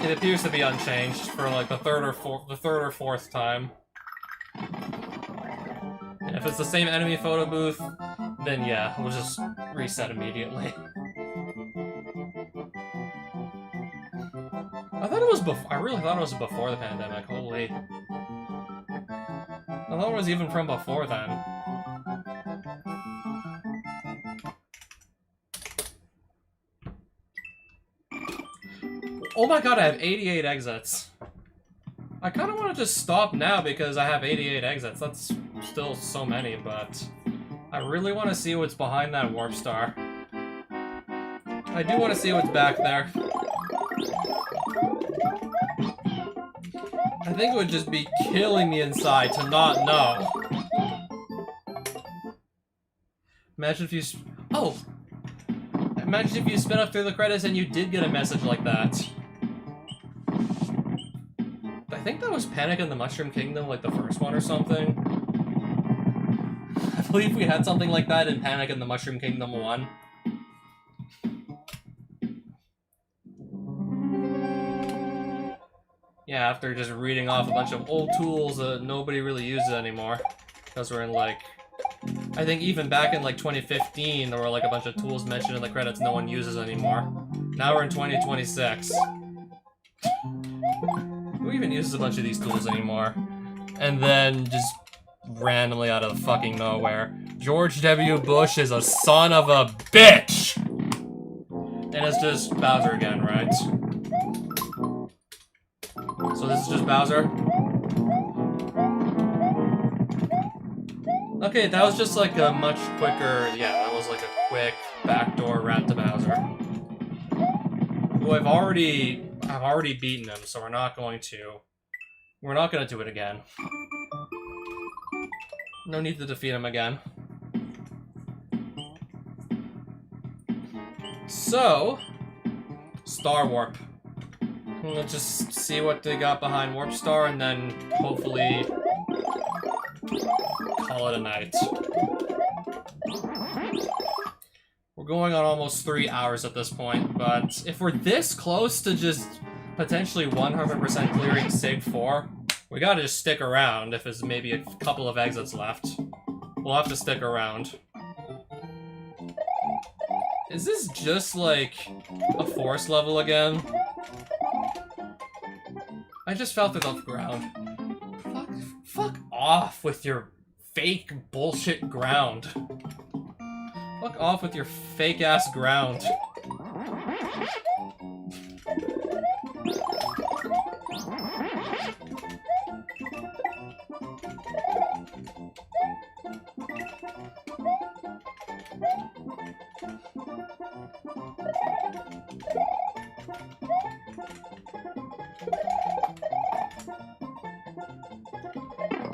It appears to be unchanged for like the third or fourth time. And if it's the same enemy photo booth, then yeah, we'll just reset immediately. I thought it was before. I really thought it was before the pandemic. Holy! I thought it was even from before then. Oh my god, I have 88 exits. I kind of want to just stop now because I have 88 exits. That's still so many, but I really want to see what's behind that warp star. I do want to see what's back there. I think it would just be killing me inside to not know. Imagine if you... Oh! Imagine if you spin up through the credits and you did get a message like that. I think that was Panic in the Mushroom Kingdom, like the first one or something. I believe we had something like that in Panic in the Mushroom Kingdom 1. Yeah, after just reading off a bunch of old tools that nobody really uses anymore. Because we're in, like... I think even back in, like, 2015, there were, like, a bunch of tools mentioned in the credits no one uses anymore. Now we're in 2026. Who even uses a bunch of these tools anymore? And then, just randomly out of fucking nowhere, George W. Bush is a son of a bitch! And it's just Bowser again, right? So this is just Bowser? Okay, that was just like a much quicker... Yeah, that was like a quick backdoor rat to Bowser. Who I've already beaten him, so we're not going to do it again. No need to defeat him again. So, Star Warp. Let's just see what they got behind Warp Star and then hopefully call it a night. We're going on almost 3 hours at this point, but if we're this close to just potentially 100% clearing SIG 4, we gotta just stick around if there's maybe a couple of exits left. We'll have to stick around. Is this just like a forest level again? I just fell through the ground. Fuck off with your fake bullshit ground. Fuck off with your fake ass ground.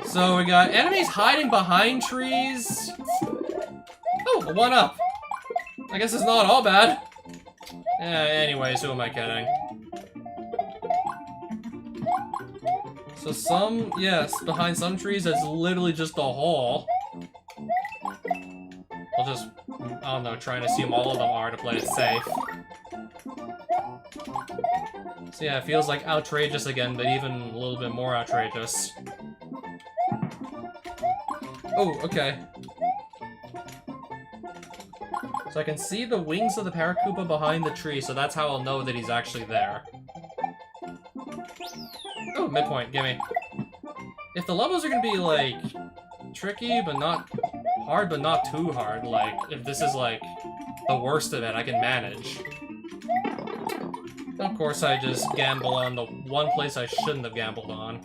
So we got enemies hiding behind trees. Oh, a 1-up. I guess it's not all bad. Anyways, who am I kidding? So behind some trees, it's literally just a hole. I'll just, I don't know, try and assume all of them are to play it safe. So yeah, it feels like outrageous again, but even a little bit more outrageous. Oh, okay. So I can see the wings of the Paracupa behind the tree, so that's how I'll know that he's actually there. Oh, midpoint, gimme. If the levels are gonna be, like, tricky, but not hard, but not too hard, like, if this is, like, the worst of it, I can manage. Of course, I just gamble on the one place I shouldn't have gambled on.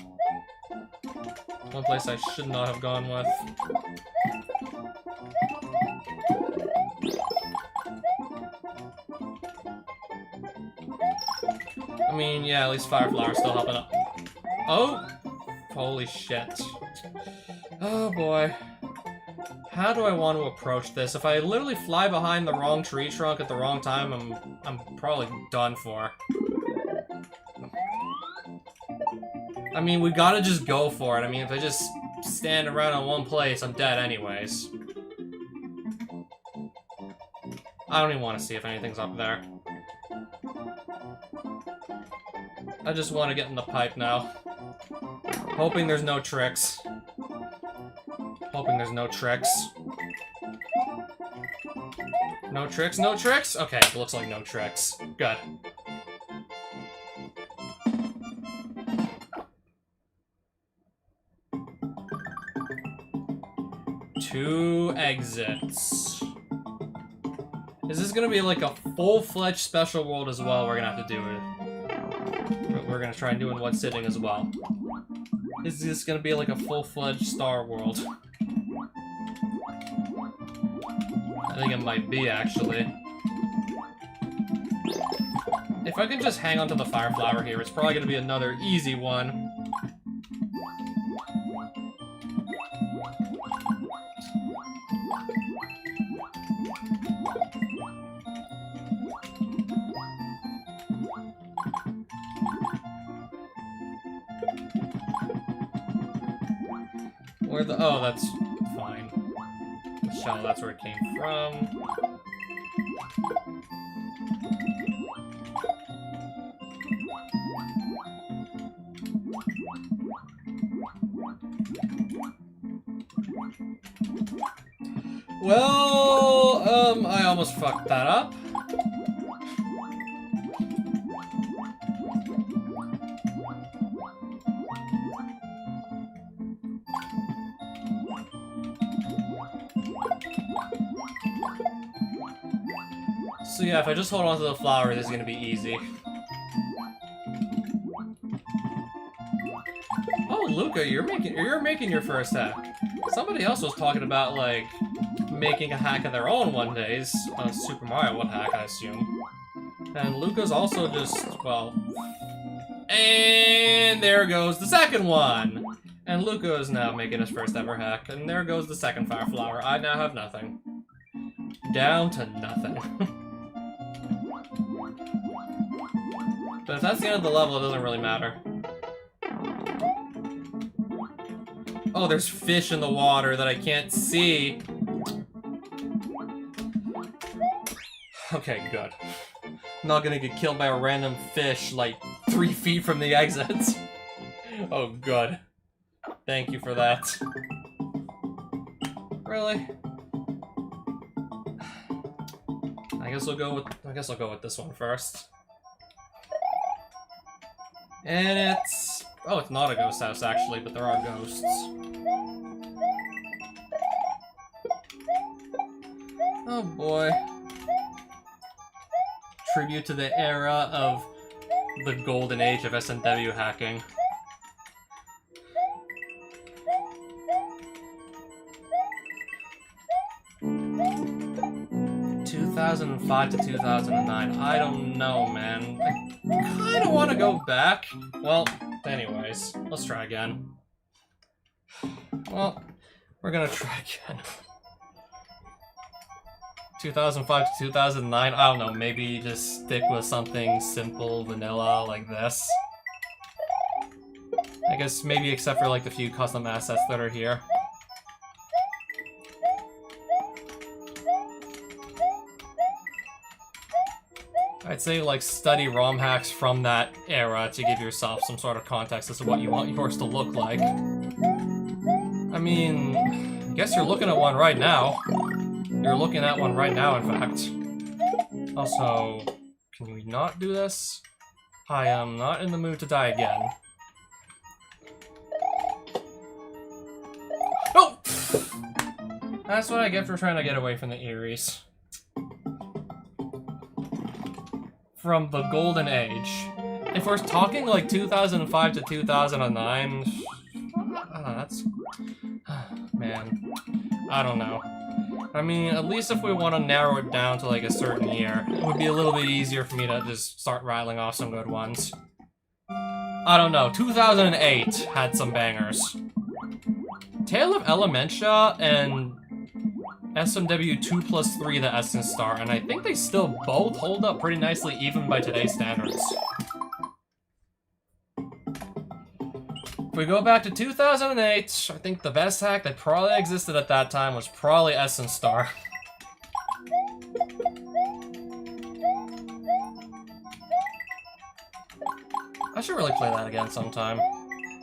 One place I should not have gone with. I mean, yeah, at least Fire Flower's still helping up. Oh! Holy shit. Oh boy. How do I want to approach this? If I literally fly behind the wrong tree trunk at the wrong time, I'm probably done for. I mean, we gotta just go for it. I mean, if I just stand around in one place, I'm dead anyways. I don't even want to see if anything's up there. I just want to get in the pipe now. Hoping there's no tricks. Hoping there's no tricks. No tricks, no tricks? Okay, it looks like no tricks. Good. Two exits. Is this gonna be like a full-fledged special world as well? We're gonna have to do it. We're gonna try and do in one sitting as well. Is this gonna be like a full-fledged Star World? think it might be, actually. If I can just hang on to the fire flower here, it's probably gonna be another easy one. Where the— oh, that's fine. The shell, that's where it came from. Well, I almost fucked that up. So yeah, if I just hold on to the flower, this is gonna be easy. Oh, Luca, you're making your first hack. Somebody else was talking about like making a hack of their own one day. Super Mario would hack, I assume. And Luca's also just, well, and there goes the second one. And Luca is now making his first ever hack, and there goes the second fire flower. I now have nothing. Down to nothing. But if that's the end of the level, it doesn't really matter. Oh, there's fish in the water that I can't see. Okay, good. I'm not gonna get killed by a random fish like 3 feet from the exits. Oh, good. Thank you for that. Really? I guess I'll go with this one first. And it's... oh, it's not a ghost house, actually, but there are ghosts. Oh, boy. Tribute to the era of the golden age of SMW hacking. ...2005 to 2009. I don't know, man. I kinda wanna go back. Well, anyways, let's try again. Well, we're gonna try again. 2005 to 2009, I don't know, maybe just stick with something simple, vanilla, like this. I guess maybe except for like the few custom assets that are here. I'd say like study ROM hacks from that era to give yourself some sort of context as to what you want yours to look like. I mean, I guess you're looking at one right now. You're looking at one right now, in fact. Also, can we not do this? I am not in the mood to die again. Oh! That's what I get for trying to get away from the Eries. From the golden age. If we're talking like 2005 to 2009... that's... man. I don't know. I mean, at least if we want to narrow it down to like a certain year, it would be a little bit easier for me to just start rattling off some good ones. I don't know, 2008 had some bangers. Tale of Elementia and SMW 2+3 the Essence Star, and I think they still both hold up pretty nicely even by today's standards. If we go back to 2008, I think the best hack that probably existed at that time was probably Essence Star. I should really play that again sometime.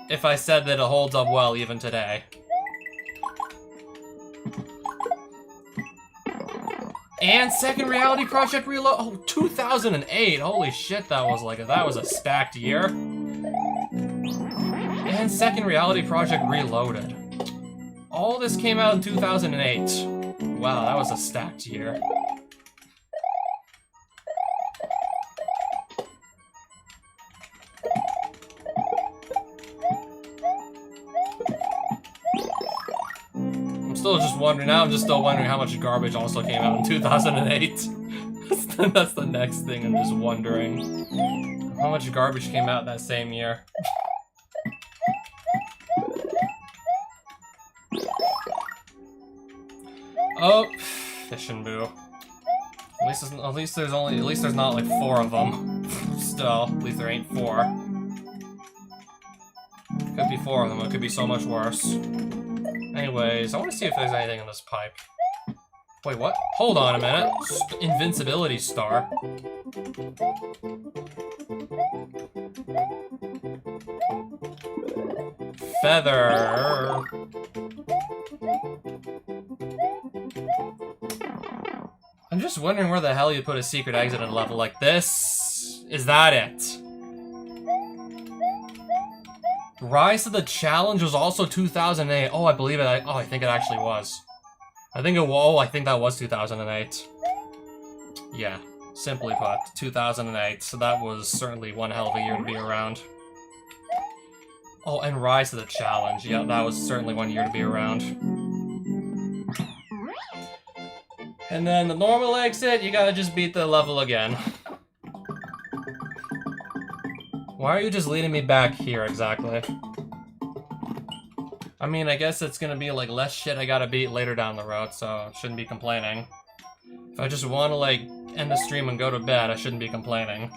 If I said that it holds up well even today. And Second Reality Project Reload. Oh, 2008. Holy shit, that was a stacked year. And Second Reality Project Reloaded. All this came out in 2008. Wow, that was a stacked year. I'm still just wondering, now I'm just still wondering how much garbage also came out in 2008. That's the next thing I'm just wondering. How much garbage came out that same year? Oh, Fish and Boo. At least there's not like 4 of them. Still, at least there ain't 4. Could be 4 of them. It could be so much worse. Anyways, I want to see if there's anything in this pipe. Wait, what? Hold on a minute. Invincibility star. Feather. I'm just wondering where the hell you put a secret exit in a level like this. Is that it? Rise to the Challenge was also 2008. Oh, I believe it. I think it actually was. I think that was 2008. Yeah, simply put, 2008. So that was certainly one hell of a year to be around. Oh, and Rise to the Challenge. Yeah, that was certainly one year to be around. And then the normal exit, you gotta just beat the level again. Why are you just leading me back here exactly? I mean, I guess it's gonna be like less shit I gotta beat later down the road, so I shouldn't be complaining. If I just wanna like end the stream and go to bed, I shouldn't be complaining.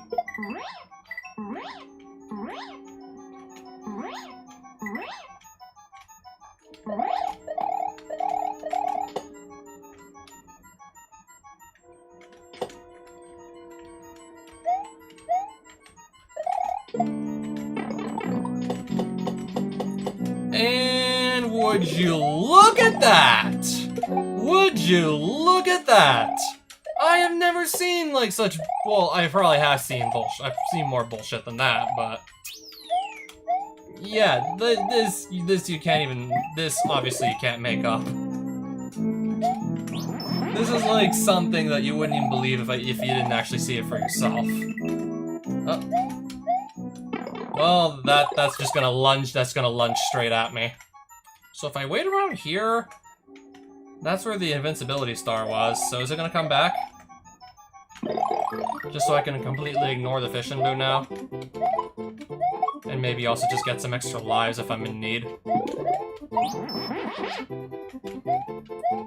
And would you look at that? Would you look at that? I have never seen like such, well, I probably have seen bullshit. I've seen more bullshit than that, but yeah, this you can't even, this obviously you can't make up. This is like something that you wouldn't even believe if you didn't actually see it for yourself. Oh. Well, that's just gonna lunge, straight at me. So if I wait around here, that's where the invincibility star was, so is it gonna come back? Just so I can completely ignore the Fish and Boo now? And maybe also just get some extra lives if I'm in need.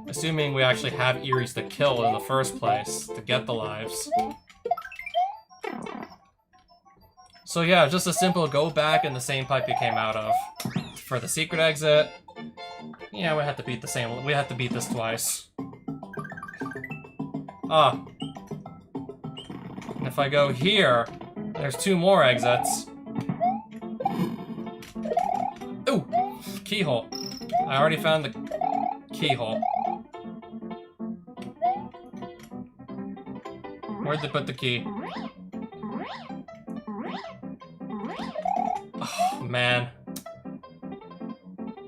Assuming we actually have Eries to kill in the first place, to get the lives. So yeah, just a simple go back in the same pipe you came out of. For the secret exit, yeah, we have to beat this twice. Ah. And if I go here, there's 2 more exits. Ooh! Keyhole. I already found the keyhole. Where'd they put the key? Oh, man.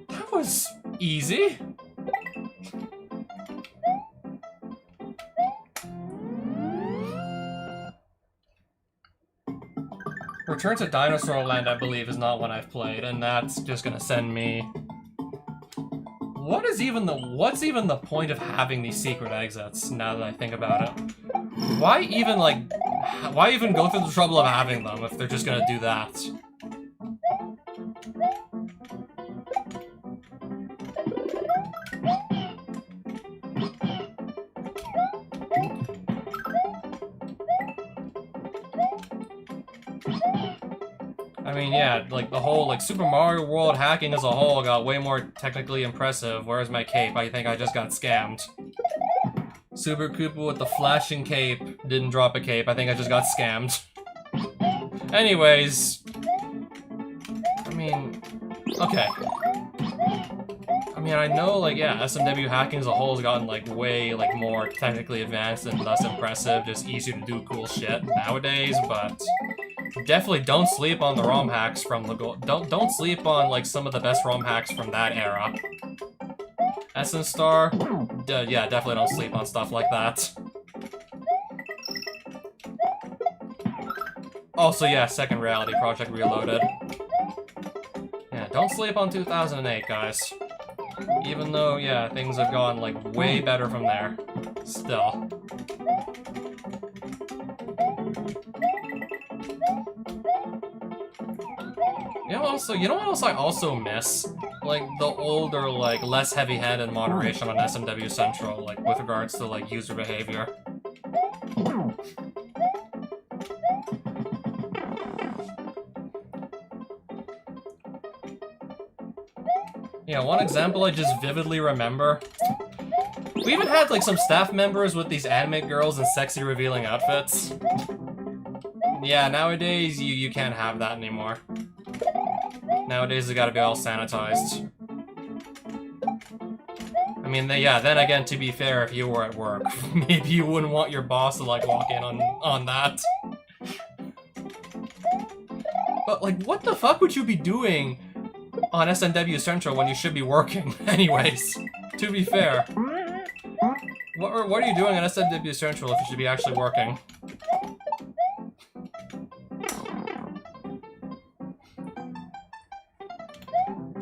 That was easy. Return to Dinosaur Land, I believe, is not one I've played, and that's just gonna send me... What's even the point of having these secret exits, now that I think about it? Why even go through the trouble of having them if they're just gonna do that? I mean, yeah, like the whole, like, Super Mario World hacking as a whole got way more technically impressive. Where's my cape? I think I just got scammed. Super Koopa with the flashing cape didn't drop a cape. I think I just got scammed. Anyways. I mean, okay. I mean, I know, like, yeah, SMW hacking as a whole has gotten, like, way, like, more technically advanced and thus impressive, just easier to do cool shit nowadays, but... Definitely don't sleep on the ROM hacks from the don't sleep on like some of the best ROM hacks from that era. SM Star, yeah, definitely don't sleep on stuff like that. Also, yeah, Second Reality Project Reloaded. Yeah, don't sleep on 2008, guys. Even though, yeah, things have gone, like, way better from there. Still. You know what else I also miss? Like, the older, like, less heavy-handed moderation on SMW Central, like, with regards to, like, user behavior. Yeah, one example I just vividly remember. We even had, like, some staff members with these anime girls in sexy revealing outfits. Yeah, nowadays, you can't have that anymore. Nowadays, they gotta be all sanitized. I mean, yeah, then again, to be fair, if you were at work, maybe you wouldn't want your boss to, like, walk in on that. But, like, what the fuck would you be doing on SMW Central when you should be working? Anyways, to be fair. What are you doing on SMW Central if you should be actually working?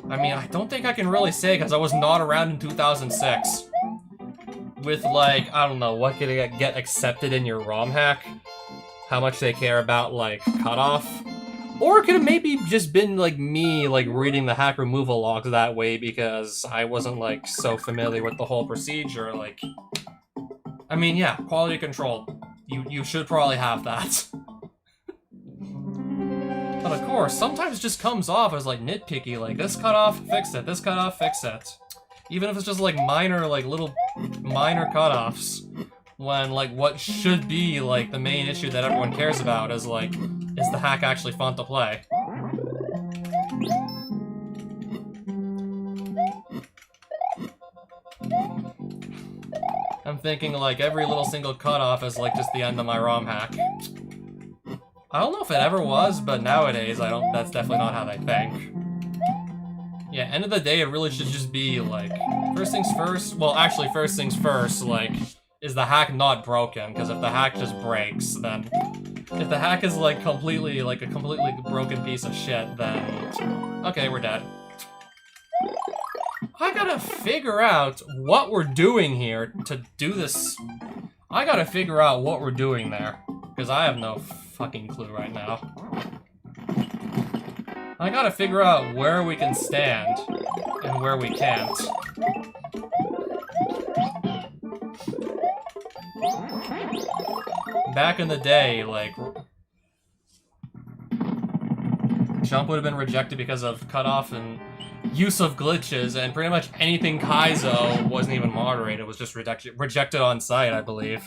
I mean, I don't think I can really say because I was not around in 2006. With, like, I don't know, what could get accepted in your ROM hack? How much they care about, like, cutoff? Or it could have maybe just been, like, me, like, reading the hack removal logs that way because I wasn't, like, so familiar with the whole procedure, like... I mean, yeah, quality control. You should probably have that. But of course, sometimes it just comes off as, like, nitpicky, like, this cutoff, fix it, this cutoff, fix it. Even if it's just, like, minor, like, little minor cutoffs. When, like, what should be, like, the main issue that everyone cares about is, like, is the hack actually fun to play? I'm thinking, like, every little single cutoff is, like, just the end of my ROM hack. I don't know if it ever was, but nowadays, that's definitely not how they think. Yeah, end of the day, it really should just be, like, first things first, well, actually, first things first, like, is the hack not broken? Because if the hack just breaks, then... If the hack is, like, completely, like, a completely broken piece of shit, then... Okay, we're dead. I gotta figure out what we're doing here to do this. I gotta figure out what we're doing there. Because I have no fucking clue right now. I gotta figure out where we can stand and where we can't. Back in the day, like... Jump would have been rejected because of cutoff and use of glitches, and pretty much anything Kaizo wasn't even moderated, it was just rejected on site, I believe.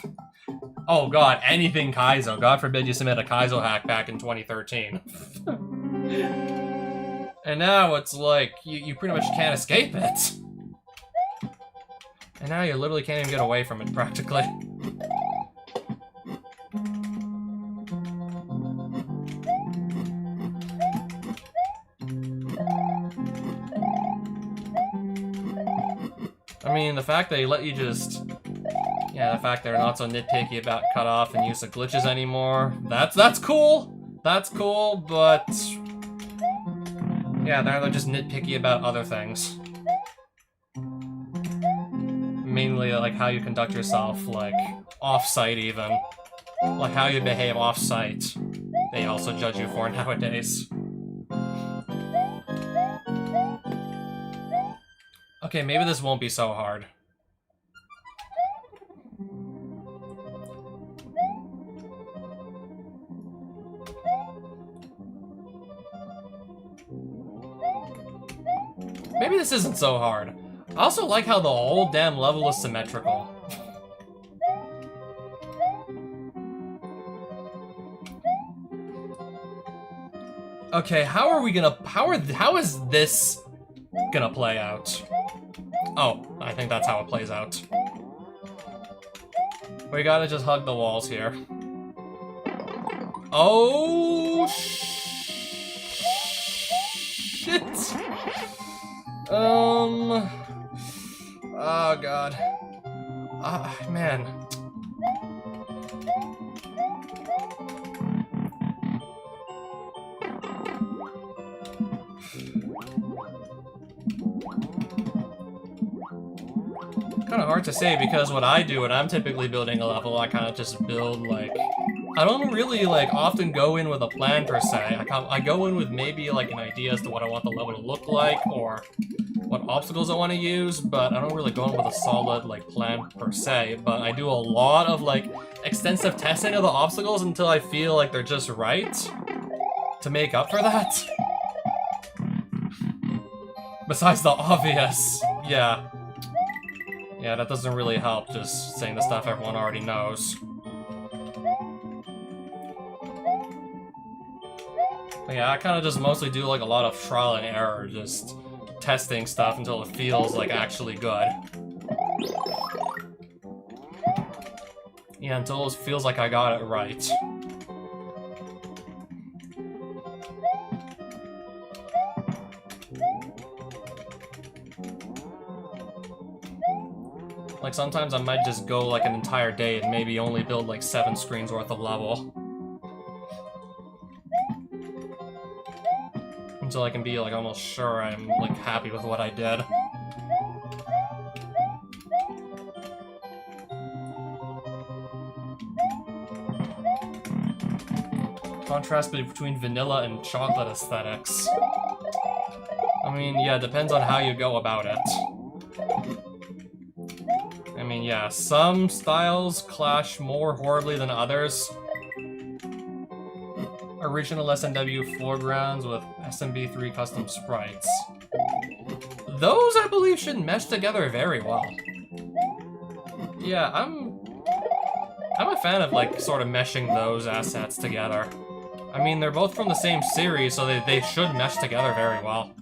Oh god, anything Kaizo. God forbid you submit a Kaizo hack back in 2013. And now it's like, you pretty much can't escape it. And now you literally can't even get away from it, practically. I mean, the fact that they let you just... Yeah, the fact they're not so nitpicky about cutoff and use of glitches anymore. That's cool! That's cool, but... Yeah, they're just nitpicky about other things. Mainly, like, how you conduct yourself, like, off-site even. Like, how you behave off-site. They also judge you for nowadays. Okay, maybe this won't be so hard. Maybe this isn't so hard. I also like how the whole damn level is symmetrical. Okay, how is this gonna play out? Oh, I think that's how it plays out. We gotta just hug the walls here. Oh, shit. Oh, God. Man. hard to say because what I do when I'm typically building a level, I kind of just build like... I don't really like often go in with a plan per se. I go in with maybe like an idea as to what I want the level to look like or what obstacles I want to use, but I don't really go in with a solid like plan per se. But I do a lot of like extensive testing of the obstacles until I feel like they're just right to make up for that. Besides the obvious, yeah. Yeah, that doesn't really help, just saying the stuff everyone already knows. But yeah, I kind of just mostly do like a lot of trial and error, just testing stuff until it feels like actually good. Yeah, until it feels like I got it right. Like, sometimes I might just go, like, an entire day and maybe only build, like, 7 screens worth of level. Until I can be, like, almost sure I'm, like, happy with what I did. Contrast between vanilla and chocolate aesthetics. I mean, yeah, it depends on how you go about it. I mean, yeah, some styles clash more horribly than others. Original SMW foregrounds with SMB3 custom sprites. Those, I believe, should mesh together very well. Yeah, I'm a fan of, like, sort of meshing those assets together. I mean, they're both from the same series, so they should mesh together very well.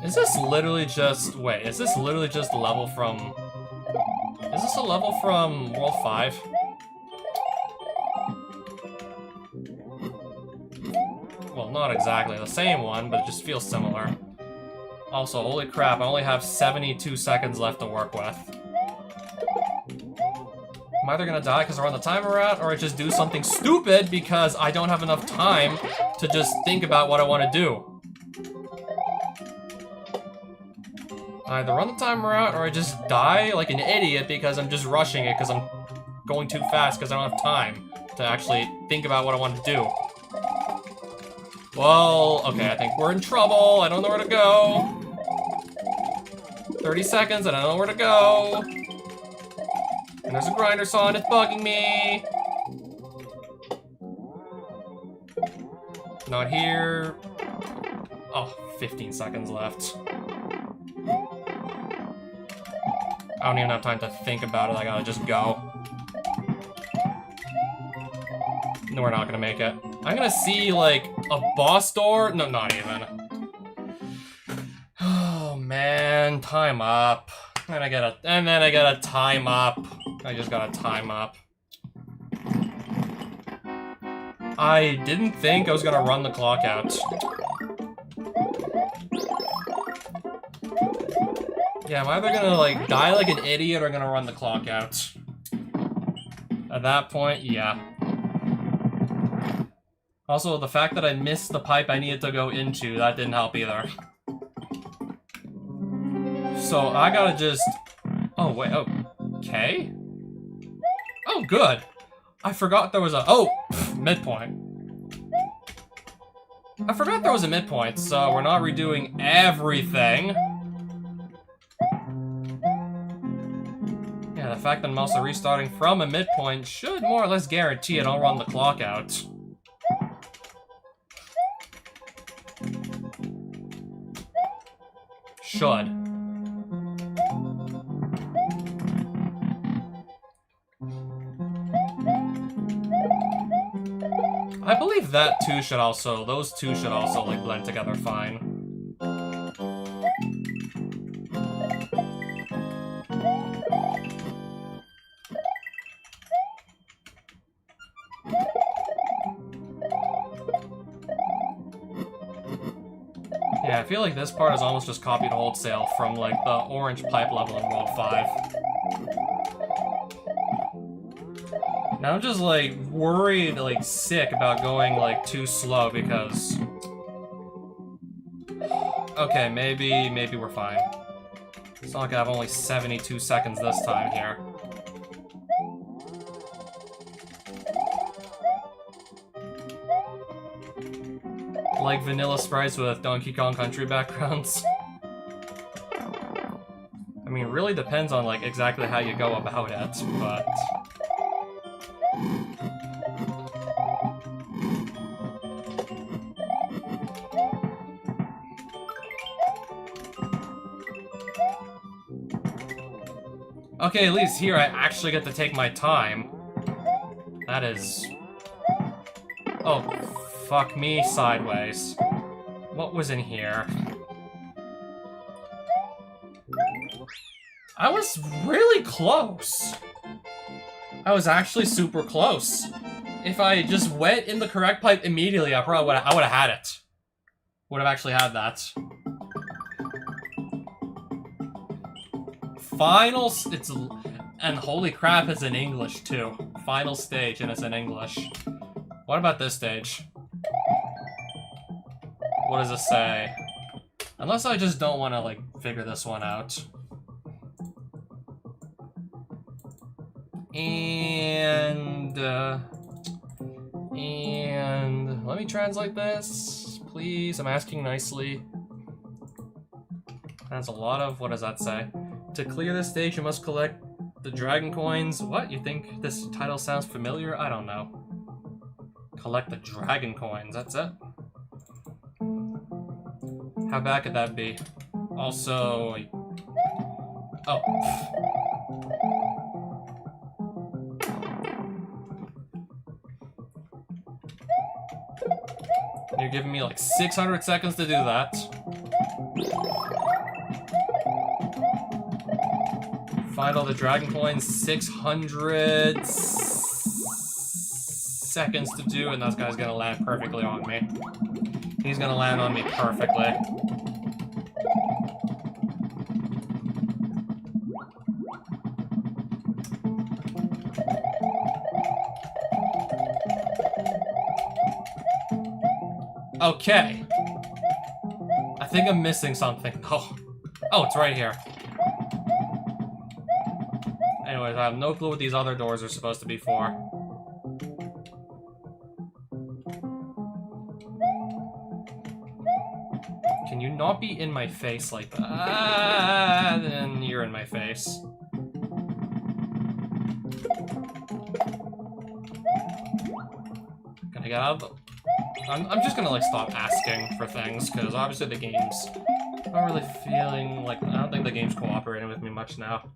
Is this literally just... Wait, is this literally just a level from... Is this a level from World 5? Well, not exactly the same one, but it just feels similar. Also, holy crap, I only have 72 seconds left to work with. I'm either gonna die because I run the timer out, or I just do something stupid because I don't have enough time to just think about what I want to do. I either run the timer out, or I just die like an idiot because I'm just rushing it because I'm going too fast because I don't have time to actually think about what I want to do. Well, okay, I think we're in trouble. I don't know where to go. 30 seconds, and I don't know where to go. And there's a grinder saw, and it's bugging me. Not here. Oh, 15 seconds left. I don't even have time to think about it. I gotta just go. No, we're not gonna make it. I'm gonna see, like, a boss door. No, not even. Oh, man. Time up. And then I gotta time up. I just gotta time up. I didn't think I was gonna run the clock out. Yeah, I'm either gonna, like, die like an idiot or gonna run the clock out. At that point, yeah. Also, the fact that I missed the pipe I needed to go into, that didn't help either. So, I gotta just... Oh, wait, oh. Okay? Oh, good! I forgot there was a... Oh! Midpoint. I forgot there was a midpoint, so we're not redoing everything. Yeah, the fact that I'm also restarting from a midpoint should more or less guarantee I don't run the clock out. Should. I believe that too should also, those two should also, like, blend together fine. Yeah, I feel like this part is almost just copied wholesale from, like, the orange pipe level in World 5. Now I'm just, like, worried, like, sick about going, like, too slow because... Okay, maybe we're fine. not like I have only 72 seconds this time here. Like vanilla sprites with Donkey Kong Country backgrounds. I mean, it really depends on like exactly how you go about it, but... Okay, at least here I actually get to take my time. That is... Oh, fuck me sideways. What was in here? I was really close. I was actually super close. If I just went in the correct pipe immediately, I would have had it. Would have actually had that. And holy crap, it's in English too. Final stage, and it's in English. What about this stage? What does it say? Unless I just don't want to, like, figure this one out. And let me translate this, please. I'm asking nicely. That's a lot of, what does that say? To clear this stage, you must collect the dragon coins. What? You think this title sounds familiar? I don't know. Collect the dragon coins, that's it? How bad could that be? Also... Oh. You're giving me like 600 seconds to do that. Find all the dragon coins, 600 seconds to do, and that guy's gonna land perfectly on me. He's gonna land on me perfectly. Okay. I think I'm missing something. Oh, it's right here. Anyways, I have no clue what these other doors are supposed to be for. Can you not be in my face like that? Then you're in my face. Can I get out of the... I'm just gonna, like, stop asking for things, because obviously the game's not really feeling like... I don't think the game's cooperating with me much now.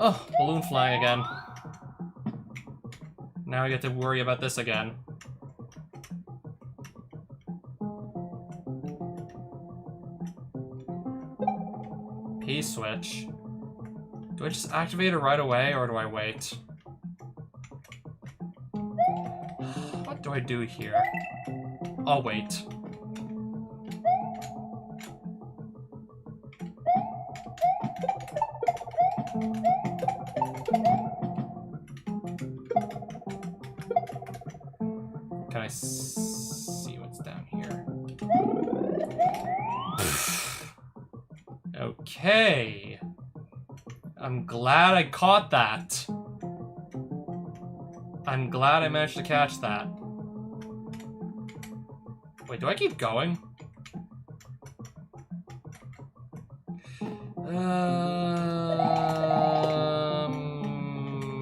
Oh, balloon flying again. Now I get to worry about this again. P-switch. Do I just activate it right away, or do I wait? What do I do here? I'll wait. Can I see what's down here? Okay. I'm glad I caught that. I'm glad I managed to catch that. Wait, do I keep going?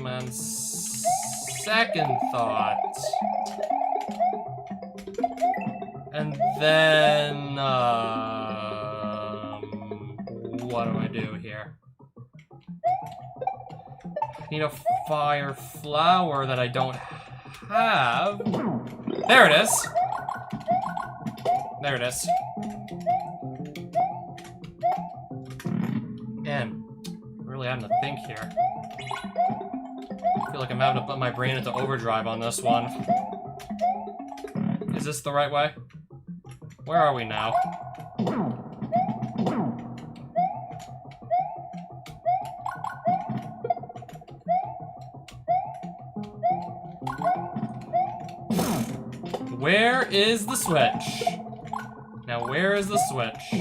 And second thought. And then, what do I do here? I need a fire flower that I don't have. There it is. There it is. Man, I'm really having to think here. I feel like I'm having to put my brain into overdrive on this one. Is this the right way? Where are we now? Where is the switch? Now, where is the switch?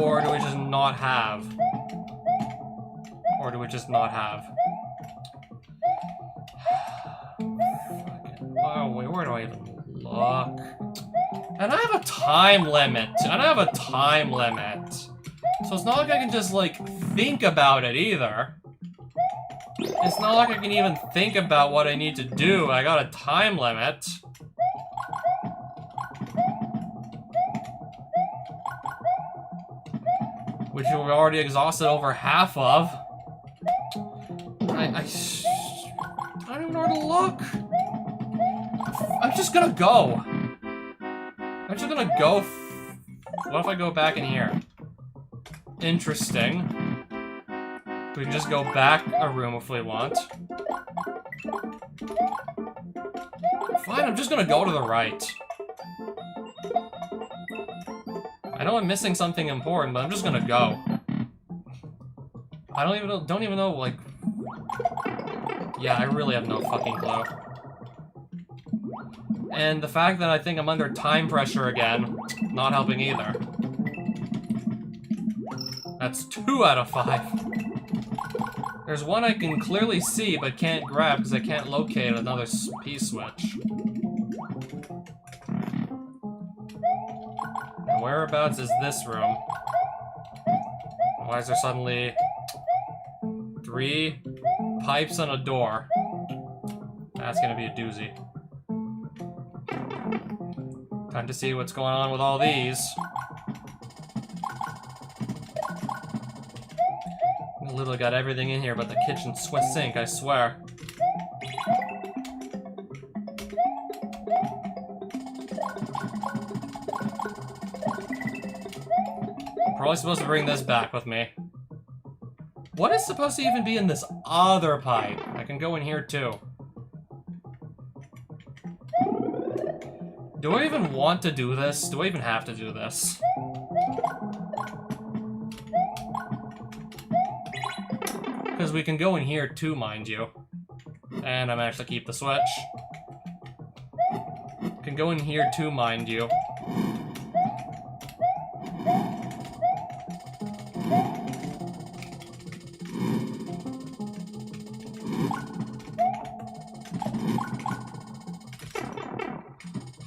Or do we just not have? Or do we just not have? Oh, wait, where do I even look? And I have a time limit. So it's not like I can just, like, think about it either. It's not like I can even think about what I need to do. I got a time limit. Which we've already exhausted over half of. I don't even know where to look. I'm just gonna go. I'm just gonna go. What if I go back in here? Interesting. We can just go back a room if we want. Fine, I'm just gonna go to the right. I know I'm missing something important, but I'm just gonna go. I don't even know, like... Yeah, I really have no fucking clue. And the fact that I think I'm under time pressure again, not helping either. That's 2 out of 5. There's one I can clearly see, but can't grab because I can't locate another P-switch. And whereabouts is this room? Why is there suddenly 3 pipes and a door? That's gonna be a doozy. Time to see what's going on with all these. I literally got everything in here but the kitchen sink, I swear. I'm probably supposed to bring this back with me. What is supposed to even be in this other pipe? I can go in here too. Do I even want to do this? Do I even have to do this? Because we can go in here too, mind you. And I'm actually keep the switch. Can go in here too, mind you.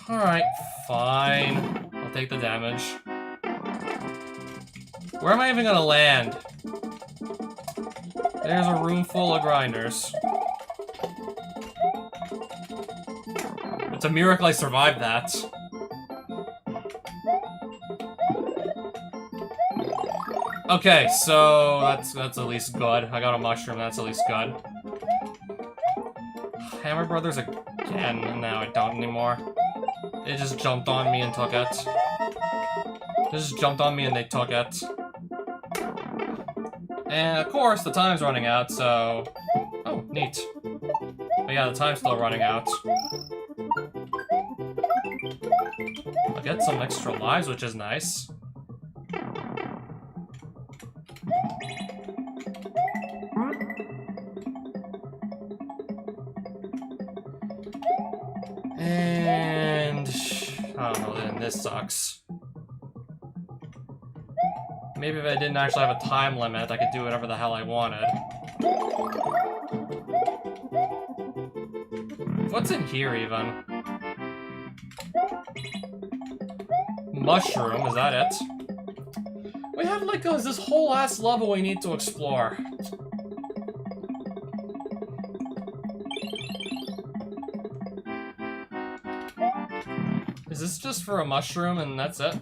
Alright, fine. I'll take the damage. Where am I even gonna land? There's a room full of grinders. It's a miracle I survived that. Okay, so that's at least good. I got a mushroom, that's at least good. Hammer Brothers again. No, I don't anymore. They just jumped on me and took it. They just jumped on me and they took it. And of course, the time's running out, so... Oh, neat. But yeah, the time's still running out. I'll get some extra lives, which is nice. And... I don't know, then this sucks. Maybe if I didn't actually have a time limit, I could do whatever the hell I wanted. What's in here, even? Mushroom, is that it? We have, like, this whole ass level we need to explore. Is this just for a mushroom and that's it?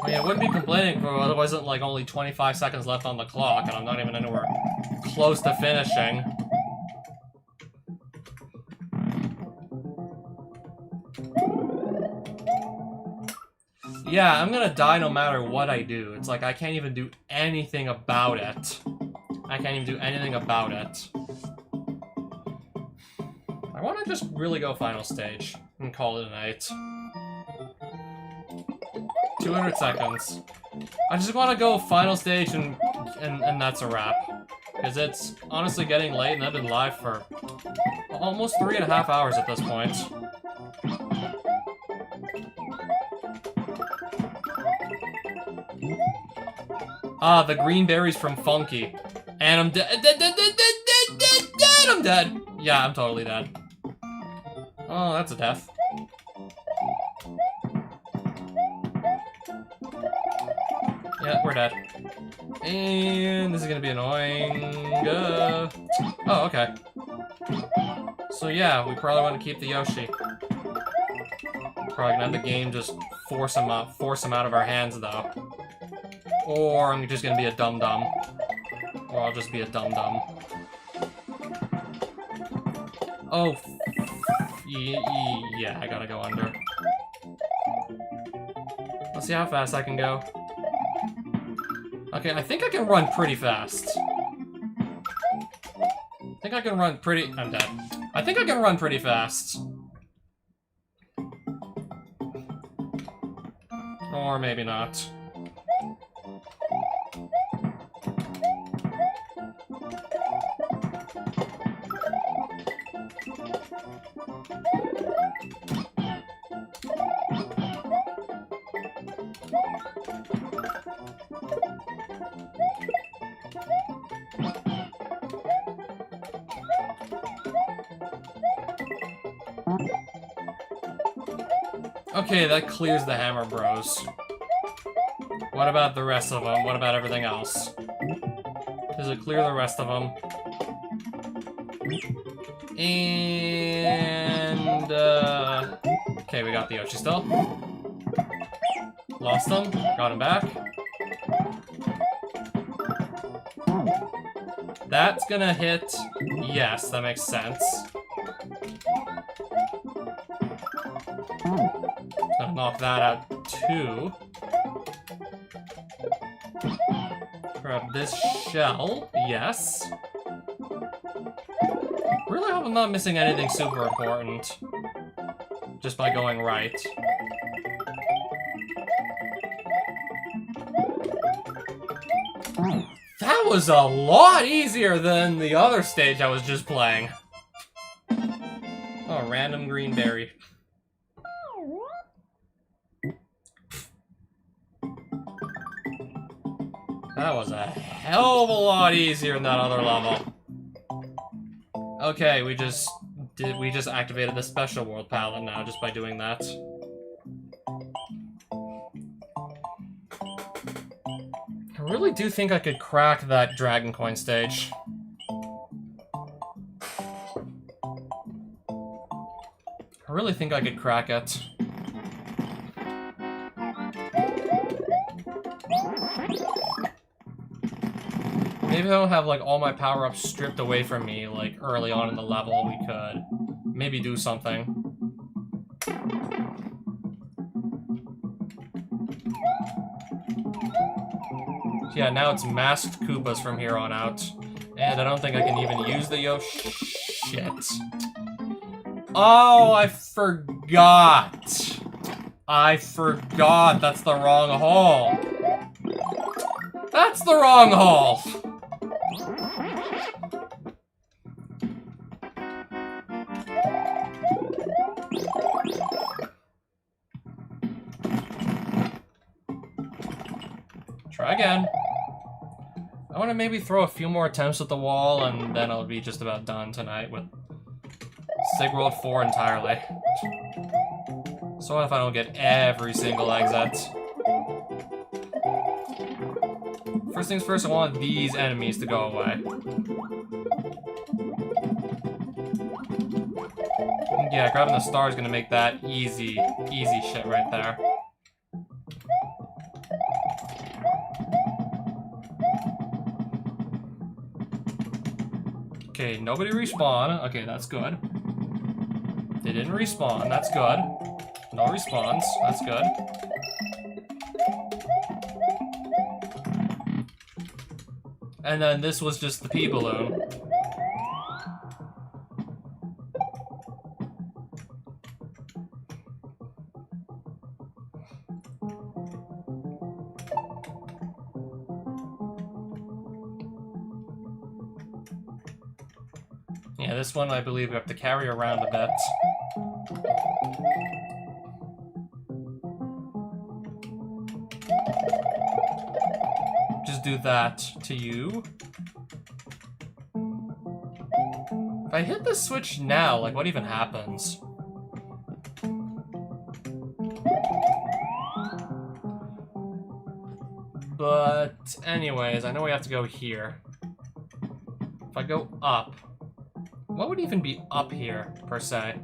I mean, I wouldn't be complaining if there wasn't, like, only 25 seconds left on the clock, and I'm not even anywhere close to finishing. Yeah, I'm gonna die no matter what I do. It's like I can't even do anything about it. I can't even do anything about it. I want to just really go final stage and call it a night. 200 seconds. I just want to go final stage and that's a wrap. Because it's honestly getting late and I've been live for almost 3.5 hours at this point. Ah, the green berries from Funky. And I'm dead. I'm dead. Yeah, I'm totally dead. Oh, that's a death. Yeah, we're dead. And this is gonna be annoying. Oh, okay. So yeah, we probably want to keep the Yoshi. Probably gonna have the game just force him out of our hands, though. Or I'm just gonna be a dum-dum. Or I'll just be a dum-dum. Oh, yeah, I gotta go under. Let's see how fast I can go. Okay, I think I can run pretty fast. I think I can run pretty... I'm dead. I think I can run pretty fast. Or maybe not. Okay, that clears the Hammer Bros. What about the rest of them? What about everything else? Does it clear the rest of them? And, okay, we got the Yoshi still. Lost him. Got him back. That's gonna hit. Yes, that makes sense. Gonna knock that out too. Grab this shell. Yes. Really hope I'm not missing anything super important. Just by going right. That was a lot easier than the other stage I was just playing. Oh, random green berry. That was a hell of a lot easier than that other level. Okay, we just activated the special world palette now just by doing that. I really do think I could crack that Dragon Coin stage. I really think I could crack it. Maybe I don't have, like, all my power-ups stripped away from me, like, early on in the level. We could maybe do something. Yeah, now it's masked Koopas from here on out. And I don't think I can even use the Yoshi. Shit. Oh, I forgot. I forgot. That's the wrong hole. That's the wrong hole. Try again. I want to maybe throw a few more attempts at the wall, and then I'll be just about done tonight with SIG World 4 entirely. So what if I don't get every single exit? First things first, I want these enemies to go away. Yeah, grabbing the star is gonna make that easy shit right there. Okay, nobody respawn. Okay, that's good. They didn't respawn. That's good. No respawns. That's good. And then this was just the pea balloon. Yeah, this one I believe we have to carry around a bit. Just do that to you. If I hit the switch now, like, what even happens? But anyways, I know we have to go here. If I go up, what would even be up here, per se?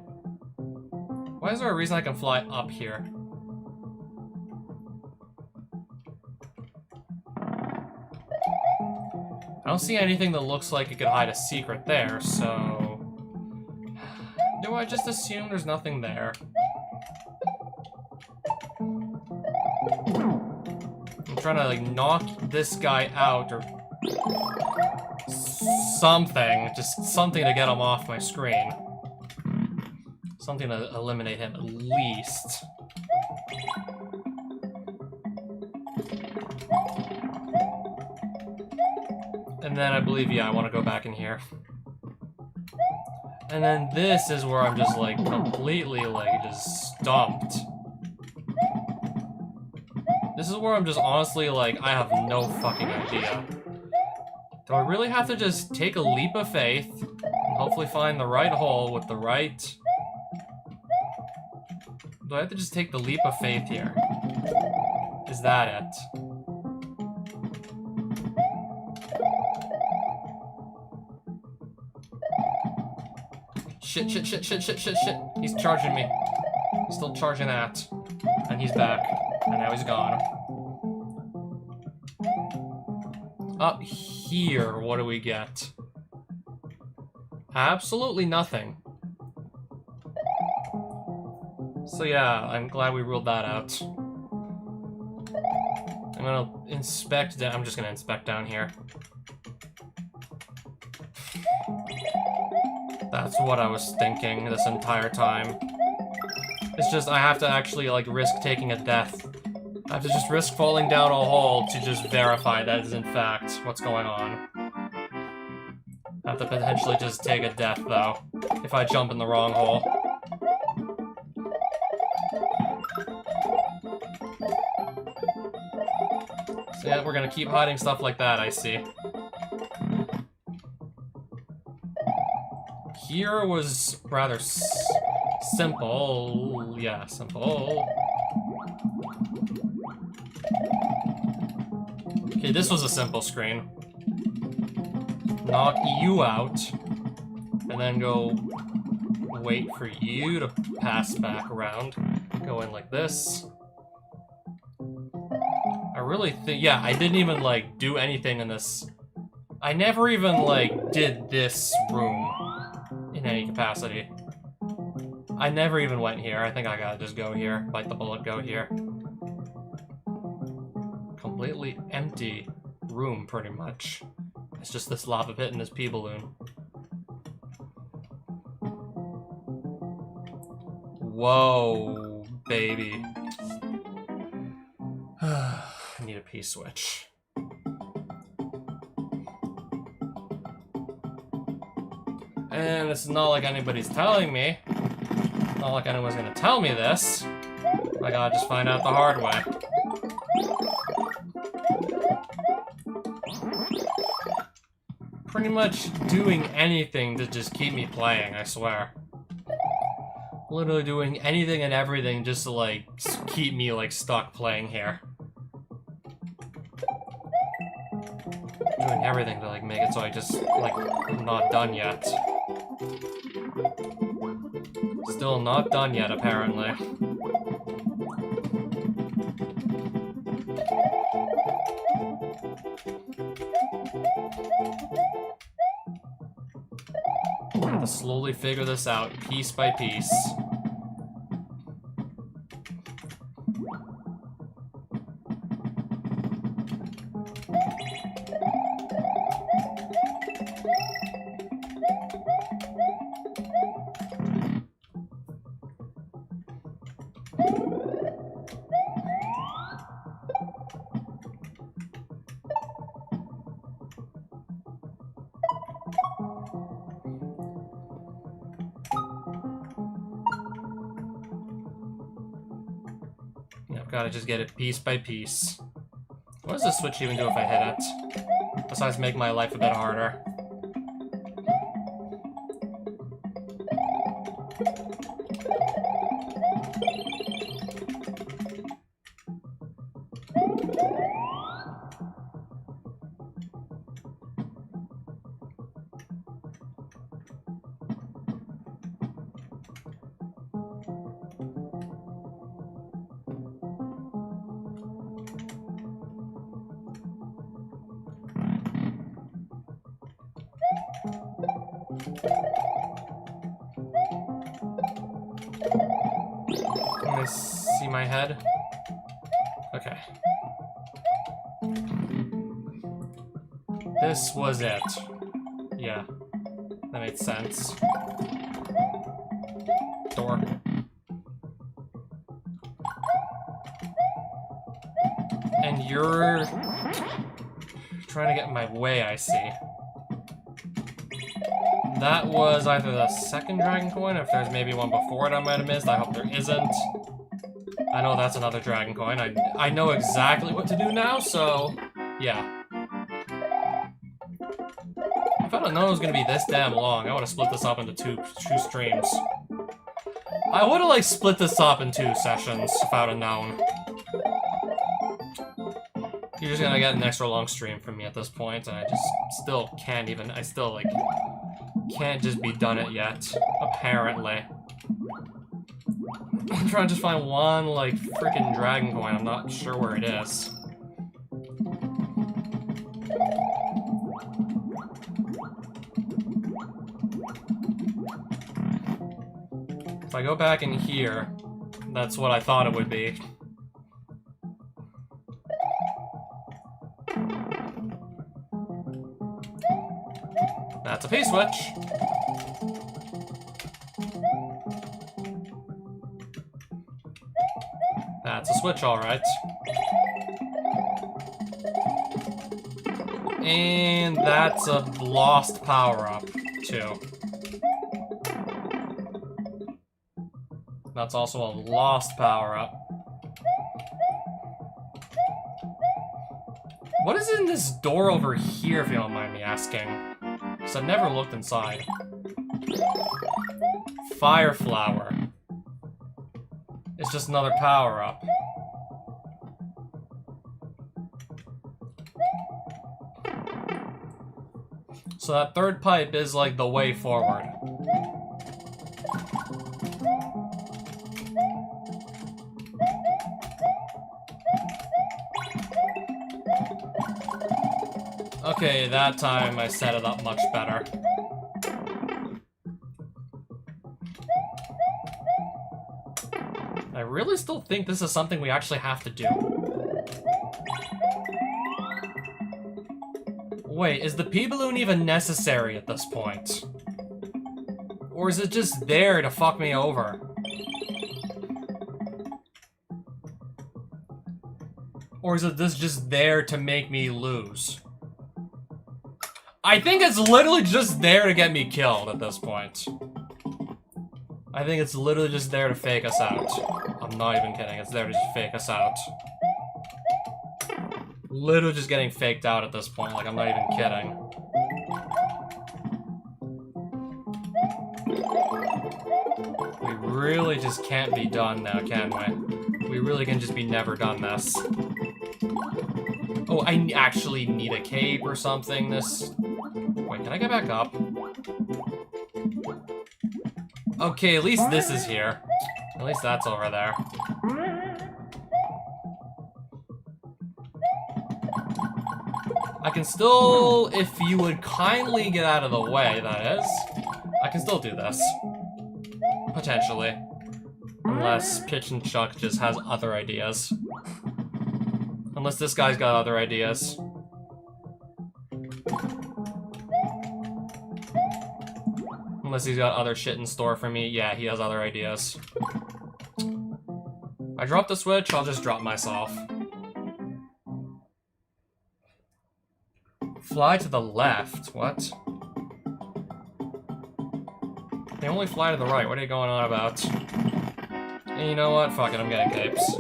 Why is there a reason I can fly up here? I don't see anything that looks like it could hide a secret there, so... Do I just assume there's nothing there? I'm trying to, like, knock this guy out, or... something. Just something to get him off my screen. Something to eliminate him, at least. And then I believe, yeah, I want to go back in here. And then this is where I'm just, like, completely, like, just stumped. This is where I'm just honestly, like, I have no fucking idea. Do I really have to just take a leap of faith and hopefully find the right hole with the right... Do I have to just take the leap of faith here? Is that it? Shit, shit, shit, shit, shit, shit, shit. He's charging me. He's still charging at. And he's back. And now he's gone. Up here, what do we get? Absolutely nothing. So yeah, I'm glad we ruled that out. I'm gonna inspect I'm just gonna inspect down here. That's what I was thinking this entire time. It's just I have to actually, like, risk taking a death. I have to just risk falling down a hole to just verify that is in fact what's going on. I have to potentially just take a death, though, if I jump in the wrong hole. So yeah, we're gonna keep hiding stuff like that, I see. Here was rather simple. Yeah, simple. Okay, this was a simple screen. Knock you out, and then go wait for you to pass back around. Go in like this. I really think, yeah, I didn't even, like, do anything in this. I never even, like, did this room in any capacity. I never even went here. I think I gotta just go here. Bite the bullet, go here. Completely empty room, pretty much. It's just this lava pit and this pea balloon. Whoa, baby. I need a P switch. And it's not like anybody's telling me. Not like anyone's gonna tell me this. I gotta just find out the hard way. Pretty much doing anything to just keep me playing, I swear. Literally doing anything and everything just to, like, keep me, like, stuck playing here. Doing everything to, like, make it so I just, like, I'm not done yet. Still not done yet, apparently. I have to slowly figure this out, piece by piece. Gotta just get it piece by piece. What does this switch even do if I hit it? Besides make my life a bit harder. Can I see my head? Okay. This was it. Yeah. That made sense. Door. And you're trying to get in my way, I see. That was either the second dragon coin, or if there's maybe one before it I might have missed. I hope there isn't. I know that's another dragon coin. I know exactly what to do now, so yeah. If I'd have known it was gonna be this damn long, I would have split this up into two streams. I would have like split this up in 2 sessions if I would have known. You're just gonna get an extra long stream from me at this point, and I just still can't even. I still like can't just be done it yet. Apparently. I'm trying to just find one, like, freaking dragon coin. I'm not sure where it is. If I go back in here, that's what I thought it would be. That's a P-switch. That's a switch, alright. And that's a lost power-up, too. That's also a lost power-up. What is in this door over here, if you don't mind me asking? Because I've never looked inside. Fire flower. It's just another power-up. So that third pipe is like the way forward. Okay, that time I set it up much better. I really still think this is something we actually have to do. Wait, is the P-balloon even necessary at this point? Or is it just there to fuck me over? Or is it this just there to make me lose? I think it's literally just there to get me killed at this point. I think it's literally just there to fake us out. I'm not even kidding, it's there to just fake us out. Literally just getting faked out at this point, like I'm not even kidding. We really just can't be done now, can we? We really can just be never done this. Oh, I actually need a cape or something, this... Wait, can I get back up? Okay, at least this is here. At least that's over there. I can still, if you would kindly get out of the way, that is, I can still do this. Potentially. Unless Pitch and Chuck just has other ideas. Unless this guy's got other ideas. Unless he's got other shit in store for me. Yeah, he has other ideas. I drop the switch, I'll just drop myself. Fly to the left, what? They only fly to the right, what are you going on about? And you know what? Fuck it, I'm getting capes.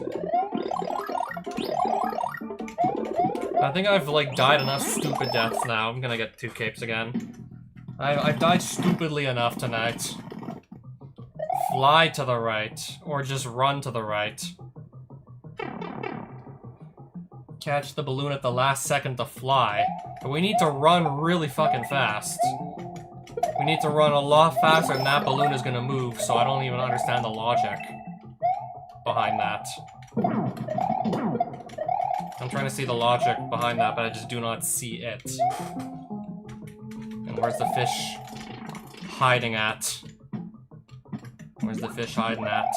I think I've, like, died enough stupid deaths now. I'm gonna get 2 capes again. I've died stupidly enough tonight. Fly to the right, or just run to the right. Catch the balloon at the last second to fly. But we need to run really fucking fast. We need to run a lot faster than that balloon is gonna move, so I don't even understand the logic behind that. I'm trying to see the logic behind that, but I just do not see it. And where's the fish hiding at? Where's the fish hiding at?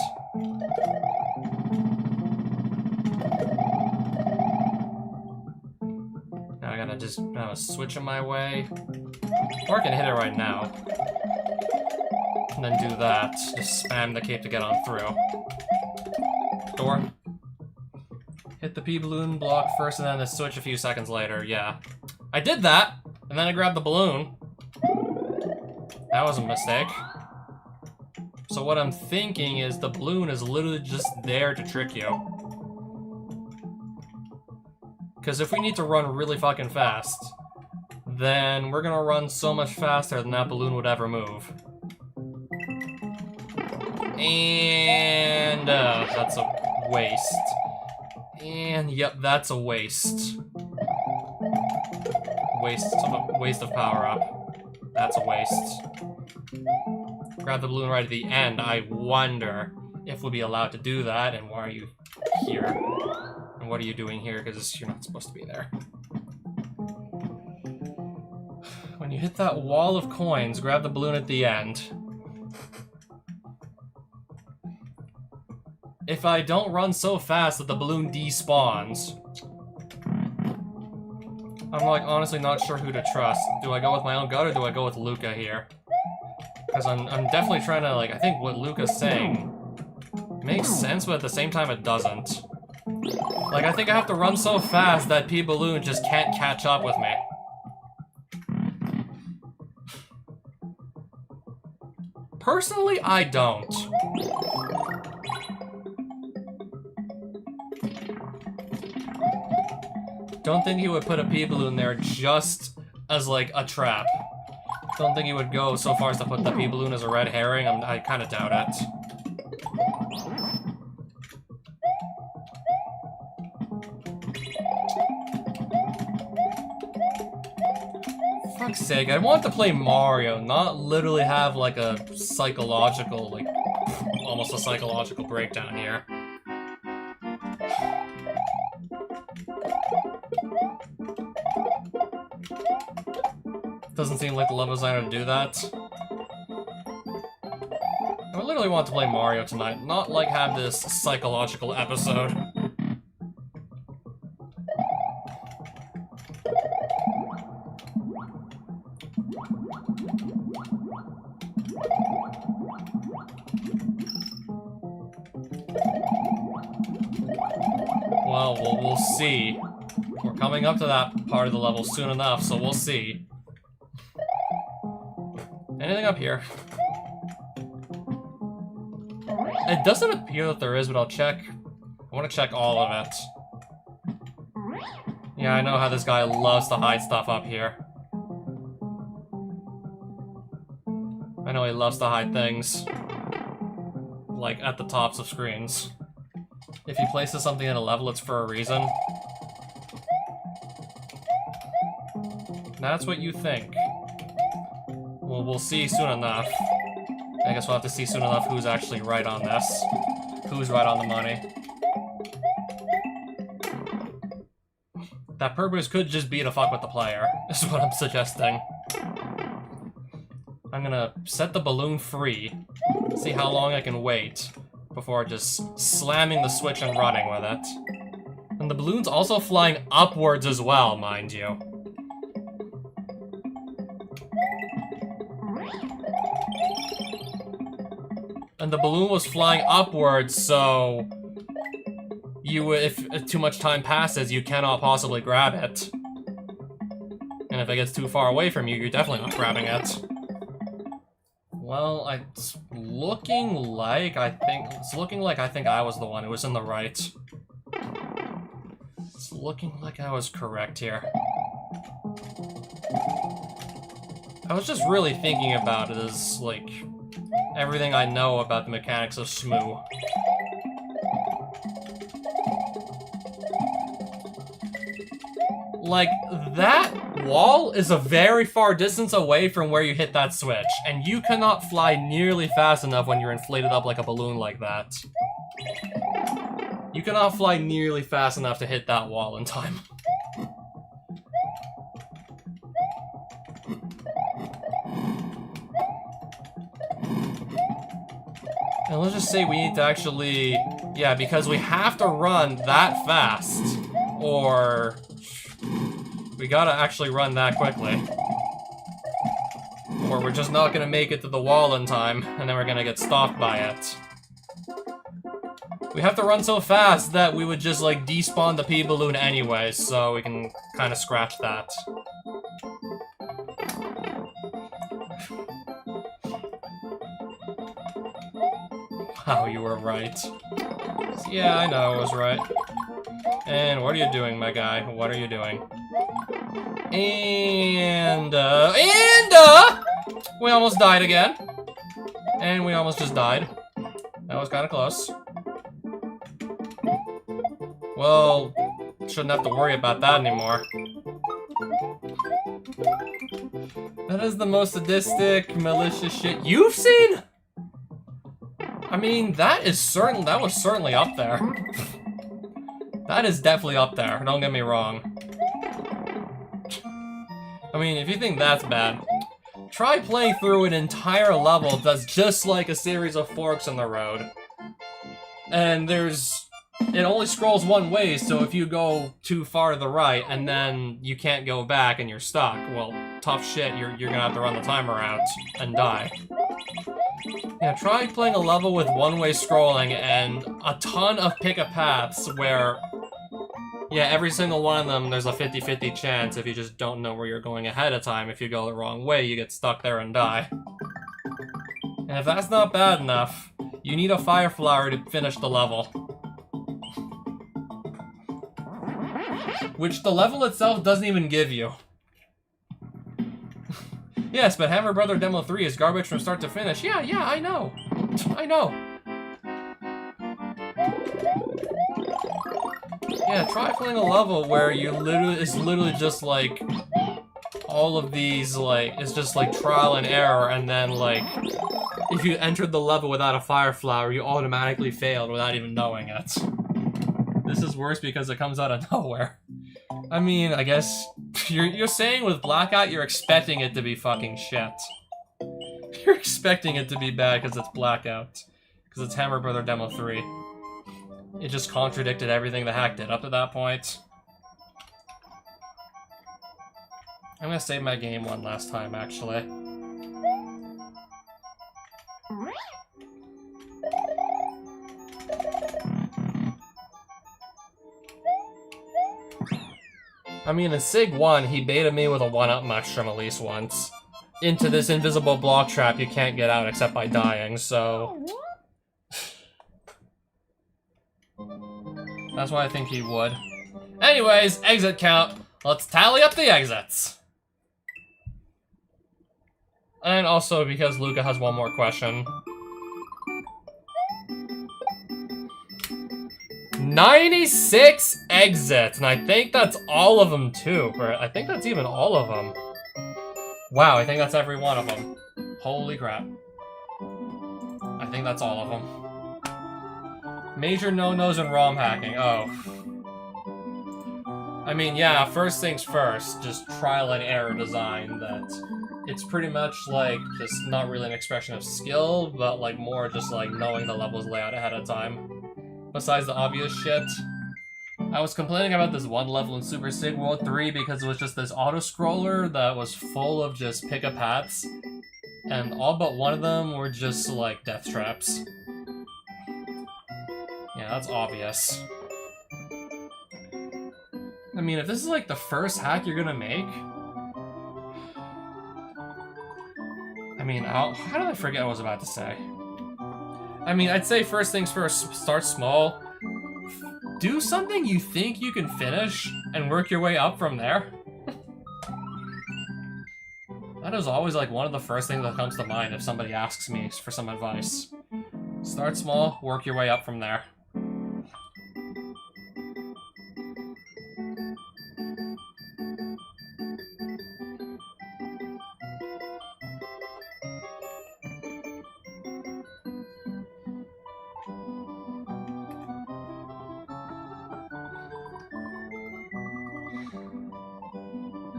Now I gotta just have a switch in my way. Or I can hit it right now. And then do that. Just spam the cape to get on through. Door. Hit the P-balloon block first and then the switch a few seconds later, yeah. I did that! And then I grabbed the balloon. That was a mistake. So what I'm thinking is the balloon is literally just there to trick you. Because if we need to run really fucking fast, then we're gonna run so much faster than that balloon would ever move. And that's a waste. And yep, that's a waste. Waste of power up. That's a waste. Grab the balloon right at the end. I wonder if we'll be allowed to do that, and why are you here? And what are you doing here? Because you're not supposed to be there. When you hit that wall of coins, grab the balloon at the end. If I don't run so fast that the balloon despawns, I'm like honestly not sure who to trust. Do I go with my own gut or do I go with Luca here? Because I'm definitely trying to, like, I think what Luca's saying makes sense, but at the same time it doesn't. Like, I think I have to run so fast that P-balloon just can't catch up with me. Personally, I don't. Don't think he would put a P-balloon there just as, like, a trap. Don't think he would go so far as to put the P-balloon as a red herring. I kind of doubt it. Fuck's sake, I want to play Mario, not literally have, like, a psychological, like, almost a psychological breakdown here. Doesn't seem like the level designer to do that. I literally want to play Mario tonight, not like have this psychological episode. Well, we'll see. We're coming up to that part of the level soon enough, so we'll see. Anything up here? It doesn't appear that there is, but I'll check. I want to check all of it. Yeah, I know how this guy loves to hide stuff up here. I know he loves to hide things. Like, at the tops of screens. If he places something at a level, it's for a reason. That's what you think. Well, we'll see soon enough. I guess we'll have to see soon enough who's actually right on this. Who's right on the money. That purpose could just be to fuck with the player, is what I'm suggesting. I'm gonna set the balloon free, see how long I can wait before just slamming the switch and running with it. And the balloon's also flying upwards as well, mind you. And the balloon was flying upwards, so if too much time passes, you cannot possibly grab it. And if it gets too far away from you, you're definitely not grabbing it. Well, it's looking like I think I was the one who was in the right. It's looking like I was correct here. I was just really thinking about it as, like, everything I know about the mechanics of SMW. Like, that wall is a very far distance away from where you hit that switch, and you cannot fly nearly fast enough when you're inflated up like a balloon like that. You cannot fly nearly fast enough to hit that wall in time. And let's just say we need to actually... Yeah, because we have to run that fast. Or... we gotta actually run that quickly. Or we're just not gonna make it to the wall in time, and then we're gonna get stopped by it. We have to run so fast that we would just, like, despawn the P-balloon anyway, so we can kind of scratch that. Wow, you were right. Yeah, I know I was right. And what are you doing, my guy? What are you doing? And we almost died again. And we almost just died. That was kind of close. Well, shouldn't have to worry about that anymore. That is the most sadistic, malicious shit you've seen? I mean, that was certainly up there. That is definitely up there, don't get me wrong. I mean, if you think that's bad, try playing through an entire level that's just like a series of forks in the road. And it only scrolls one way, so if you go too far to the right and then you can't go back and you're stuck, well, tough shit, you're gonna have to run the timer out and die. Yeah, try playing a level with one-way scrolling and a ton of pick-a-paths where, yeah, every single one of them there's a 50-50 chance if you just don't know where you're going ahead of time. If you go the wrong way, you get stuck there and die. And if that's not bad enough, you need a fire flower to finish the level. Which the level itself doesn't even give you. Yes, but Hammer Brother Demo 3 is garbage from start to finish. Yeah, I know. I know. Yeah, try playing a level where it's literally just like all of these, like, it's just like trial and error, and then like if you entered the level without a fire flower, you automatically failed without even knowing it. This is worse because it comes out of nowhere. I mean, I guess you're saying with Blackout you're expecting it to be fucking shit. You're expecting it to be bad because it's Blackout. Because it's Hammer Brother Demo 3. It just contradicted everything the hack did up to that point. I'm gonna save my game one last time, actually. I mean, in SIG 1, he baited me with a 1-up mushroom at least once. Into this invisible block trap you can't get out except by dying, so... That's why I think he would. Anyways, exit count. Let's tally up the exits. And also because Luca has one more question. 96 exits, and I think that's all of them too. Or I think that's even all of them. Wow, I think that's every one of them. Holy crap. I think that's all of them. Major no-nos and ROM hacking. Oh. I mean, yeah, first things first, just trial and error design that it's pretty much like just not really an expression of skill, but like more just like knowing the level's layout ahead of time. Besides the obvious shit. I was complaining about this one level in Super SIG World 3 because it was just this auto-scroller that was full of just pick-a-paths. And all but one of them were just like death traps. Yeah, that's obvious. I mean, if this is like the first hack you're gonna make... I mean, how did I forget what I was about to say? I mean, I'd say first things first, start small. do something you think you can finish and work your way up from there. That is always like one of the first things that comes to mind if somebody asks me for some advice. Start small, work your way up from there.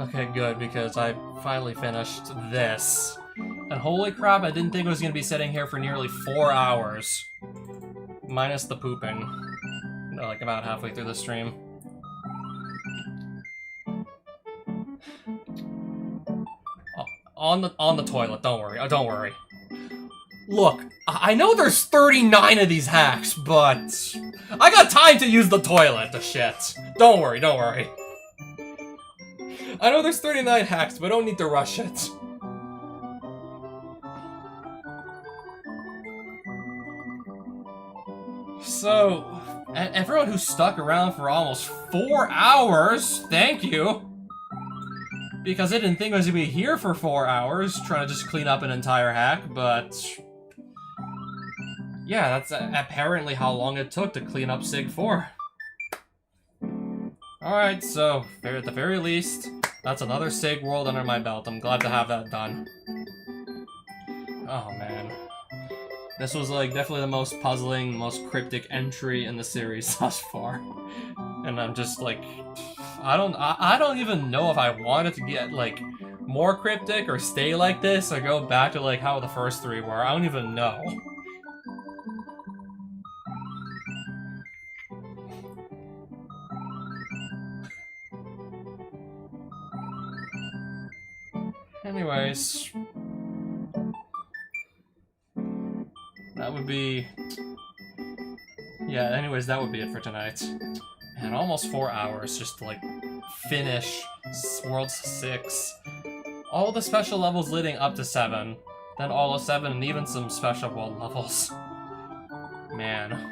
Okay, good, because I finally finished this. And holy crap, I didn't think I was going to be sitting here for nearly 4 hours. Minus the pooping. No, like about halfway through the stream. On the toilet, don't worry. Oh, don't worry. Look, I know there's 39 of these hacks, but I got time to use the toilet, the shit. Don't worry, don't worry. I know there's 39 hacks, but I don't need to rush it. So, everyone who stuck around for almost 4 hours, thank you! Because I didn't think I was gonna be here for 4 hours, trying to just clean up an entire hack, but... yeah, that's apparently how long it took to clean up SIG 4. Alright, so, at the very least, that's another SIG world under my belt. I'm glad to have that done. Oh, man. This was, like, definitely the most puzzling, most cryptic entry in the series thus far. And I'm just, like... I don't even know if I wanted to get, like, more cryptic or stay like this or go back to, like, how the first 3 were. I don't even know. Anyways, that would be... yeah, anyways, that would be it for tonight. And almost 4 hours just to, like, finish World 6. All the special levels leading up to 7. Then all of 7 and even some special world levels. Man.